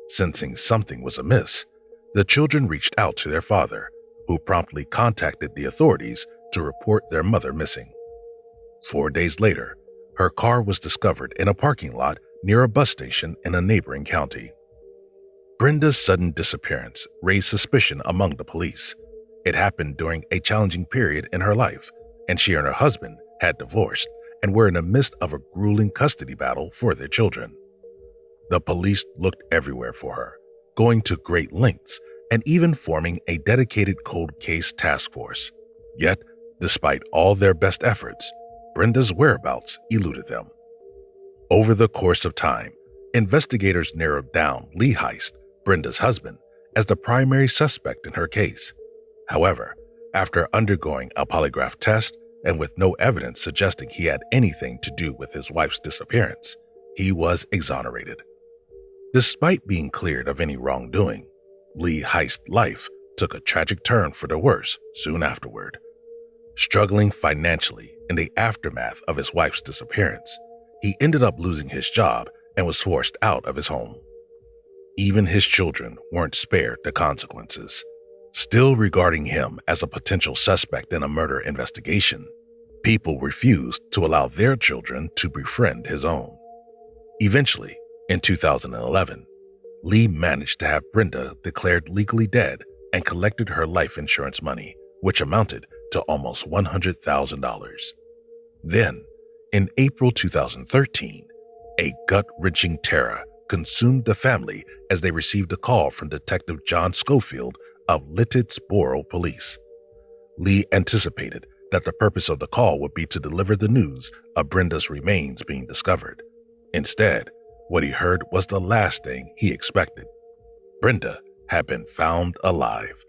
Sensing something was amiss, the children reached out to their father, who promptly contacted the authorities to report their mother missing. 4 days later, her car was discovered in a parking lot near a bus station in a neighboring county. Brenda's sudden disappearance raised suspicion among the police. It happened during a challenging period in her life, and she and her husband had divorced and were in the midst of a grueling custody battle for their children. The police looked everywhere for her, going to great lengths and even forming a dedicated cold case task force. Yet, despite all their best efforts, Brenda's whereabouts eluded them. Over the course of time, investigators narrowed down Lee Heist, Brenda's husband, as the primary suspect in her case. However, after undergoing a polygraph test and with no evidence suggesting he had anything to do with his wife's disappearance, he was exonerated. Despite being cleared of any wrongdoing, Lee Heist's life took a tragic turn for the worse soon afterward. Struggling financially in the aftermath of his wife's disappearance, he ended up losing his job and was forced out of his home. Even his children weren't spared the consequences. Still regarding him as a potential suspect in a murder investigation, people refused to allow their children to befriend his own. Eventually, in 2011, Lee managed to have Brenda declared legally dead and collected her life insurance money, which amounted to almost $100,000. Then, in April 2013, a gut-wrenching terror consumed the family as they received a call from Detective John Schofield of Lititz Borough Police. Lee anticipated that the purpose of the call would be to deliver the news of Brenda's remains being discovered. Instead, what he heard was the last thing he expected. Brenda had been found alive.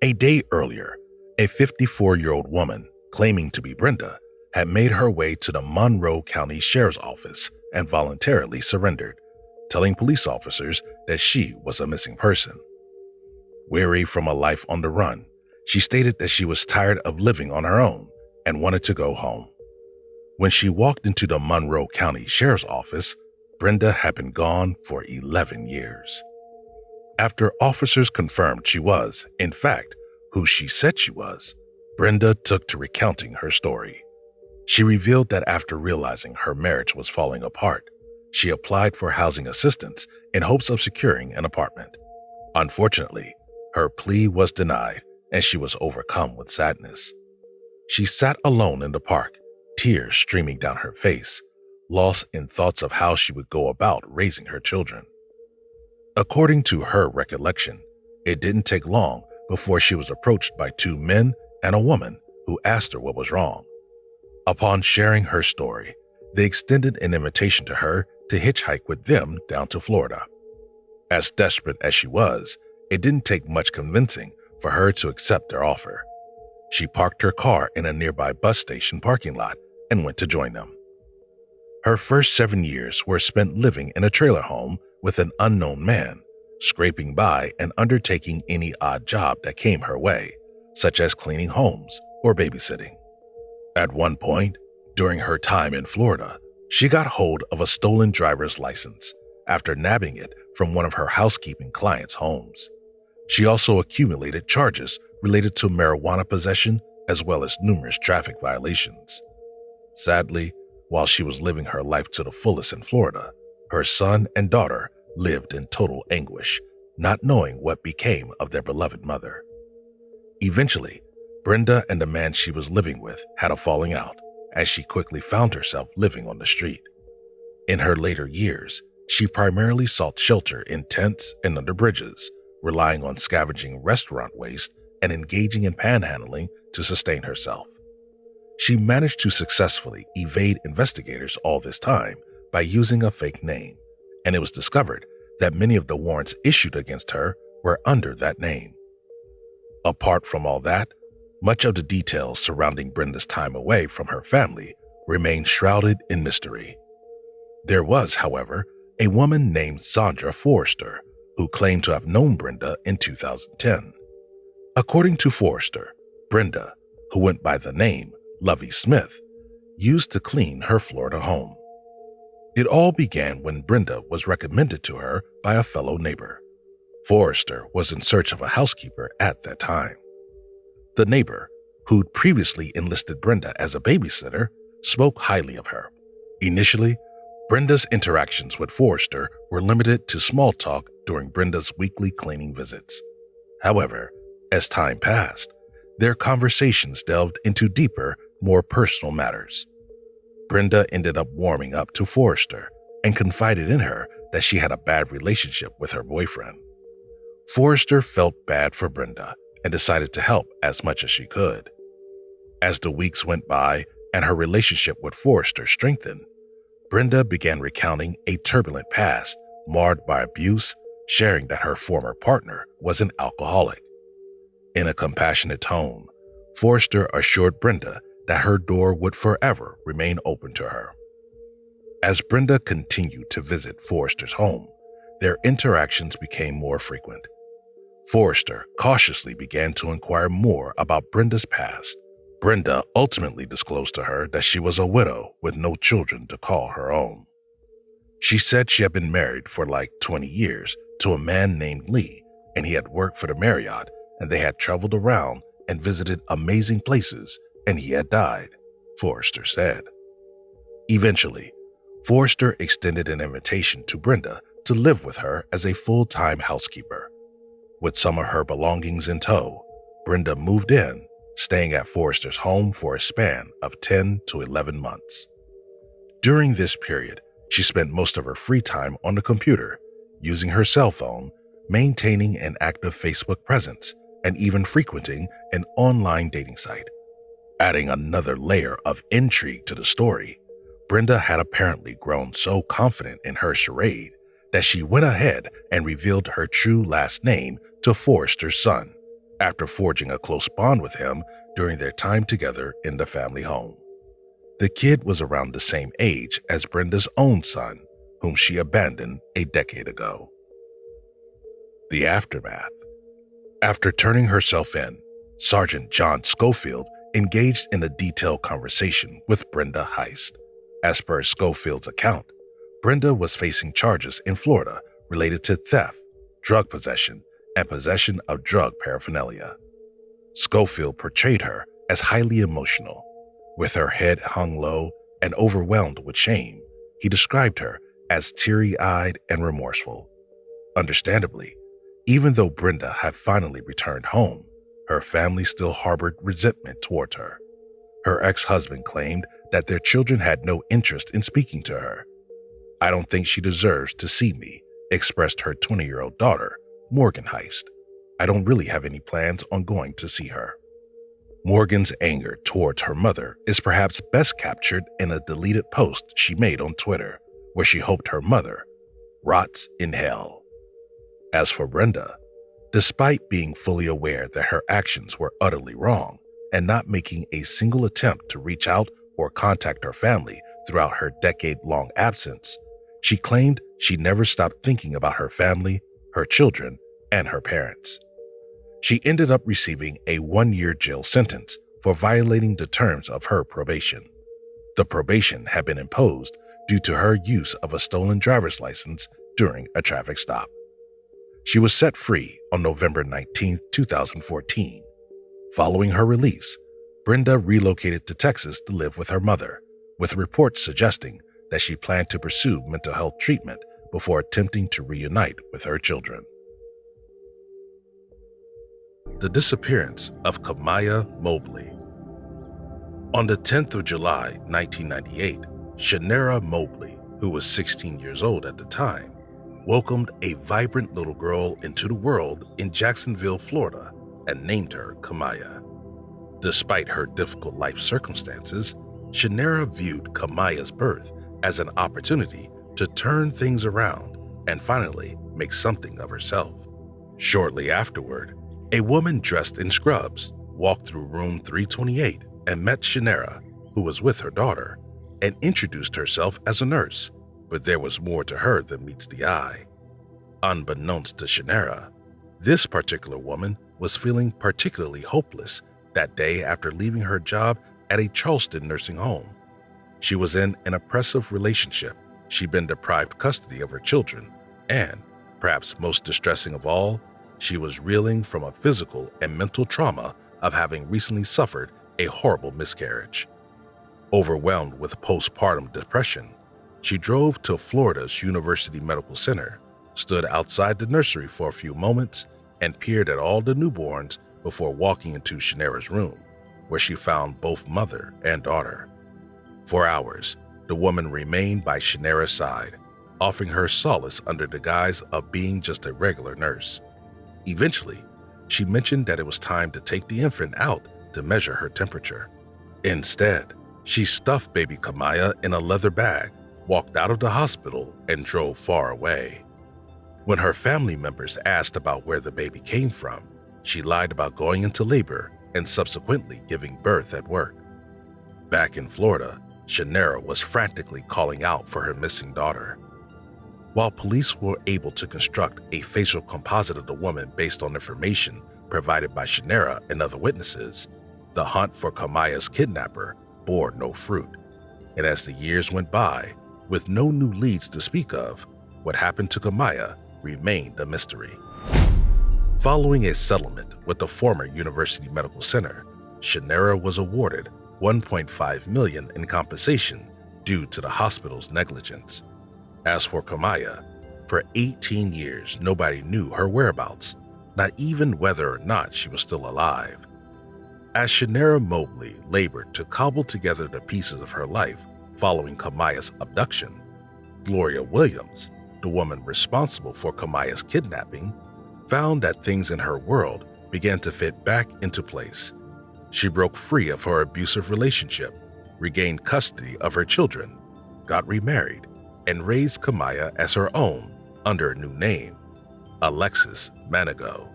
A day earlier, a 54-year-old woman claiming to be Brenda had made her way to the Monroe County Sheriff's Office and voluntarily surrendered, telling police officers that she was a missing person. Weary from a life on the run, she stated that she was tired of living on her own and wanted to go home. When she walked into the Monroe County Sheriff's Office, Brenda had been gone for 11 years. After officers confirmed she was, in fact, who she said she was, Brenda took to recounting her story. She revealed that after realizing her marriage was falling apart, she applied for housing assistance in hopes of securing an apartment. Unfortunately, her plea was denied and she was overcome with sadness. She sat alone in the park, tears streaming down her face, lost in thoughts of how she would go about raising her children. According to her recollection, it didn't take long before she was approached by 2 men and a woman who asked her what was wrong. Upon sharing her story, they extended an invitation to her to hitchhike with them down to Florida. As desperate as she was, it didn't take much convincing for her to accept their offer. She parked her car in a nearby bus station parking lot and went to join them. Her first 7 years were spent living in a trailer home with an unknown man, scraping by and undertaking any odd job that came her way, such as cleaning homes or babysitting. At one point, during her time in Florida, she got hold of a stolen driver's license after nabbing it from one of her housekeeping clients' homes. She also accumulated charges related to marijuana possession as well as numerous traffic violations. Sadly, while she was living her life to the fullest in Florida, her son and daughter lived in total anguish, not knowing what became of their beloved mother. Eventually, Brenda and the man she was living with had a falling out, as she quickly found herself living on the street. In her later years, she primarily sought shelter in tents and under bridges, relying on scavenging restaurant waste and engaging in panhandling to sustain herself. She managed to successfully evade investigators all this time by using a fake name, and it was discovered that many of the warrants issued against her were under that name. Apart from all that, much of the details surrounding Brenda's time away from her family remained shrouded in mystery. There was, however, a woman named Sandra Forrester who claimed to have known Brenda in 2010. According to Forrester, Brenda, who went by the name Lovey Smith, used to clean her Florida home. It all began when Brenda was recommended to her by a fellow neighbor. Forrester was in search of a housekeeper at that time. The neighbor, who'd previously enlisted Brenda as a babysitter, spoke highly of her. Initially, Brenda's interactions with Forrester were limited to small talk during Brenda's weekly cleaning visits. However, as time passed, their conversations delved into deeper, more personal matters. Brenda ended up warming up to Forrester and confided in her that she had a bad relationship with her boyfriend. Forrester felt bad for Brenda and decided to help as much as she could. As the weeks went by and her relationship with Forrester strengthened, Brenda began recounting a turbulent past marred by abuse, sharing that her former partner was an alcoholic. In a compassionate tone, Forrester assured Brenda that her door would forever remain open to her. As Brenda continued to visit Forrester's home, their interactions became more frequent. Forrester cautiously began to inquire more about Brenda's past. Brenda ultimately disclosed to her that she was a widow with no children to call her own. She said she had been married for like 20 years to a man named Lee, and he had worked for the Marriott, and they had traveled around and visited amazing places, and he had died, Forrester said. Eventually, Forrester extended an invitation to Brenda to live with her as a full-time housekeeper. With some of her belongings in tow, Brenda moved in, staying at Forrester's home for a span of 10 to 11 months. During this period, she spent most of her free time on the computer, using her cell phone, maintaining an active Facebook presence, and even frequenting an online dating site. Adding another layer of intrigue to the story, Brenda had apparently grown so confident in her charade that she went ahead and revealed her true last name to Forrester's son, after forging a close bond with him during their time together in the family home. The kid was around the same age as Brenda's own son, whom she abandoned a decade ago. The aftermath. After turning herself in, Sergeant John Schofield engaged in a detailed conversation with Brenda Heist. As per Schofield's account, Brenda was facing charges in Florida related to theft, drug possession, and possession of drug paraphernalia. Schofield portrayed her as highly emotional. With her head hung low and overwhelmed with shame, he described her as teary-eyed and remorseful. Understandably, even though Brenda had finally returned home, her family still harbored resentment toward her. Her ex-husband claimed that their children had no interest in speaking to her. "I don't think she deserves to see me," expressed her 20-year-old daughter, Morgan Heist. "I don't really have any plans on going to see her." Morgan's anger towards her mother is perhaps best captured in a deleted post she made on Twitter, where she hoped her mother rots in hell. As for Brenda, despite being fully aware that her actions were utterly wrong and not making a single attempt to reach out or contact her family throughout her decade-long absence, she claimed she never stopped thinking about her family, her children, and her parents. She ended up receiving a 1-year jail sentence for violating the terms of her probation. The probation had been imposed due to her use of a stolen driver's license during a traffic stop. She was set free on November 19, 2014. Following her release, Brenda relocated to Texas to live with her mother, with reports suggesting that she planned to pursue mental health treatment before attempting to reunite with her children. the disappearance of Kamiyah Mobley. On the 10th of July, 1998, Tamara Mobley, who was 16 years old at the time, welcomed a vibrant little girl into the world in Jacksonville, Florida, and named her Kamiyah. Despite her difficult life circumstances, Tamara viewed Kamiyah's birth as an opportunity to turn things around and finally make something of herself. Shortly afterward, a woman dressed in scrubs walked through room 328 and met Tamara, who was with her daughter, and introduced herself as a nurse, but there was more to her than meets the eye. Unbeknownst to Tamara, this particular woman was feeling particularly hopeless that day after leaving her job at a Charleston nursing home. She was in an oppressive relationship, she'd been deprived custody of her children, and, perhaps most distressing of all, she was reeling from a physical and mental trauma of having recently suffered a horrible miscarriage. Overwhelmed with postpartum depression, she drove to Florida's University Medical Center, stood outside the nursery for a few moments, and peered at all the newborns before walking into Tamara's room, where she found both mother and daughter. For hours, the woman remained by Tamara's side, offering her solace under the guise of being just a regular nurse. Eventually, she mentioned that it was time to take the infant out to measure her temperature. Instead, she stuffed baby Kamiyah in a leather bag, walked out of the hospital, and drove far away. When her family members asked about where the baby came from, she lied about going into labor and subsequently giving birth at work. Back in Florida, Tamara was frantically calling out for her missing daughter. While police were able to construct a facial composite of the woman based on information provided by Tamara and other witnesses, the hunt for Kamiyah's kidnapper bore no fruit. And as the years went by, with no new leads to speak of, what happened to Kamiyah remained a mystery. Following a settlement with the former University Medical Center, Tamara was awarded $1.5 million in compensation due to the hospital's negligence. As for Kamiyah, for 18 years nobody knew her whereabouts, not even whether or not she was still alive. As Tamara Mobley labored to cobble together the pieces of her life following Kamiyah's abduction, Gloria Williams, the woman responsible for Kamiyah's kidnapping, found that things in her world began to fit back into place. She broke free of her abusive relationship, regained custody of her children, got remarried, and raised Kamiyah as her own under a new name, Alexis Manigault.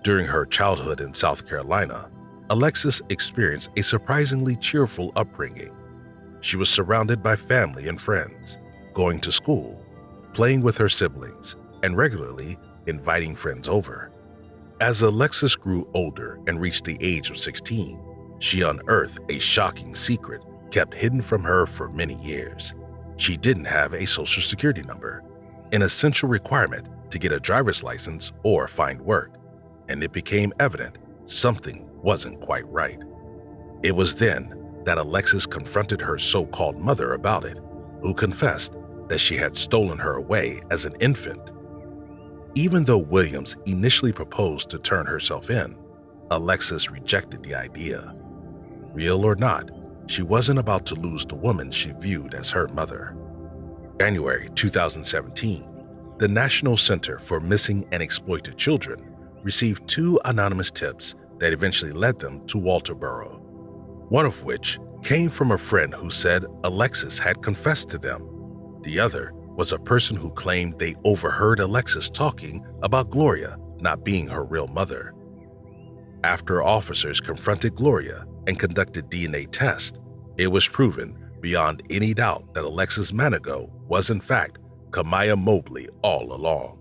During her childhood in South Carolina, Alexis experienced a surprisingly cheerful upbringing. She was surrounded by family and friends, going to school, playing with her siblings, and regularly inviting friends over. As Alexis grew older and reached the age of 16, she unearthed a shocking secret kept hidden from her for many years. She didn't have a social security number, an essential requirement to get a driver's license or find work, and it became evident something wasn't quite right. It was then that Alexis confronted her so-called mother about it, who confessed that she had stolen her away as an infant. Even though Williams initially proposed to turn herself in, Alexis rejected the idea. Real or not, she wasn't about to lose the woman she viewed as her mother. January 2017, the National Center for Missing and Exploited Children received 2 anonymous tips that eventually led them to Walterboro, one of which came from a friend who said Alexis had confessed to them. The other was a person who claimed they overheard Alexis talking about Gloria not being her real mother. After officers confronted Gloria and conducted DNA tests, it was proven beyond any doubt that Alexis Manigault was in fact Kamiyah Mobley all along.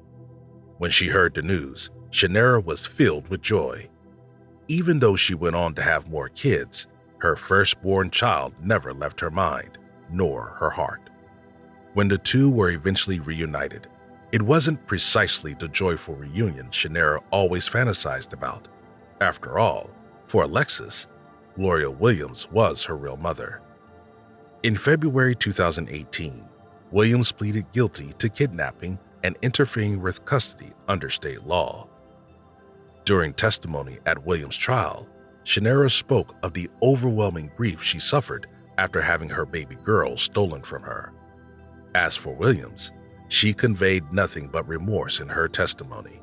When she heard the news, Tamara was filled with joy. Even though she went on to have more kids, her firstborn child never left her mind, nor her heart. When the two were eventually reunited, it wasn't precisely the joyful reunion Tamara always fantasized about. After all, for Alexis, Gloria Williams was her real mother. In February 2018, Williams pleaded guilty to kidnapping and interfering with custody under state law. During testimony at Williams' trial, Shanera spoke of the overwhelming grief she suffered after having her baby girl stolen from her. As for Williams, she conveyed nothing but remorse in her testimony.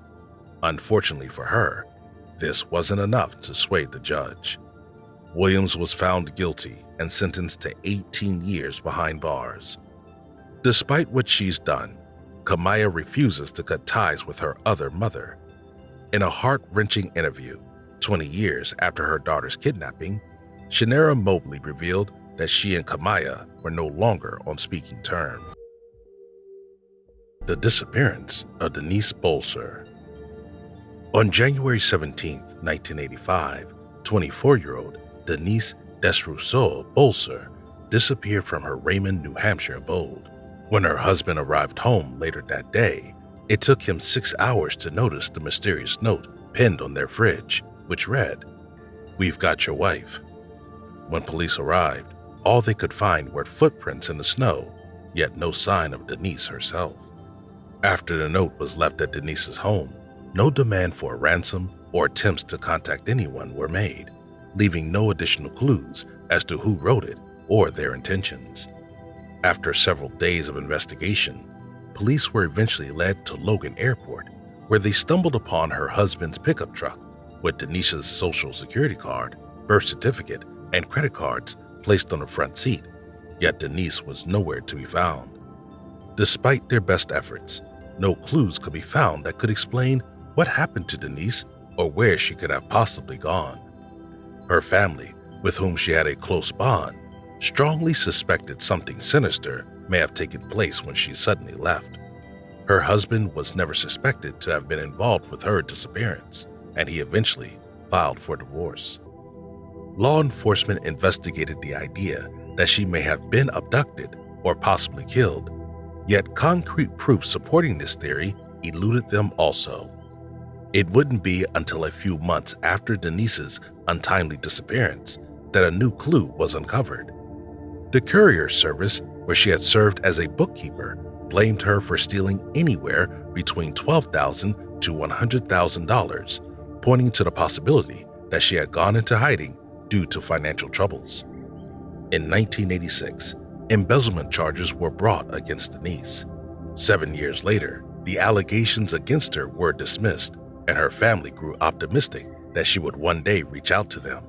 Unfortunately for her, this wasn't enough to sway the judge. Williams was found guilty and sentenced to 18 years behind bars. Despite what she's done, Kamiyah refuses to cut ties with her other mother. In a heart-wrenching interview, 20 years after her daughter's kidnapping, Tamara Mobley revealed that she and Kamiyah were no longer on speaking terms. The disappearance of Denise Bolser. On January 17, 1985, 24-year-old Denise Desrousseaux Bolser disappeared from her Raymond, New Hampshire abode. When her husband arrived home later that day, it took him 6 hours to notice the mysterious note pinned on their fridge, which read, "We've got your wife." When police arrived, all they could find were footprints in the snow, yet no sign of Denise herself. After the note was left at Denise's home, no demand for a ransom or attempts to contact anyone were made, leaving no additional clues as to who wrote it or their intentions. After several days of investigation, police were eventually led to Logan Airport, where they stumbled upon her husband's pickup truck with Denise's social security card, birth certificate, and credit cards placed on the front seat, yet Denise was nowhere to be found. Despite their best efforts, no clues could be found that could explain what happened to Denise or where she could have possibly gone. Her family, with whom she had a close bond, strongly suspected something sinister may have taken place when she suddenly left. Her husband was never suspected to have been involved with her disappearance, and he eventually filed for divorce. Law enforcement investigated the idea that she may have been abducted or possibly killed, yet concrete proof supporting this theory eluded them also. It wouldn't be until a few months after Denise's untimely disappearance that a new clue was uncovered. The courier service, where she had served as a bookkeeper, blamed her for stealing anywhere between $12,000 to $100,000, pointing to the possibility that she had gone into hiding due to financial troubles. In 1986, embezzlement charges were brought against Denise. 7 years later, the allegations against her were dismissed, and her family grew optimistic that she would one day reach out to them.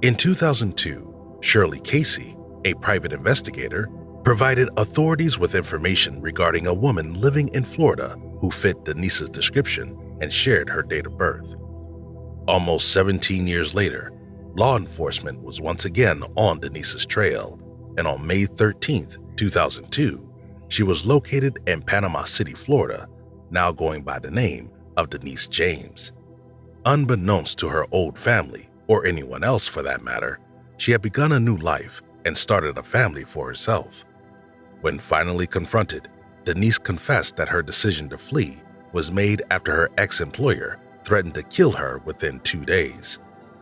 In 2002, Shirley Casey, a private investigator, provided authorities with information regarding a woman living in Florida who fit Denise's description and shared her date of birth. Almost 17 years later, law enforcement was once again on Denise's trail, and on May 13, 2002, she was located in Panama City, Florida, now going by the name of Denise James. Unbeknownst to her old family, or anyone else for that matter, she had begun a new life and started a family for herself. When finally confronted, Denise confessed that her decision to flee was made after her ex-employer threatened to kill her within 2 days.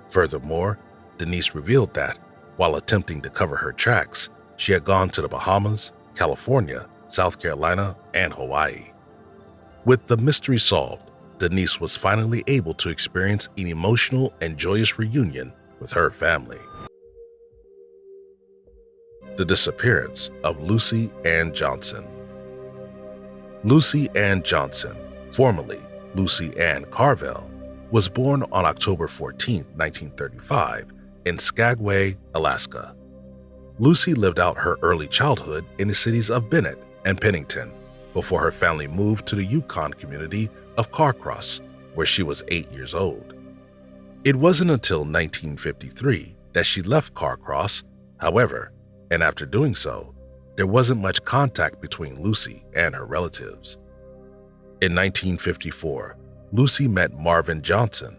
Furthermore, Denise revealed that, while attempting to cover her tracks, she had gone to the Bahamas, California, South Carolina, and Hawaii. With the mystery solved, Denise was finally able to experience an emotional and joyous reunion with her family. The disappearance of Lucy Ann Johnson. Lucy Ann Johnson, formerly Lucy Ann Carvel, was born on October 14, 1935, in Skagway, Alaska. Lucy lived out her early childhood in the cities of Bennett and Pennington before her family moved to the Yukon community of Carcross, where she was 8 years old. It wasn't until 1953 that she left Carcross, however, and after doing so, there wasn't much contact between Lucy and her relatives. In 1954, Lucy met Marvin Johnson.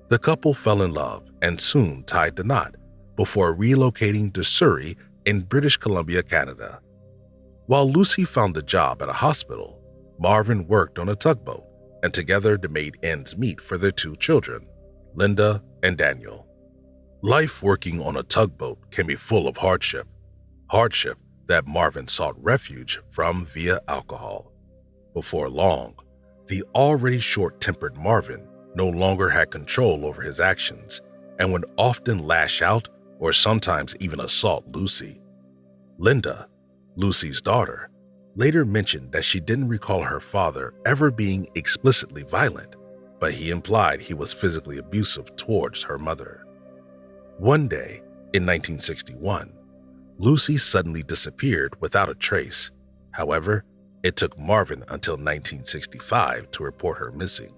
The couple fell in love and soon tied the knot before relocating to Surrey in British Columbia, Canada. While Lucy found a job at a hospital, Marvin worked on a tugboat, and together they made ends meet for their 2 children, Linda and Daniel. Life working on a tugboat can be full of hardship that Marvin sought refuge from via alcohol. Before long, the already short-tempered Marvin no longer had control over his actions and would often lash out or sometimes even assault Lucy. Linda, Lucy's daughter, later mentioned that she didn't recall her father ever being explicitly violent, but he implied he was physically abusive towards her mother. One day, in 1961, Lucy suddenly disappeared without a trace. However, it took Marvin until 1965 to report her missing,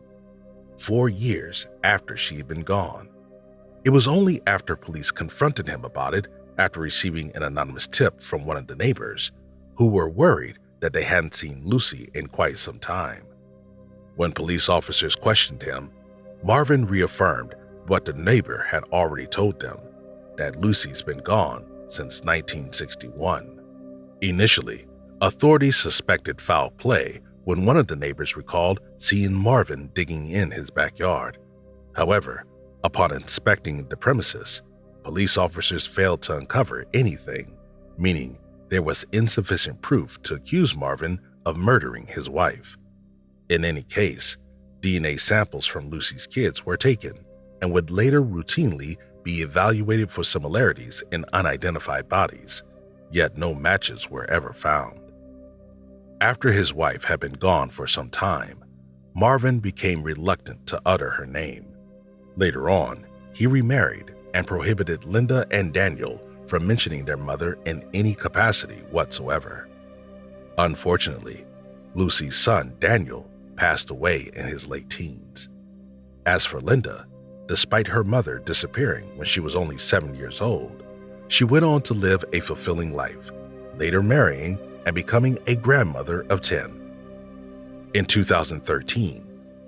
4 years after she had been gone. It was only after police confronted him about it after receiving an anonymous tip from one of the neighbors, who were worried that they hadn't seen Lucy in quite some time. When police officers questioned him, Marvin reaffirmed what the neighbor had already told them, that Lucy's been gone since 1961. Initially, authorities suspected foul play when one of the neighbors recalled seeing Marvin digging in his backyard. However, upon inspecting the premises, police officers failed to uncover anything, meaning there was insufficient proof to accuse Marvin of murdering his wife. In any case, DNA samples from Lucy's kids were taken and would later routinely be evaluated for similarities in unidentified bodies, yet no matches were ever found. After his wife had been gone for some time, Marvin became reluctant to utter her name. Later on, he remarried and prohibited Linda and Daniel from mentioning their mother in any capacity whatsoever. Unfortunately, Lucy's son, Daniel, passed away in his late teens. As for Linda, despite her mother disappearing when she was only 7 years old, she went on to live a fulfilling life, later marrying and becoming a grandmother of 10. In 2013,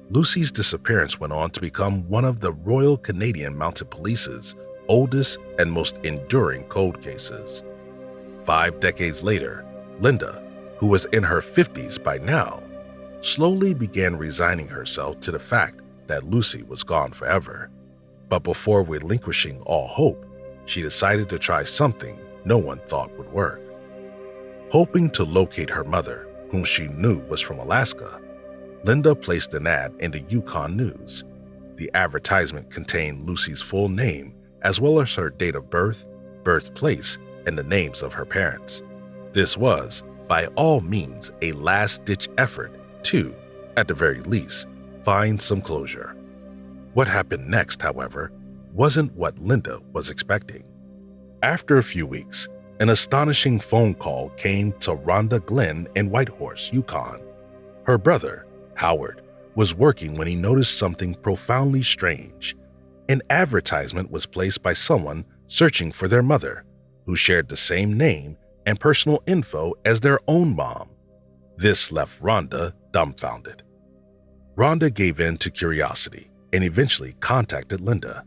Lucy's disappearance went on to become one of the Royal Canadian Mounted Police's oldest and most enduring cold cases. 5 decades later, Linda, who was in her 50s by now, slowly began resigning herself to the fact that Lucy was gone forever. But before relinquishing all hope, she decided to try something no one thought would work. Hoping to locate her mother, whom she knew was from Alaska, Linda placed an ad in the Yukon News. The advertisement contained Lucy's full name as well as her date of birth, birthplace, and the names of her parents. This was, by all means, a last-ditch effort to, at the very least, find some closure. What happened next, however, wasn't what Linda was expecting. After a few weeks, an astonishing phone call came to Rhonda Glenn in Whitehorse, Yukon. Her brother, Howard, was working when he noticed something profoundly strange. An advertisement was placed by someone searching for their mother, who shared the same name and personal info as their own mom. This left Rhonda dumbfounded. Rhonda gave in to curiosity and eventually contacted Linda.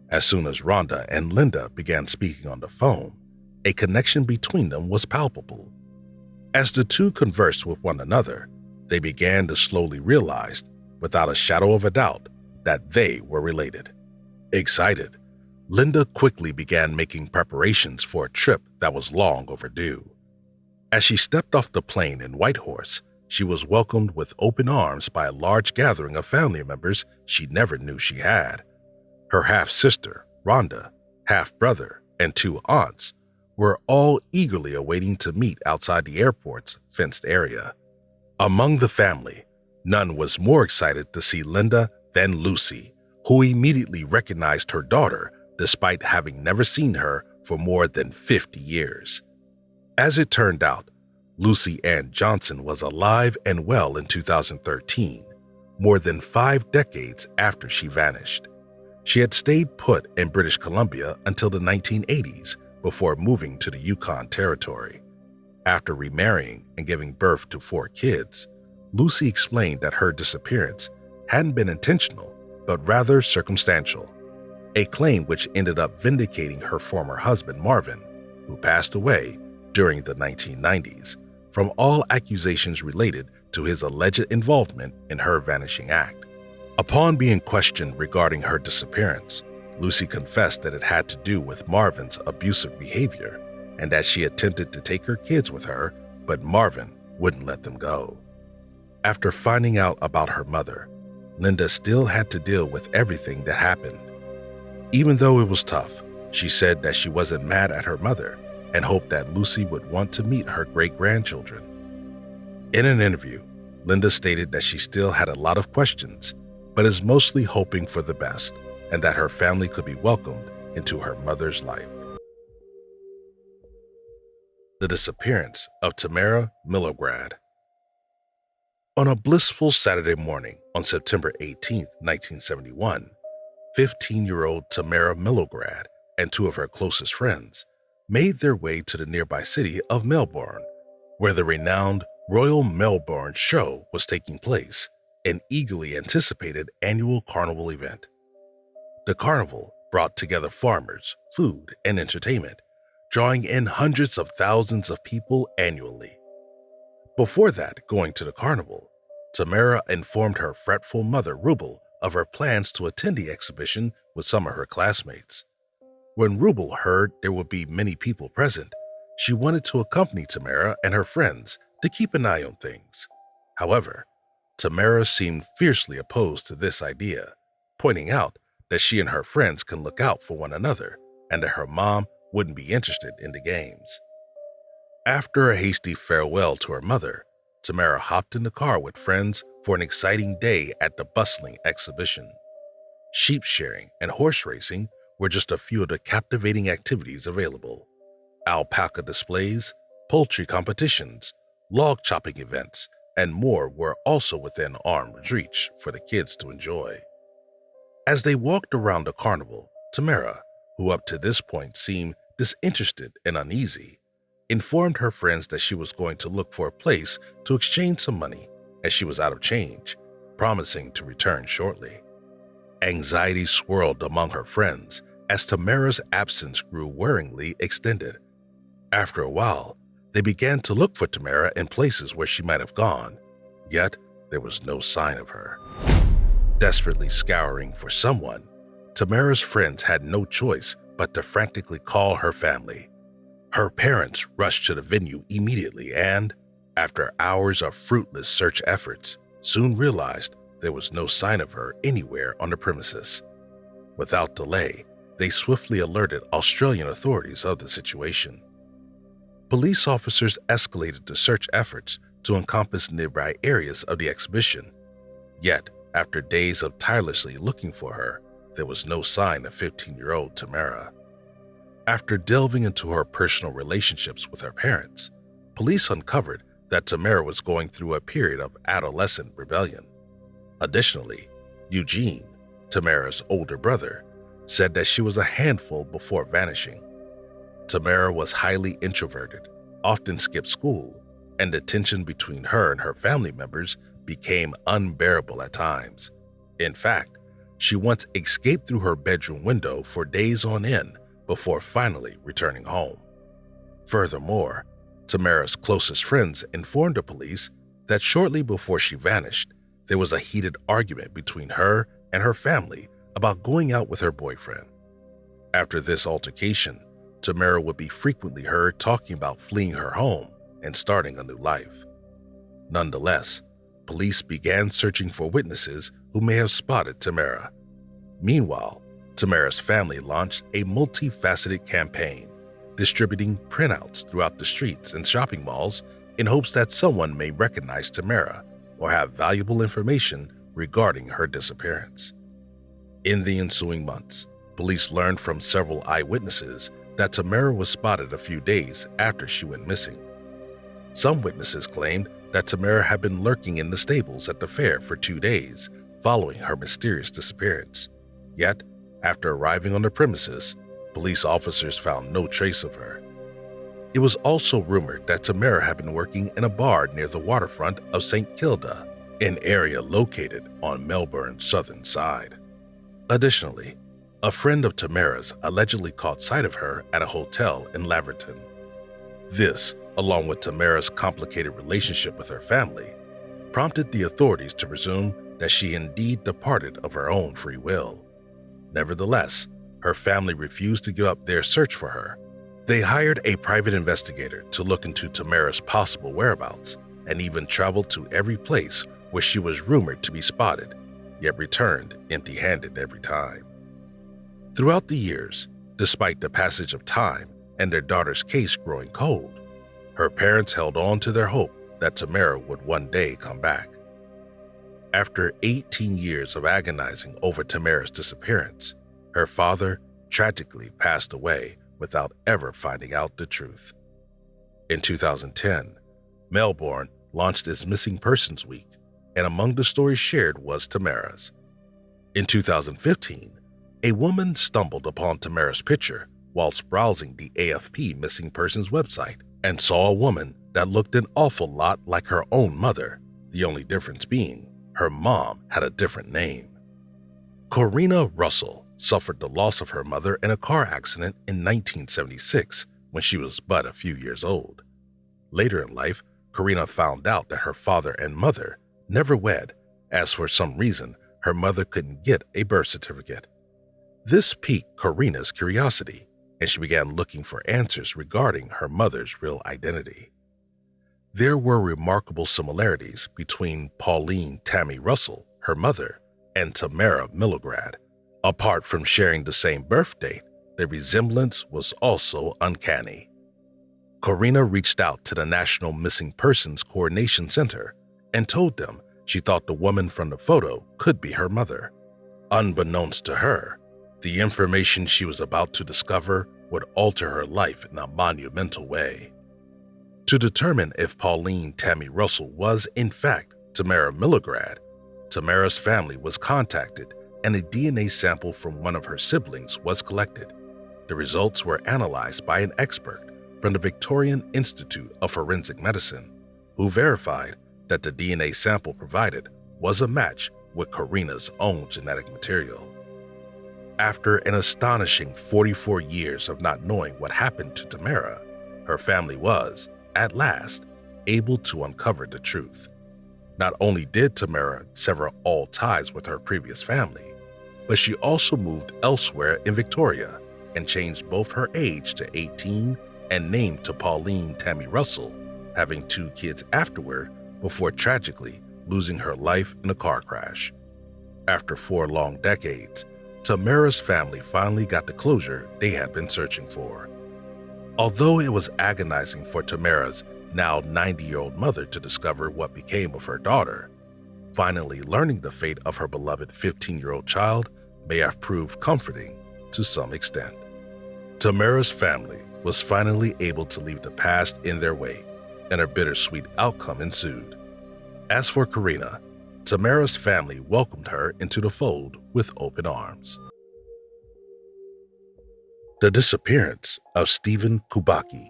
As soon as Rhonda and Linda began speaking on the phone, a connection between them was palpable. As the two conversed with one another, they began to slowly realize, without a shadow of a doubt, that they were related. Excited, Linda quickly began making preparations for a trip that was long overdue. As she stepped off the plane in Whitehorse, she was welcomed with open arms by a large gathering of family members she never knew she had. Her half-sister, Rhonda, half-brother, and 2 aunts were all eagerly awaiting to meet outside the airport's fenced area. Among the family, none was more excited to see Linda than Lucy, who immediately recognized her daughter despite having never seen her for more than 50 years. As it turned out, Lucy Ann Johnson was alive and well in 2013, more than 5 decades after she vanished. She had stayed put in British Columbia until the 1980s before moving to the Yukon Territory. After remarrying and giving birth to 4 kids, Lucy explained that her disappearance hadn't been intentional, but rather circumstantial, a claim which ended up vindicating her former husband Marvin, who passed away during the 1990s, from all accusations related to his alleged involvement in her vanishing act. Upon being questioned regarding her disappearance, Lucy confessed that it had to do with Marvin's abusive behavior and that she attempted to take her kids with her, but Marvin wouldn't let them go. After finding out about her mother, Linda still had to deal with everything that happened. Even though it was tough, she said that she wasn't mad at her mother and hoped that Lucy would want to meet her great-grandchildren. In an interview, Linda stated that she still had a lot of questions, but is mostly hoping for the best and that her family could be welcomed into her mother's life. The disappearance of Tamara Milograds. On a blissful Saturday morning on September 18, 1971, 15-year-old Tamara Milograds and two of her closest friends made their way to the nearby city of Melbourne, where the renowned Royal Melbourne Show was taking place, an eagerly anticipated annual carnival event. The carnival brought together farmers, food, and entertainment, drawing in hundreds of thousands of people annually. Before that, going to the carnival, Tamara informed her fretful mother, Rubel, of her plans to attend the exhibition with some of her classmates. When Rubel heard there would be many people present, she wanted to accompany Tamara and her friends to keep an eye on things. However, Tamara seemed fiercely opposed to this idea, pointing out that she and her friends can look out for one another and that her mom wouldn't be interested in the games. After a hasty farewell to her mother, Tamara hopped in the car with friends for an exciting day at the bustling exhibition. Sheep shearing and horse racing were just a few of the captivating activities available. Alpaca displays, poultry competitions, log chopping events, and more were also within arm's reach for the kids to enjoy. As they walked around the carnival, Tamara, who up to this point seemed disinterested and uneasy, informed her friends that she was going to look for a place to exchange some money as she was out of change, promising to return shortly. Anxiety swirled among her friends as Tamara's absence grew worryingly extended. After a while, they began to look for Tamara in places where she might have gone, yet there was no sign of her. Desperately scouring for someone, Tamara's friends had no choice but to frantically call her family. Her parents rushed to the venue immediately and, after hours of fruitless search efforts, soon realized there was no sign of her anywhere on the premises. Without delay, they swiftly alerted Australian authorities of the situation. Police officers escalated the search efforts to encompass nearby areas of the exhibition. Yet, after days of tirelessly looking for her, there was no sign of 15-year-old Tamara. After delving into her personal relationships with her parents, police uncovered that Tamara was going through a period of adolescent rebellion. Additionally, Eugene, Tamara's older brother, said that she was a handful before vanishing. Tamara was highly introverted, often skipped school, and the tension between her and her family members became unbearable at times. In fact, she once escaped through her bedroom window for days on end before finally returning home. Furthermore, Tamara's closest friends informed the police that shortly before she vanished, there was a heated argument between her and her family about going out with her boyfriend. After this altercation, Tamara would be frequently heard talking about fleeing her home and starting a new life. Nonetheless, police began searching for witnesses who may have spotted Tamara. Meanwhile, Tamara's family launched a multifaceted campaign, distributing printouts throughout the streets and shopping malls in hopes that someone may recognize Tamara or have valuable information regarding her disappearance. In the ensuing months, police learned from several eyewitnesses that Tamara was spotted a few days after she went missing. Some witnesses claimed that Tamara had been lurking in the stables at the fair for 2 days following her mysterious disappearance. Yet, after arriving on the premises, police officers found no trace of her. It was also rumored that Tamara had been working in a bar near the waterfront of St. Kilda, an area located on Melbourne's southern side. Additionally, a friend of Tamara's allegedly caught sight of her at a hotel in Laverton. This, along with Tamara's complicated relationship with her family, prompted the authorities to presume that she indeed departed of her own free will. Nevertheless, her family refused to give up their search for her. They hired a private investigator to look into Tamara's possible whereabouts and even traveled to every place where she was rumored to be spotted, yet returned empty-handed every time. Throughout the years, despite the passage of time and their daughter's case growing cold, her parents held on to their hope that Tamara would one day come back. After 18 years of agonizing over Tamara's disappearance, her father tragically passed away without ever finding out the truth. In 2010, Melbourne launched its Missing Persons Week, and among the stories shared was Tamara's. In 2015, a woman stumbled upon Tamara's picture whilst browsing the AFP Missing Persons website and saw a woman that looked an awful lot like her own mother, the only difference being her mom had a different name. Corrina Russell suffered the loss of her mother in a car accident in 1976 when she was but a few years old. Later in life, Corrina found out that her father and mother never wed, as for some reason her mother couldn't get a birth certificate. This piqued Corrina's curiosity, and she began looking for answers regarding her mother's real identity. There were remarkable similarities between Pauline Tammy Russell, her mother, and Tamara Milograds. Apart from sharing the same birth date, the resemblance was also uncanny. Corrina reached out to the National Missing Persons Coordination Center and told them she thought the woman from the photo could be her mother. Unbeknownst to her, the information she was about to discover would alter her life in a monumental way. To determine if Pauline Tammy Russell was, in fact, Tamara Milograds, Tamara's family was contacted and a DNA sample from one of her siblings was collected. The results were analyzed by an expert from the Victorian Institute of Forensic Medicine, who verified that the DNA sample provided was a match with Corrina's own genetic material. After an astonishing 44 years of not knowing what happened to Tamara, her family was, at last, able to uncover the truth. Not only did Tamara sever all ties with her previous family, but she also moved elsewhere in Victoria and changed both her age to 18 and name to Pauline Tammy Russell, having 2 kids afterward before tragically losing her life in a car crash. After 4 long decades, Tamara's family finally got the closure they had been searching for. Although it was agonizing for Tamara's now 90-year-old mother to discover what became of her daughter, finally learning the fate of her beloved 15-year-old child may have proved comforting to some extent. Tamara's family was finally able to leave the past in their wake, and a bittersweet outcome ensued. As for Corrina, Tamara's family welcomed her into the fold with open arms. The disappearance of Stephen Kubacki.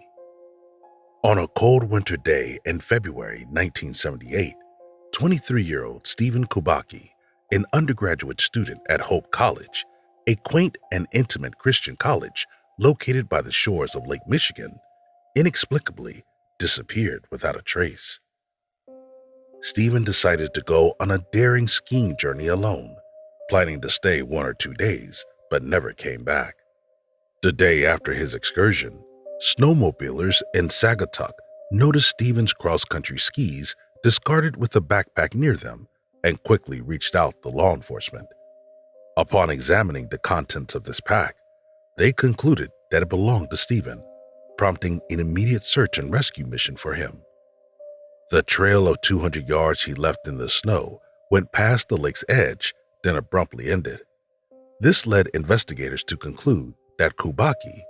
On a cold winter day in February 1978, 23-year-old Stephen Kubacki, an undergraduate student at Hope College, a quaint and intimate Christian college located by the shores of Lake Michigan, inexplicably disappeared without a trace. Stephen decided to go on a daring skiing journey alone, planning to stay 1 or 2 days, but never came back. The day after his excursion, snowmobilers in Sagatuck noticed Stephen's cross-country skis discarded with a backpack near them and quickly reached out to law enforcement. Upon examining the contents of this pack, they concluded that it belonged to Stephen, prompting an immediate search and rescue mission for him. The trail of 200 yards he left in the snow went past the lake's edge, then abruptly ended. This led investigators to conclude that Kubacki,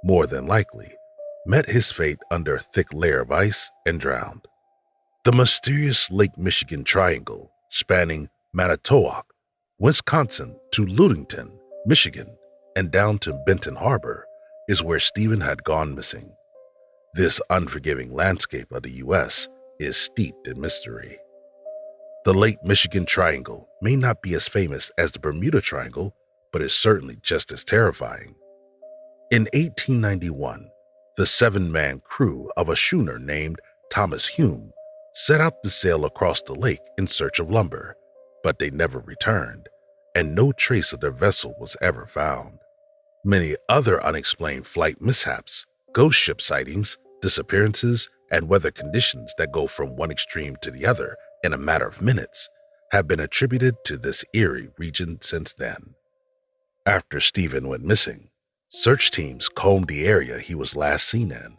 more than likely, met his fate under a thick layer of ice and drowned. The mysterious Lake Michigan Triangle, spanning Manitowoc, Wisconsin to Ludington, Michigan, and down to Benton Harbor, is where Stephen had gone missing. This unforgiving landscape of the U.S. is steeped in mystery. The Lake Michigan Triangle may not be as famous as the Bermuda Triangle, but is certainly just as terrifying. In 1891, the 7-man crew of a schooner named Thomas Hume set out to sail across the lake in search of lumber, but they never returned, and no trace of their vessel was ever found. Many other unexplained flight mishaps, ghost ship sightings, disappearances, and weather conditions that go from one extreme to the other in a matter of minutes have been attributed to this eerie region since then. After Stephen went missing, search teams combed the area he was last seen in.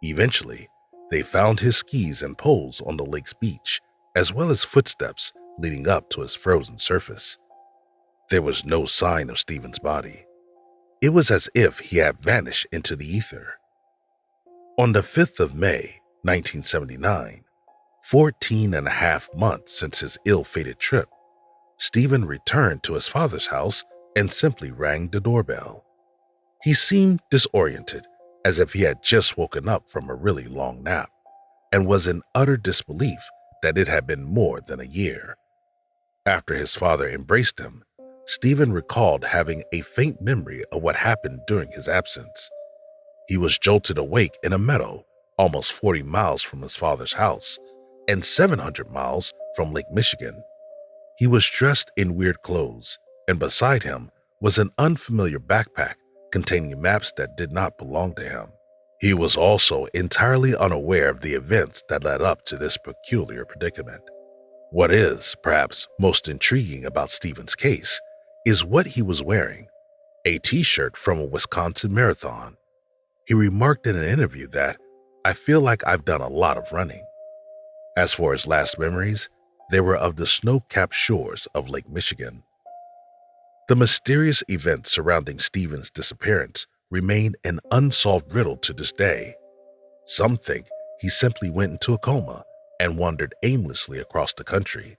Eventually, they found his skis and poles on the lake's beach, as well as footsteps leading up to his frozen surface. There was no sign of Stephen's body. It was as if he had vanished into the ether. On the 5th of May, 1979, 14 and a half months since his ill-fated trip, Stephen returned to his father's house and simply rang the doorbell. He seemed disoriented, as if he had just woken up from a really long nap, and was in utter disbelief that it had been more than a year. After his father embraced him, Stephen recalled having a faint memory of what happened during his absence. He was jolted awake in a meadow almost 40 miles from his father's house and 700 miles from Lake Michigan. He was dressed in weird clothes, and beside him was an unfamiliar backpack containing maps that did not belong to him. He was also entirely unaware of the events that led up to this peculiar predicament. What is, perhaps, most intriguing about Stephen's case is what he was wearing, a t-shirt from a Wisconsin marathon. He remarked in an interview that, "I feel like I've done a lot of running." As for his last memories, they were of the snow-capped shores of Lake Michigan. The mysterious events surrounding Stephen's disappearance remain an unsolved riddle to this day. Some think he simply went into a coma and wandered aimlessly across the country,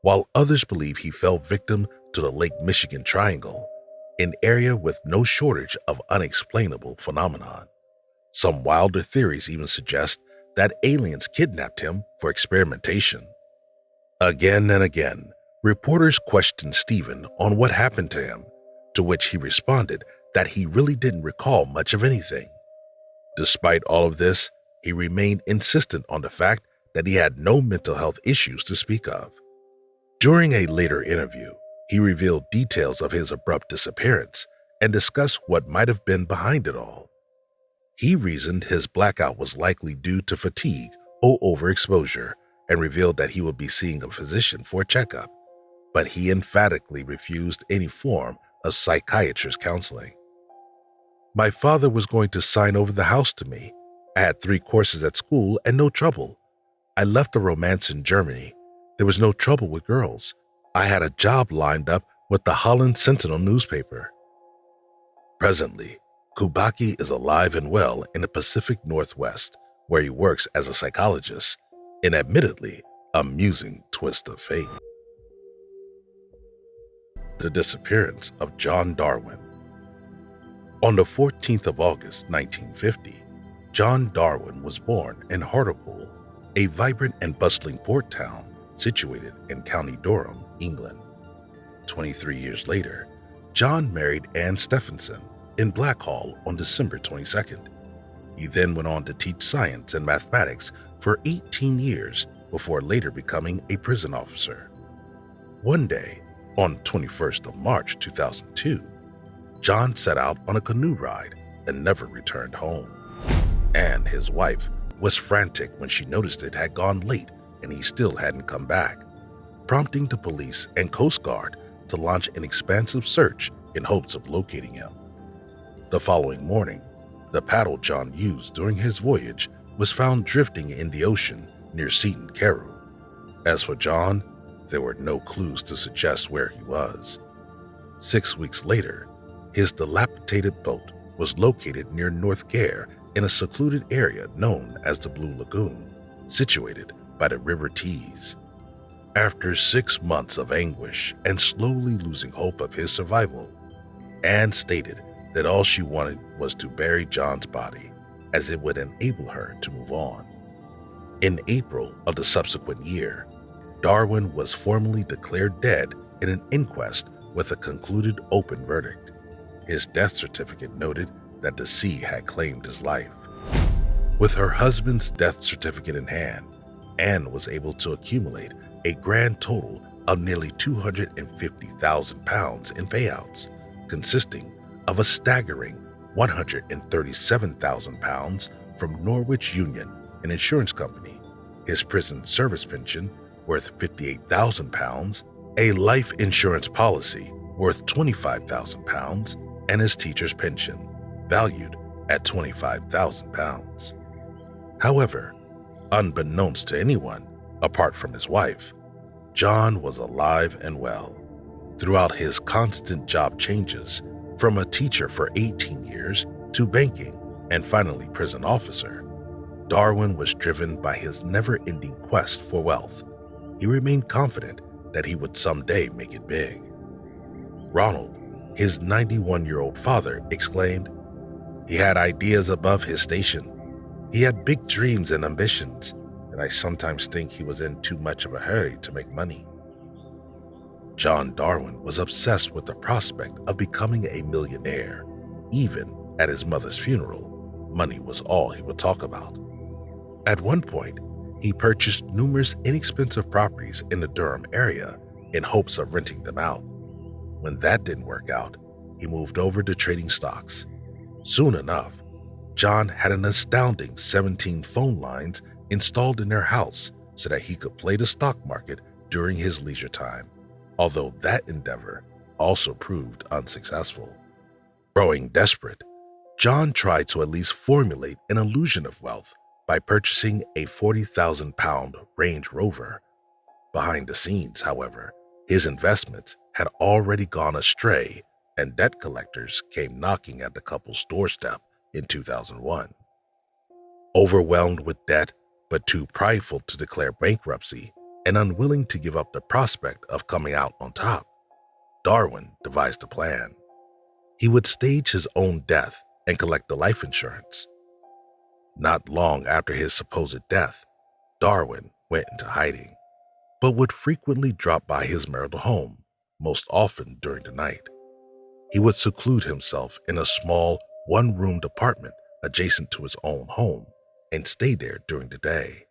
while others believe he fell victim to the Lake Michigan Triangle, an area with no shortage of unexplainable phenomenon. Some wilder theories even suggest that aliens kidnapped him for experimentation. Again and again, reporters questioned Stephen on what happened to him, to which he responded that he really didn't recall much of anything. Despite all of this, he remained insistent on the fact that he had no mental health issues to speak of. During a later interview, he revealed details of his abrupt disappearance and discussed what might have been behind it all. He reasoned his blackout was likely due to fatigue or overexposure and revealed that he would be seeing a physician for a checkup, but he emphatically refused any form of psychiatrist counseling. "My father was going to sign over the house to me. I had 3 courses at school and no trouble. I left a romance in Germany. There was no trouble with girls. I had a job lined up with the Holland Sentinel newspaper." Presently, Kubacki is alive and well in the Pacific Northwest, where he works as a psychologist, an admittedly amusing twist of fate. The disappearance of John Darwin. On the 14th of August, 1950, John Darwin was born in Hartlepool, a vibrant and bustling port town situated in County Durham, England. 23 years later, John married Anne Stephenson in Blackhall on December 22nd. He then went on to teach science and mathematics for 18 years before later becoming a prison officer. One day, on 21st of March 2002, John set out on a canoe ride and never returned home. Anne, his wife, was frantic when she noticed it had gone late and he still hadn't come back, prompting the police and Coast Guard to launch an expansive search in hopes of locating him. The following morning, the paddle John used during his voyage was found drifting in the ocean near Seaton Carew. As for John, there were no clues to suggest where he was. 6 weeks later, his dilapidated boat was located near North Gare in a secluded area known as the Blue Lagoon, situated by the River Tees. After 6 months of anguish and slowly losing hope of his survival, Anne stated that all she wanted was to bury John's body, as it would enable her to move on. In April of the subsequent year, Darwin was formally declared dead in an inquest with a concluded open verdict. His death certificate noted that the sea had claimed his life. With her husband's death certificate in hand, Anne was able to accumulate a grand total of nearly £250,000 in payouts, consisting of a staggering £137,000 from Norwich Union, an insurance company, his prison service pension, worth £58,000, a life insurance policy worth £25,000, and his teacher's pension, valued at £25,000. However, unbeknownst to anyone, apart from his wife, John was alive and well. Throughout his constant job changes, from a teacher for 18 years to banking and finally prison officer, Darwin was driven by his never-ending quest for wealth. He remained confident that he would someday make it big. Ronald, his 91-year-old father, exclaimed, "He had ideas above his station. He had big dreams and ambitions, and I sometimes think he was in too much of a hurry to make money." John Darwin was obsessed with the prospect of becoming a millionaire. Even at his mother's funeral, money was all he would talk about. At one point, he purchased numerous inexpensive properties in the Durham area in hopes of renting them out. When that didn't work out, he moved over to trading stocks. Soon enough, John had an astounding 17 phone lines installed in their house so that he could play the stock market during his leisure time, although that endeavor also proved unsuccessful. Growing desperate, John tried to at least formulate an illusion of wealth by purchasing a £40,000 Range Rover. Behind the scenes, however, his investments had already gone astray, and debt collectors came knocking at the couple's doorstep in 2001. Overwhelmed with debt, but too prideful to declare bankruptcy and unwilling to give up the prospect of coming out on top, Darwin devised a plan. He would stage his own death and collect the life insurance. Not long after his supposed death, Darwin went into hiding, but would frequently drop by his marital home, most often during the night. He would seclude himself in a small one-room apartment adjacent to his own home and stay there during the day.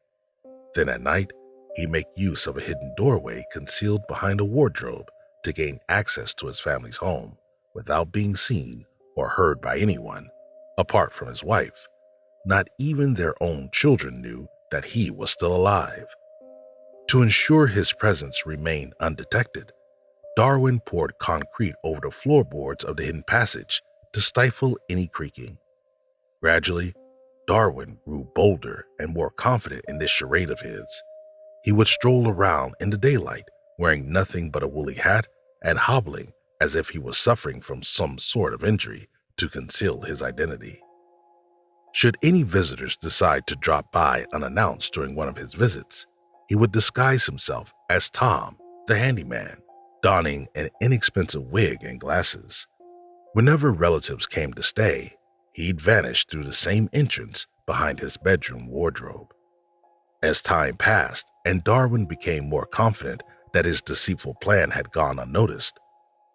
Then at night, he'd make use of a hidden doorway concealed behind a wardrobe to gain access to his family's home without being seen or heard by anyone, apart from his wife. Not even their own children knew that he was still alive. To ensure his presence remained undetected, Darwin poured concrete over the floorboards of the hidden passage to stifle any creaking. Gradually, Darwin grew bolder and more confident in this charade of his. He would stroll around in the daylight, wearing nothing but a woolly hat and hobbling as if he was suffering from some sort of injury to conceal his identity. Should any visitors decide to drop by unannounced during one of his visits, he would disguise himself as Tom, the handyman, donning an inexpensive wig and glasses. Whenever relatives came to stay, he'd vanish through the same entrance behind his bedroom wardrobe. As time passed and Darwin became more confident that his deceitful plan had gone unnoticed,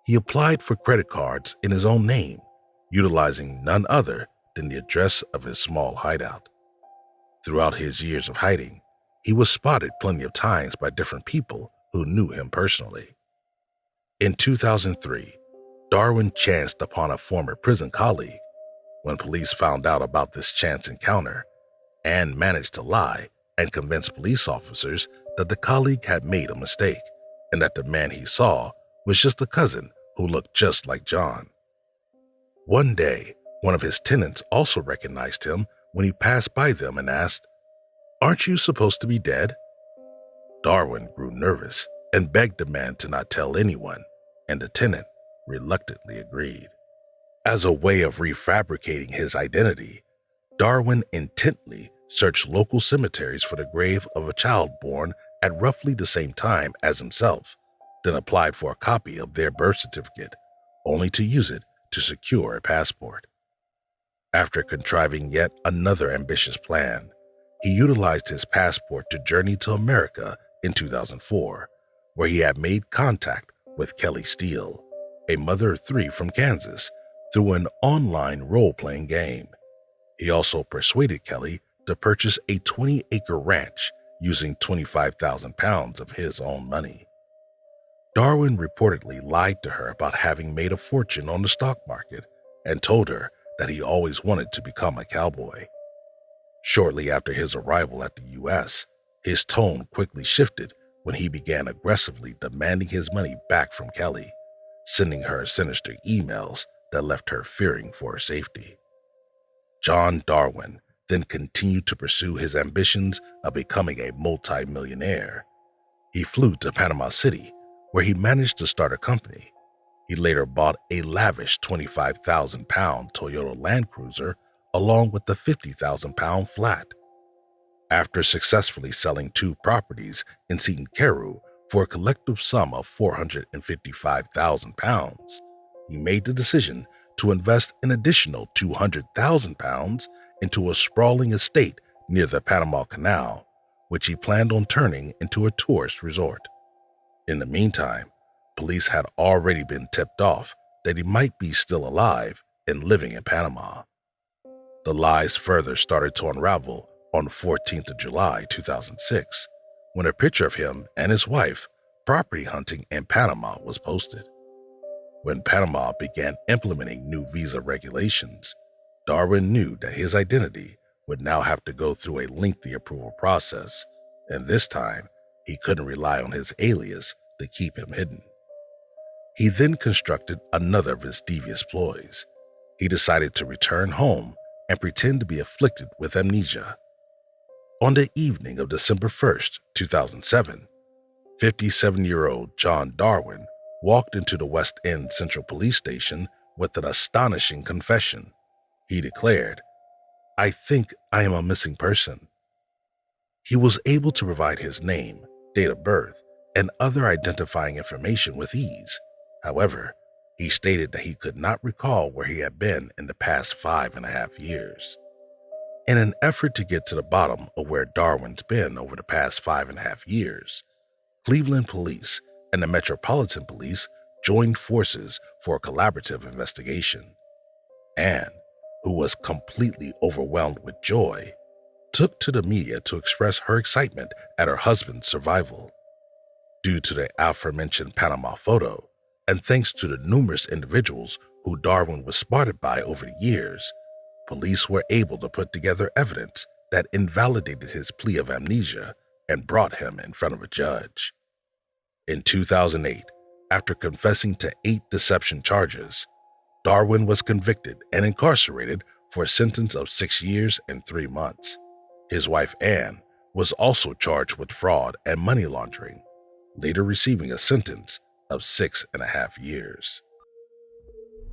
he applied for credit cards in his own name, utilizing none other than the address of his small hideout. Throughout his years of hiding, he was spotted plenty of times by different people who knew him personally. In 2003, Darwin chanced upon a former prison colleague. When police found out about this chance encounter, Anne managed to lie and convince police officers that the colleague had made a mistake and that the man he saw was just a cousin who looked just like John. One day, one of his tenants also recognized him when he passed by them and asked, "Aren't you supposed to be dead?" Darwin grew nervous and begged the man to not tell anyone, and the tenant reluctantly agreed. As a way of refabricating his identity, Darwin intently searched local cemeteries for the grave of a child born at roughly the same time as himself, then applied for a copy of their birth certificate, only to use it to secure a passport. After contriving yet another ambitious plan, he utilized his passport to journey to America in 2004, where he had made contact with Kelly Steele, a mother of three from Kansas, through an online role-playing game. He also persuaded Kelly to purchase a 20-acre ranch using £25,000 of his own money. Darwin reportedly lied to her about having made a fortune on the stock market and told her that he always wanted to become a cowboy. Shortly after his arrival at the U.S., his tone quickly shifted when he began aggressively demanding his money back from Kelly, sending her sinister emails that left her fearing for her safety. John Darwin then continued to pursue his ambitions of becoming a multi-millionaire. He flew to Panama City, where he managed to start a company. He later bought a lavish 25,000-pound Toyota Land Cruiser along with the 50,000-pound flat. After successfully selling 2 properties in Seton Carew for a collective sum of 455,000 pounds, he made the decision to invest an additional 200,000 pounds into a sprawling estate near the Panama Canal, which he planned on turning into a tourist resort. In the meantime, police had already been tipped off that he might be still alive and living in Panama. The lies further started to unravel on the 14th of July 2006, when a picture of him and his wife property hunting in Panama was posted. When Panama began implementing new visa regulations, Darwin knew that his identity would now have to go through a lengthy approval process, and this time he couldn't rely on his alias to keep him hidden. He then constructed another of his devious ploys. He decided to return home and pretend to be afflicted with amnesia. On the evening of December 1st, 2007, 57-year-old John Darwin walked into the West End Central Police Station with an astonishing confession. He declared, "I think I am a missing person." He was able to provide his name, date of birth, and other identifying information with ease. However, he stated that he could not recall where he had been in the past 5.5 years. In an effort to get to the bottom of where Darwin's been over the past 5.5 years, Cleveland Police and the Metropolitan Police joined forces for a collaborative investigation. Anne, who was completely overwhelmed with joy, took to the media to express her excitement at her husband's survival. Due to the aforementioned Panama photo, and thanks to the numerous individuals who Darwin was spotted by over the years, police were able to put together evidence that invalidated his plea of amnesia and brought him in front of a judge. In 2008, after confessing to 8 deception charges, Darwin was convicted and incarcerated for a sentence of 6 years and 3 months. His wife Anne was also charged with fraud and money laundering, later receiving a sentence of 6.5 years.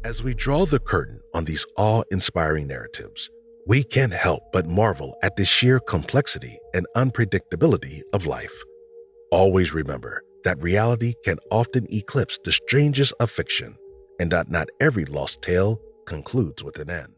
As we draw the curtain on these awe-inspiring narratives, we can't help but marvel at the sheer complexity and unpredictability of life. Always remember that reality can often eclipse the strangest of fiction, and that not every lost tale concludes with an end.